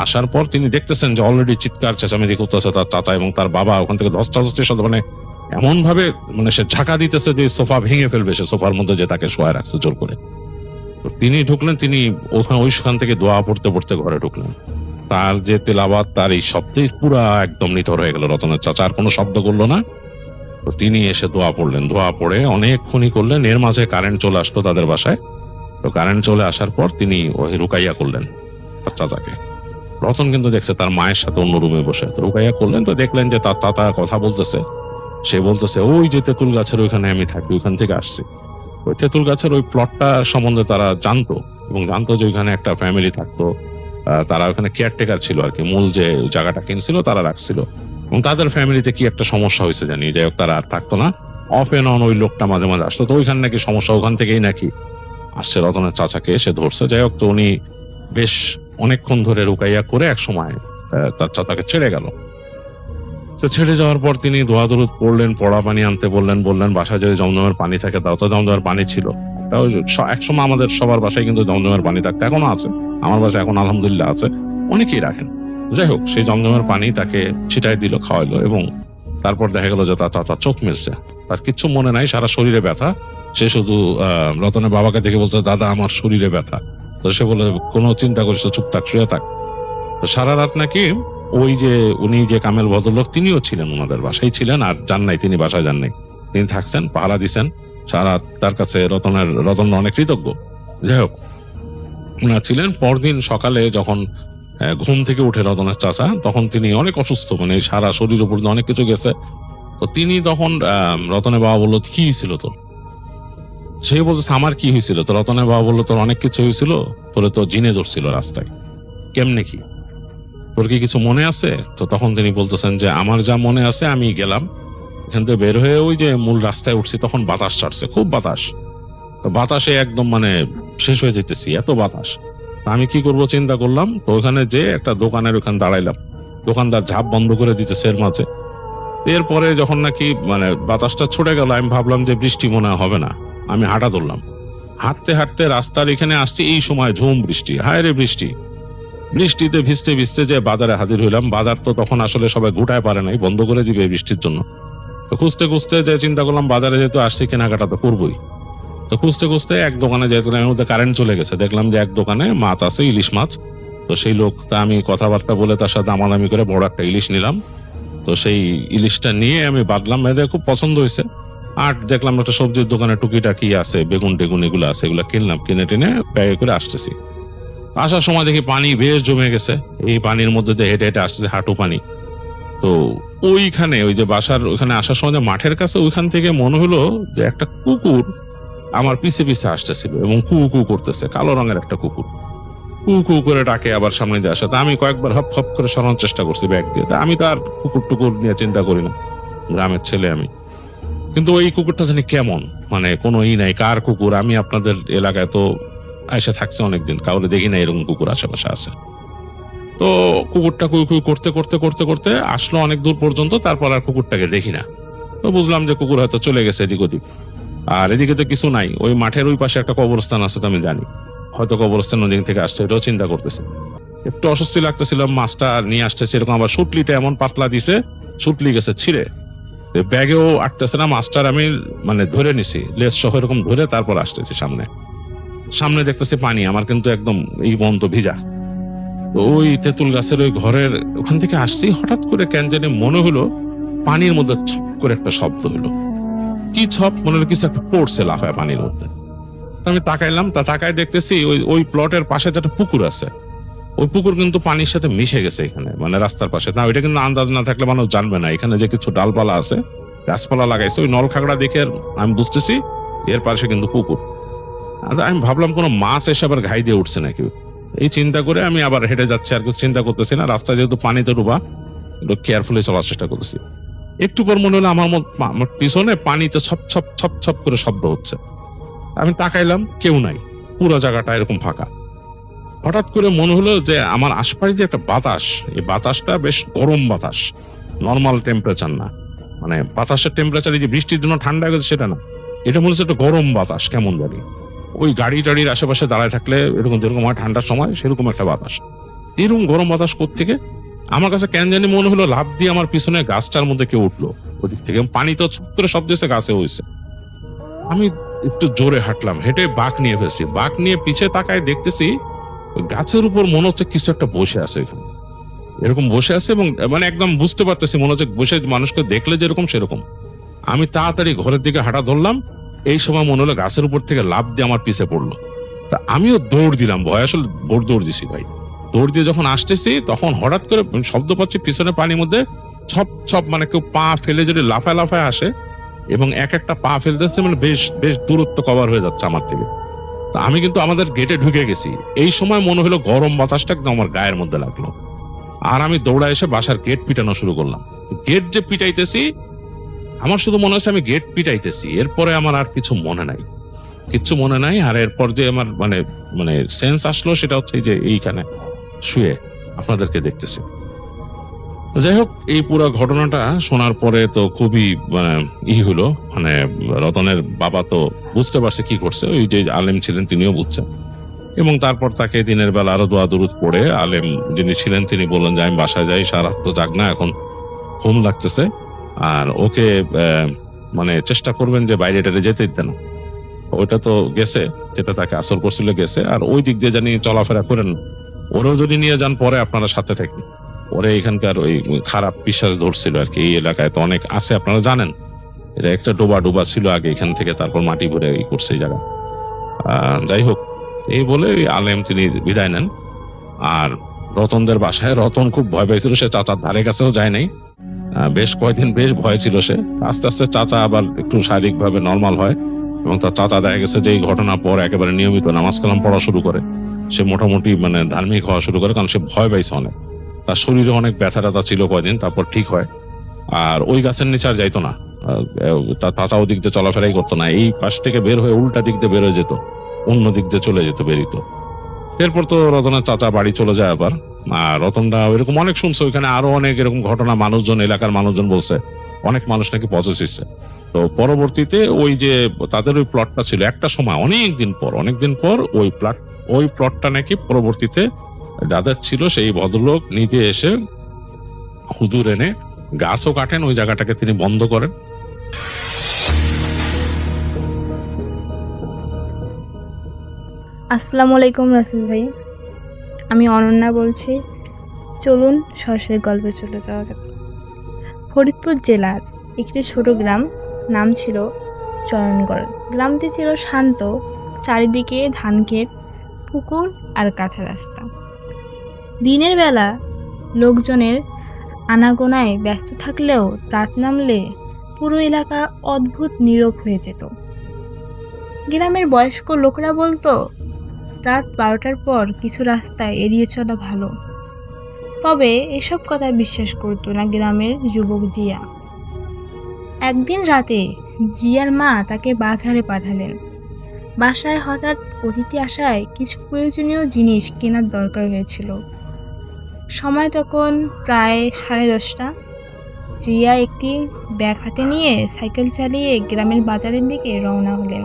আসার পর তিনি দেখতেছেন যে অলরেডি চিৎকার চেঁচামেচি করতেছে তার চাচা এবং তার বাবা, ওখান থেকে ধস্তাধস্তির সাথে মানে এমন ভাবে মানে সে ঝাঁকা দিতেছে যে সোফা ভেঙে ফেলবে, সে সোফার মধ্যে যে তাকে শোয়া রাখছে জোর করে। তো তিনি ঢুকলেন, তিনি ওইখান থেকে দোয়া পড়তে পড়তে ঘরে ঢুকলেন। তার যে তেলাওয়াত, তার এই শব্দে পুরা একদম নিথর হয়ে গেল রতনের চাচা, আর কোনো শব্দ করলো না। তো তিনি এসে দোয়া পড়লেন, দোয়া পড়ে অনেকক্ষণই করলেন। এর মাঝে কারেন্ট চলে আসলো তাদের বাসায়। তো কারেন্ট চলে আসার পর তিনি ওই রুকাইয়া করলেন তার চাচাকে। রতন কিন্তু দেখছে তার মায়ের সাথে অন্য রুমে বসে, তো রুকাইয়া করলেন। তো দেখলেন যে তার চাচা কথা বলতেছে, সে বলতেছে ওই যে তেঁতুল গাছের ওইখানে আমি থাকি, ওইখান থেকে আসছি। ওই তেঁতুল গাছের ওই প্লটটা সম্বন্ধে তারা জানতো, এবং জানতো যে ওইখানে একটা ফ্যামিলি থাকতো, তারা ওখানে কেয়ারটেকার ছিল আর কি, মূল যে জায়গাটা কিনছিল তারা রাখছিল, এবং তাদের ফ্যামিলিতে কি একটা সমস্যা হয়েছে জানি, যাই হোক তারা আর থাকতো না। অফ এন্ড অন ওই লোকটা মাঝে মাঝে আসতো, তো ওইখানে নাকি সমস্যা, ওখান থেকেই নাকি আসছে রতনের চাচাকে এসে ধরছে। যাই হোক, তো উনি বেশ অনেকক্ষণ ধরে রুকাইয়া করে এক সময় তার চাচাকে ছেড়ে গেল। তো ছেড়ে যাওয়ার পর তিনি দোয়া দরুদ পড়লেন, পড়া পানি আনতে বললেন বাসায় যদি জমজমের পানি থাকে তাও তো, জমজমের পানি ছিল একসময় আমাদের সবার বাসায় কিন্তু জমজমের পানি থাকতো, এখনো আছে, আমার বাসায় এখন আলহামদুলিল্লাহ আছে, অনেকেই রাখেন। যাই হোক, সেই জমজমের পানি তাকে ছিটাই দিল, খাওয়াইলো, এবং তারপর দেখা গেল যে তার চাচা চোখ মিলছে, তার কিচ্ছু মনে নাই, সারা শরীরে ব্যথা। সে শুধু রতনের বাবাকে দেখে বলছে দাদা আমার শরীরে ব্যথা। তো সে বলে কোনো চিন্তা করিস, চুপ থাক, শুয়ে থাক। তো সারা রাত নাকি ওই যে উনি যে কামেল ভদ্রলোক, তিনিও ছিলেন ওনাদের বাসায় ছিলেন, আর যান নাই, তিনি বাসায় যান নাই, তিনি থাকছেন, পাহারা দিচ্ছেন সারা। তার কাছে রতন অনেক কৃতজ্ঞ। যাই হোক, ওনারা ছিলেন। পরদিন সকালে যখন ঘুম থেকে উঠে রতনের চাচা, তখন তিনি অনেক অসুস্থ, মানে সারা শরীর উপর অনেক কিছু গেছে। তো তিনি তখন রতনের বাবা বললো কি হয়েছিল তোর? সে বলছে আমার কি হয়েছিল? তো রতনের বাবা বললো তোর অনেক কিছু হয়েছিল, তোরে তো জিনে ধরছিল রাস্তায়, কেমনে কি, তোর কি কিছু মনে আছে? তো তখন তিনি বলতেছেন যে আমার যা মনে আছে, আমি গেলাম এখান থেকে বের হয়ে ওই যে মূল রাস্তায় উঠছি, তখন বাতাস ছাড়ছে, খুব বাতাস, বাতাসে একদম মানে শেষ হয়ে যেতেছি, এত বাতাস। আমি কি করব চিন্তা করলাম, তো ওখানে যে একটা দোকানের ওখানে দাঁড়াইলাম, দোকানদার ঝাঁপ বন্ধ করে দিতেছে এর মাঝে। এরপরে যখন নাকি মানে বাতাসটা ছুটে গেল, আমি ভাবলাম যে বৃষ্টি মনে হয় হবে না। আমি হাঁটা ধরলাম, হাঁটতে হাঁটতে রাস্তার এখানে আসছি, এই সময় ঝুম বৃষ্টি, হায় রে বৃষ্টি। বৃষ্টিতে ভিজতে ভিজতে যে বাজারে হাজির হইলাম। বাজার তো তখন আসলে সবাই ঘুটায় পারে নাই, বন্ধ করে দিবে এই বৃষ্টির জন্য। তো খুঁজতে খুঁজতে যে চিন্তা করলাম বাজারে যেহেতু আসছি কেনাকাটা তো করবোই। তো খুঁজতে খুঁজতে এক দোকানে যেহেতু এর মধ্যে কারেন্ট চলে গেছে, দেখলাম যে এক দোকানে মাছ আছে, ইলিশ মাছ। তো সেই লোকটা আমি কথাবার্তা বলে তার সাথে দামাদামি করে বড় একটা ইলিশ নিলাম। তো সেই ইলিশটা নিয়ে আমি বাঁধলাম, মেয়েদের খুব পছন্দ হয়েছে। আর দেখলাম একটা সবজির দোকানে টুকিটাকি আছে, বেগুন টেগুন এগুলো আছে, এগুলো কিনলাম, কিনে টেনে ব্যাগে করে আসতেছি। আসার সময় দেখি পানি বেশ জমে গেছে, এই পানির মধ্যে দিয়ে হেঁটে হেঁটে আসতেছে, হাঁটু পানি। তো ওইখানে ওই যে বাসার ওইখানে আসার সময় যে মাঠের কাছে, ওইখান থেকে মনে হলো যে একটা কুকুর আমার পিছে পিছে আসতেছিল এবং কু কু করতেছে, কালো রঙের একটা কুকুর। কু কু করে ডাকে আবার সামনে দিয়ে আসে। তা আমি কয়েকবার হপ হপ করে সরানোর চেষ্টা করছি ব্যাগ দিয়ে। তা আমি তো আর কুকুর টুকুর নিয়ে চিন্তা করি না, গ্রামের ছেলে আমি। কিন্তু ওই কুকুরটা জানি কেমন, মানে কোনো নাই, কার কুকুর। আমি আপনাদের এলাকায় তো এসে থাকছে অনেকদিন, কাউরে দেখি না এরকম কুকুর আশেপাশে আছে। তো কুকুরটা কুই কুই করতে করতে করতে করতে আসলো অনেক দূর পর্যন্ত, তারপর আর কুকুরটাকে দেখি না। তো বুঝলাম যে কুকুর হয়তো চলে গেছে এদিক ওদিক। আর এদিকে তো কিছু নাই, ওই মাঠের ওই পাশে একটা কবরস্থান আছে, তো আমি জানি হয়তো কবরস্থান ওদিক থেকে আসছে, এটাও চিন্তা করতেছি। একটু অস্বস্তি লাগতেছিল, মাছটা নিয়ে আসতেছে এরকম, আবার সুটলিটা এমন পাতলা দিছে, সুটলি গেছে ছিঁড়ে, ব্যাগেও আটতেছে না। মাছটার আমি মানে ধরে নিছি, লেজ সহ এরকম ধরে তারপর আসতেছি সামনে। সামনে দেখতেছি পানি, আমার কিন্তু একদম এই বন্ধ ভিজা। ওই তেঁতুল গাছের ওই ঘরের ওখান থেকে আসছি, হঠাৎ করে কেন জানি মনে হলো পানির মধ্যে ছপ করে একটা শব্দ হলো। কি ছপ, মনে হলো কিছু একটা পড়ছে লাফায় পানির মধ্যে। তো আমি তাকাইলাম, তা তাকায় দেখতেছি ওই প্লটের পাশে একটা পুকুর আছে, ওই পুকুর কিন্তু পানির সাথে মিশে গেছে এখানে, মানে রাস্তার পাশে। না ওইটা কিন্তু আন্দাজ না থাকলে মানুষ জানবে না এখানে যে কিছু ডালপালা আছে, গাছপালা লাগাইছে। ওই নলখাগড়া দেখে আমি বুঝতেছি এর পাশে কিন্তু পুকুর। আচ্ছা, আমি ভাবলাম কোনো মাছ এসে আবার ঘাই দিয়ে উঠছে নাকি, এই চিন্তা করে আমি আবার হেঁটে যাচ্ছি, আর কিছু চিন্তা করতেছি না। রাস্তা যেহেতু পানিতে ডুবা, একটু কেয়ারফুলি চলার চেষ্টা করতেছি। একটু পর মনে হলো আমার পিছনে পানিতে ছপ ছপ ছপ ছপ করে শব্দ হচ্ছে। আমি তাকাইলাম, কেউ নাই, পুরো জায়গাটা এরকম ফাঁকা। হঠাৎ করে মনে হলো যে আমার আশপাশে যে একটা বাতাস, এই বাতাসটা বেশ গরম বাতাস, নর্মাল টেম্পারেচার না, মানে বাতাসের টেম্পারেচার এই যে বৃষ্টির জন্য ঠান্ডা হয়ে গেছে সেটা না, এটা মনে হচ্ছে একটা গরম বাতাস কেমন জানি। ওই গাড়ি টাড়ির আশেপাশে দাঁড়ায় থাকলে এরকম যেরকম হয় ঠান্ডার সময়, সেরকম একটা বাতাস। এরকম গরম বাতাস কোত্থেকে? আমার কাছে কেন জানি মনে হলো লাফ দিয়ে আমার পিছনে গাছটার মধ্যে কেউ উঠলো ওদিক থেকে, পানি তো ছুট করে শব্দ এসে গাছে হয়েছে। আমি একটু জোরে হাঁটলাম, হেঁটে বাঁক নিয়ে ফেলছি, বাঁক নিয়ে পিছে তাকায় দেখতেছি ওই গাছের উপর মনে হচ্ছে কিছু একটা বসে আছে এখানে, এরকম বসে আছে, এবং মানে একদম বুঝতে পারতেছি মনে হচ্ছে বসে মানুষকে দেখলে যেরকম সেরকম। আমি তাড়াতাড়ি ঘরের দিকে হাঁটা ধরলাম, এই সময় মনে হলো গাছের উপর থেকে লাফ দিয়ে আমার পিছে পড়লো। তা আমিও দৌড় দিলাম, ভয় আসলে দৌড় দিছি ভাই। দৌড় দিয়ে যখন আসতেছি তখন হঠাৎ করে শব্দ পাচ্ছি পিছনে পানির মধ্যে ছপ ছপ, মানে কেউ পা ফেলে যদি লাফায় লাফায় আসে, এবং এক একটা পা ফেলতেছে, মানে বেশ বেশ দূরত্ব কভার হয়ে যাচ্ছে আমার থেকে। তা আমি কিন্তু আমাদের গেটে ঢুকে গেছি, এই সময় মনে হলো গরম বাতাসটা একদম আমার গায়ের মধ্যে লাগলো। আর আমি দৌড়া এসে বাসার গেট পিটানো শুরু করলাম। গেট যে পিটাইতেছি, আমার শুধু মনে হচ্ছে আমি গেট পিটাইতেছি, এরপরে আমার আর কিছু মনে নাই, কিচ্ছু মনে নাই। আর এরপর যে আমার মানে মানে সেন্স আসলো সেটা হচ্ছে যে এইখানে শুয়ে আপনাদেরকে দেখতেছি। যাই হোক, এই পুরো ঘটনাটা শোনার পরে তো খুবই হলো, মানে রতনের বাবা তো বুঝতে পারছে কি করছে, ওই যে আলেম ছিলেন তিনিও বুঝছেন, এবং তারপর তাকে দিনের বেলা আরো দোয়া দুরুদ পড়ে আলেম যিনি ছিলেন তিনি বললেন যে আমি বাসায় যাই, সারা রাত তো জাগ না, এখন ঘুম লাগতেছে, আর ওকে মানে চেষ্টা করবেন যে বাইরে টাইরে যেতে দিতে না। ওইটা তো গেছে, যেটা তাকে আসর করছিল গেছে, আর ওই দিক দিয়ে জানি চলাফেরা করেন, ওরেও যদি নিয়ে যান পরে আপনারা সাথে থাকেন। ওরে এখানকার ওই খারাপ বিশ্বাস ধরছিল আর কি, এই এলাকায় তো অনেক আছে আপনারা জানেন, এটা একটা ডোবা ছিল আগে, এখান থেকে তারপর মাটি ভরে করছে এই জায়গা। যাই হোক, এই বলে ওই আলেম তিনি বিদায় নেন। আর রতনদের বাসায় রতন খুব ভয় পেয়েছিল, সে চাচার ধারে কাছেও যায় নাই, বেশ কয়েকদিন বেশ ভয় ছিল সে। আস্তে আস্তে চাচা আবার একটু শারীরিক ভাবে নর্মাল হয়, এবং তার চাচা দেখা গেছে যে এই ঘটনার পর একেবারে নিয়মিত নামাজ কালাম পড়া শুরু করে, সে মোটামুটি মানে ধার্মিক হওয়া শুরু করে, কারণ সে ভয় পাইছে অনেক, তার শরীরে অনেক ব্যথা ট্যাথা ছিল কয়দিন, তারপর ঠিক হয়। আর ওই গাছের নিচে আর যাইতো না, তার চাচা ওদিক দিয়ে চলাফেরাই করতো না, এই পাশ থেকে বের হয়ে উল্টা দিক দিয়ে বের হয়ে যেত, অন্য দিক দিয়ে চলে যেত, বেরিত। এরপর তো রতনের চাচা বাড়ি চলে যায় আবার। আর রতনটা এরকম অনেক শুনছে, ওইখানে আরো অনেক এরকম ঘটনা মানুষজন, এলাকার মানুষজন বলছে অনেক মানুষ নাকি পজেস হচ্ছে। তো পরবর্তীতে ওই যে তাদের ওই প্লটটা ছিল একটা সময় অনেকদিন পর ওই প্লটটা নাকি পরবর্তীতে যাদের ছিল সেই ভদ্রলোক নিজে এসে হুজুর এনে গাছও কাটেন, ওই জায়গাটাকে তিনি বন্ধ করেন। আসসালামু আলাইকুম রাসেল ভাই, আমি অনন্যা বলছি। চলুন সরাসরি গল্পে চলে যাওয়া যাক। ফরিদপুর জেলার একটি ছোট গ্রাম, নাম ছিল চরণগড়। গ্রামটি ছিল শান্ত, চারিদিকে ধানক্ষেত, পুকুর আর কাঁচা রাস্তা। দিনের বেলা লোকজনের আনাগোনায় ব্যস্ত থাকলেও রাত নামলে পুরো এলাকা অদ্ভুত নীরব হয়ে যেত। গ্রামের বয়স্ক লোকরা বলতো রাত 12টার পর কিছু রাস্তায় এড়িয়ে চলা ভালো। তবে এসব কথা বিশ্বাস করতো না গ্রামের যুবক জিয়া। একদিন রাতে জিয়ার মা তাকে বাজারে পাঠালেন। বাসায় হঠাৎ অতিথি আসায় কিছু প্রয়োজনীয় জিনিস কেনার দরকার হয়েছিল। সময় তখন প্রায় 10:30। জিয়া একটি ব্যাগ হাতে নিয়ে সাইকেল চালিয়ে গ্রামের বাজারের দিকে রওনা হলেন।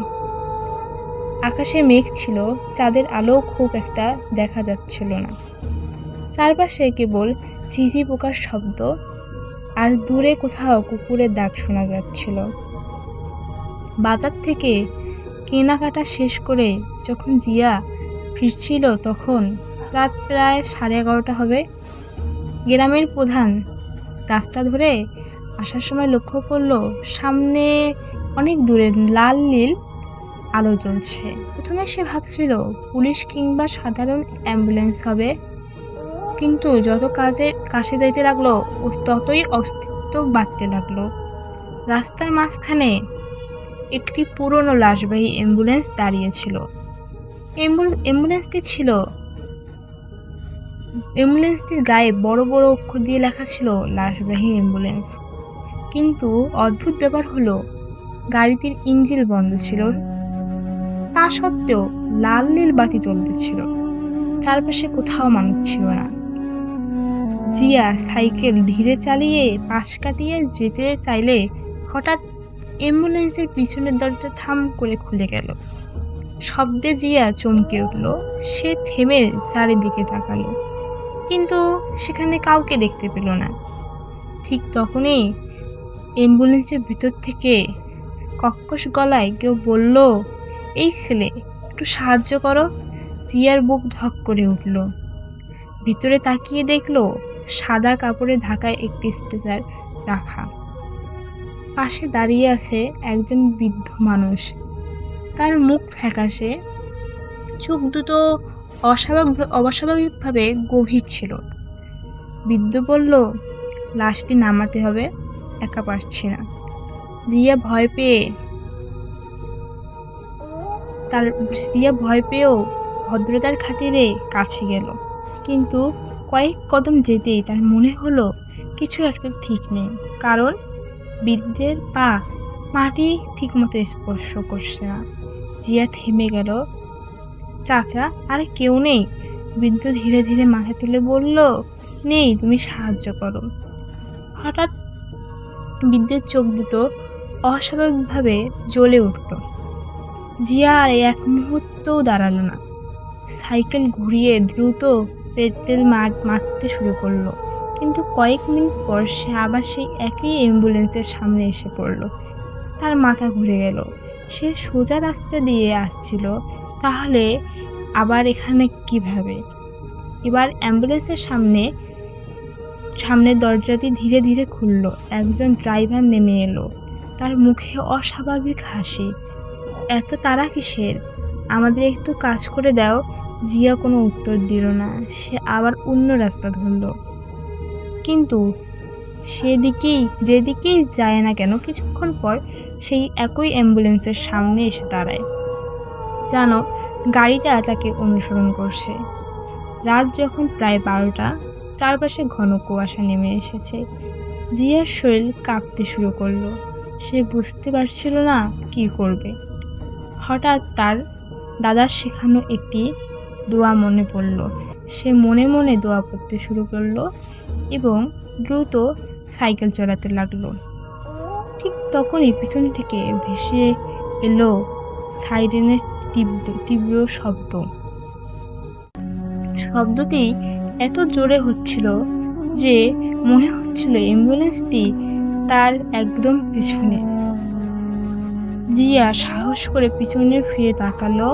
আকাশে মেঘ ছিল, চাঁদের আলো খুব একটা দেখা যাচ্ছিল না। চারপাশে কেবল ঝিঝি পোকার শব্দ আর দূরে কোথাও কুকুরের ডাক শোনা যাচ্ছিল। বাজার থেকে কেনাকাটা শেষ করে যখন জিয়া ফিরছিল তখন রাত প্রায় 11:30 হবে। গ্রামের প্রধান রাস্তা ধরে আসার সময় লক্ষ্য করলো সামনে অনেক দূরে লাল নীল আলো জ্বলছে। প্রথমে সে ভাবছিল পুলিশ কিংবা সাধারণ অ্যাম্বুলেন্স হবে, কিন্তু যত কাছে যাইতে লাগলো ততই অস্তিত্ব বাড়তে লাগলো। রাস্তার মাঝখানে একটি পুরনো লাশবাহী অ্যাম্বুলেন্স দাঁড়িয়েছিল। অ্যাম্বুলেন্সটির গায়ে বড় বড় অক্ষর দিয়ে লেখা ছিল লাশবাহী অ্যাম্বুলেন্স। কিন্তু অদ্ভুত ব্যাপার হলো গাড়িটির ইঞ্জিন বন্ধ ছিল। তা সত্ত্বেও লাল নীল বাতি জ্বলতেছিল। চারপাশে কোথাও মানুষ ছিল না। জিয়া সাইকেল ধীরে চালিয়ে পাশ কাটিয়ে যেতে চাইলে হঠাৎ অ্যাম্বুলেন্সের পিছনের দরজা থাম করে খুলে গেল। শব্দে জিয়া চমকে উঠল। সে থেমে চারিদিকে তাকালো, কিন্তু সেখানে কাউকে দেখতে পেল না। ঠিক তখনই অ্যাম্বুলেন্সের ভিতর থেকে কর্কশ গলায় কেউ বলল, এই ছেলে, একটু সাহায্য করো। জিয়ার বুক ধক করে উঠল। ভিতরে তাকিয়ে দেখলো সাদা কাপড়ে ঢাকায় একটি স্ট্রেচার রাখা। পাশে দাঁড়িয়ে আছে একজন বৃদ্ধ মানুষ। তার মুখ ফ্যাকাশে, চোখ দুটো অস্বাভাবিকভাবে গভীর ছিল। বৃদ্ধ বলল, লাশটি নামাতে হবে, একা পারছি না। জিয়া ভয় পেয়েও ভদ্রতার খাতিরে কাছে গেল। কিন্তু কয়েক কদম যেতেই তার মনে হলো কিছু একটা ঠিক নেই, কারণ বৃদ্ধের পা মাটি ঠিকমতো স্পর্শ করছে না। জিয়া থেমে গেল। চাচা, আরে কেউ নেই? বৃদ্ধ ধীরে ধীরে মাথা তুলে বলল, নেই, তুমি সাহায্য করো। হঠাৎ বৃদ্ধের চোখ দুটো অস্বাভাবিকভাবে জ্বলে উঠল। জিয়া আর এক মুহূর্তও দাঁড়ালো না। সাইকেল ঘুরিয়ে দ্রুত পেট্রোল মারতে শুরু করলো। কিন্তু কয়েক মিনিট পর সে আবার সেই একই অ্যাম্বুলেন্সের সামনে এসে পড়ল। তার মাথা ঘুরে গেল। সে সোজা রাস্তা দিয়ে আসছিল, তাহলে আবার এখানে কিভাবে? এবার অ্যাম্বুলেন্সের সামনের দরজাটি ধীরে ধীরে খুলল। একজন ড্রাইভার নেমে এলো। তার মুখে অস্বাভাবিক হাসি। এত তাড়া কিসের? আমাদের একটু কাজ করে দাও। জিয়া কোনো উত্তর দিল না। সে আবার অন্য রাস্তা ধরল। কিন্তু যেদিকেই যায় না কেন, কিছুক্ষণ পর সেই একই অ্যাম্বুলেন্সের সামনে এসে দাঁড়ায়। জানো, গাড়িটা তাকে অনুসরণ করছে। রাত যখন প্রায় 12টা, চারপাশে ঘন কুয়াশা নেমে এসেছে। জিয়ার শরীর কাঁপতে শুরু করলো। সে বুঝতে পারছিল না কি করবে। হঠাৎ তার দাদার শেখানো একটি দোয়া মনে পড়ল। সে মনে মনে দোয়া পড়তে শুরু করলো এবং দ্রুত সাইকেল চালাতে লাগলো। তখনই পিছন থেকে ভেসে এলো সাইরেনের তীব্র শব্দ। শব্দটি এত জোরে হচ্ছিল যে মনে হচ্ছিল অ্যাম্বুলেন্সটি তার একদম পিছনে। জিয়া সাহস করে পিছনে ফিরে তাকালো,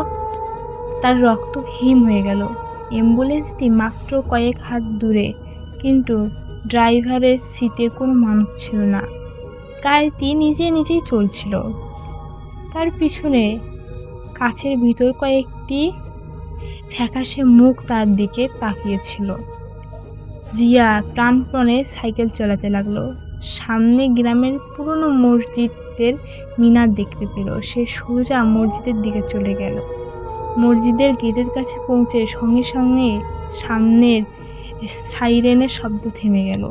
তার রক্ত হিম হয়ে গেল। অ্যাম্বুলেন্সটি মাত্র কয়েক হাত দূরে, কিন্তু ড্রাইভারের সিটে কোনো মানুষ ছিল না। গাড়িটি নিজেই চলছিল। তার পিছনে কাছের ভিতর কয়েকটি ফ্যাকাশে মুখ তার দিকে তাকিয়েছিল। জিয়া প্রাণপণে সাইকেল চালাতে লাগলো। সামনে গ্রামের পুরনো মসজিদের মিনার দেখতে পেল। সে সোজা মসজিদের দিকে চলে গেল। মসজিদের গেটের কাছে পৌঁছে সঙ্গে সঙ্গে সামনের সাইরেনের শব্দ থেমে গেল।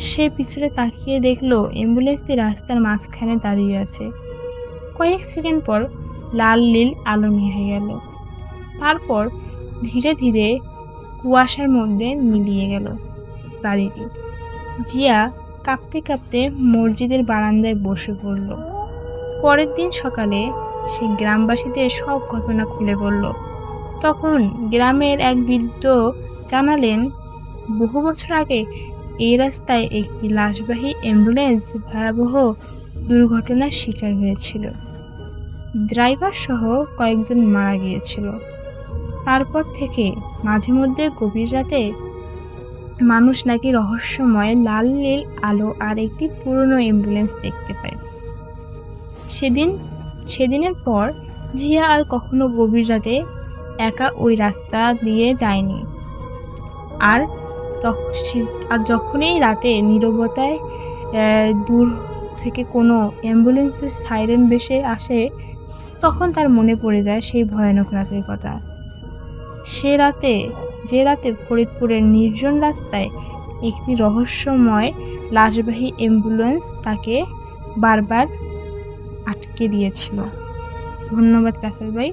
সে পিছনে তাকিয়ে দেখলো অ্যাম্বুলেন্সটি রাস্তার মাঝখানে দাঁড়িয়ে আছে। কয়েক সেকেন্ড পর লাল নীল আলো নিভে গেল। তারপর ধীরে ধীরে কুয়াশার মধ্যে মিলিয়ে গেল গাড়িটি। জিয়া কাঁপতে কাঁপতে মসজিদের বারান্দায় বসে পড়ল। পরের দিন সকালে সে গ্রামবাসীদের সব ঘটনা খুলে বলল। তখন গ্রামের এক বৃদ্ধ জানালেন, বহু বছর আগে এই রাস্তায় একটি লাশবাহী অ্যাম্বুলেন্স ভয়াবহ দুর্ঘটনার শিকার হয়েছিল। ড্রাইভার সহ কয়েকজন মারা গিয়েছিল। তারপর থেকে মাঝে মধ্যে গভীর রাতে মানুষ নাকি রহস্যময় লাল নীল আলো আর একটি পুরনো অ্যাম্বুলেন্স দেখতে পায়। সেদিনের পর জিয়া আর কখনো গভীর রাতে একা ওই রাস্তা দিয়ে যায়নি। আর যখনই রাতে নীরবতায় দূর থেকে কোনো অ্যাম্বুলেন্সের সাইরেন ভেসে আসে, তখন তার মনে পড়ে যায় সেই ভয়ানক রাতের কথা। যে রাতে ফরিদপুরের নির্জন রাস্তায় একটি রহস্যময় লাশবাহী অ্যাম্বুলেন্স তাকে বারবার আটকে দিয়েছিল। ধন্যবাদ কাসের ভাই।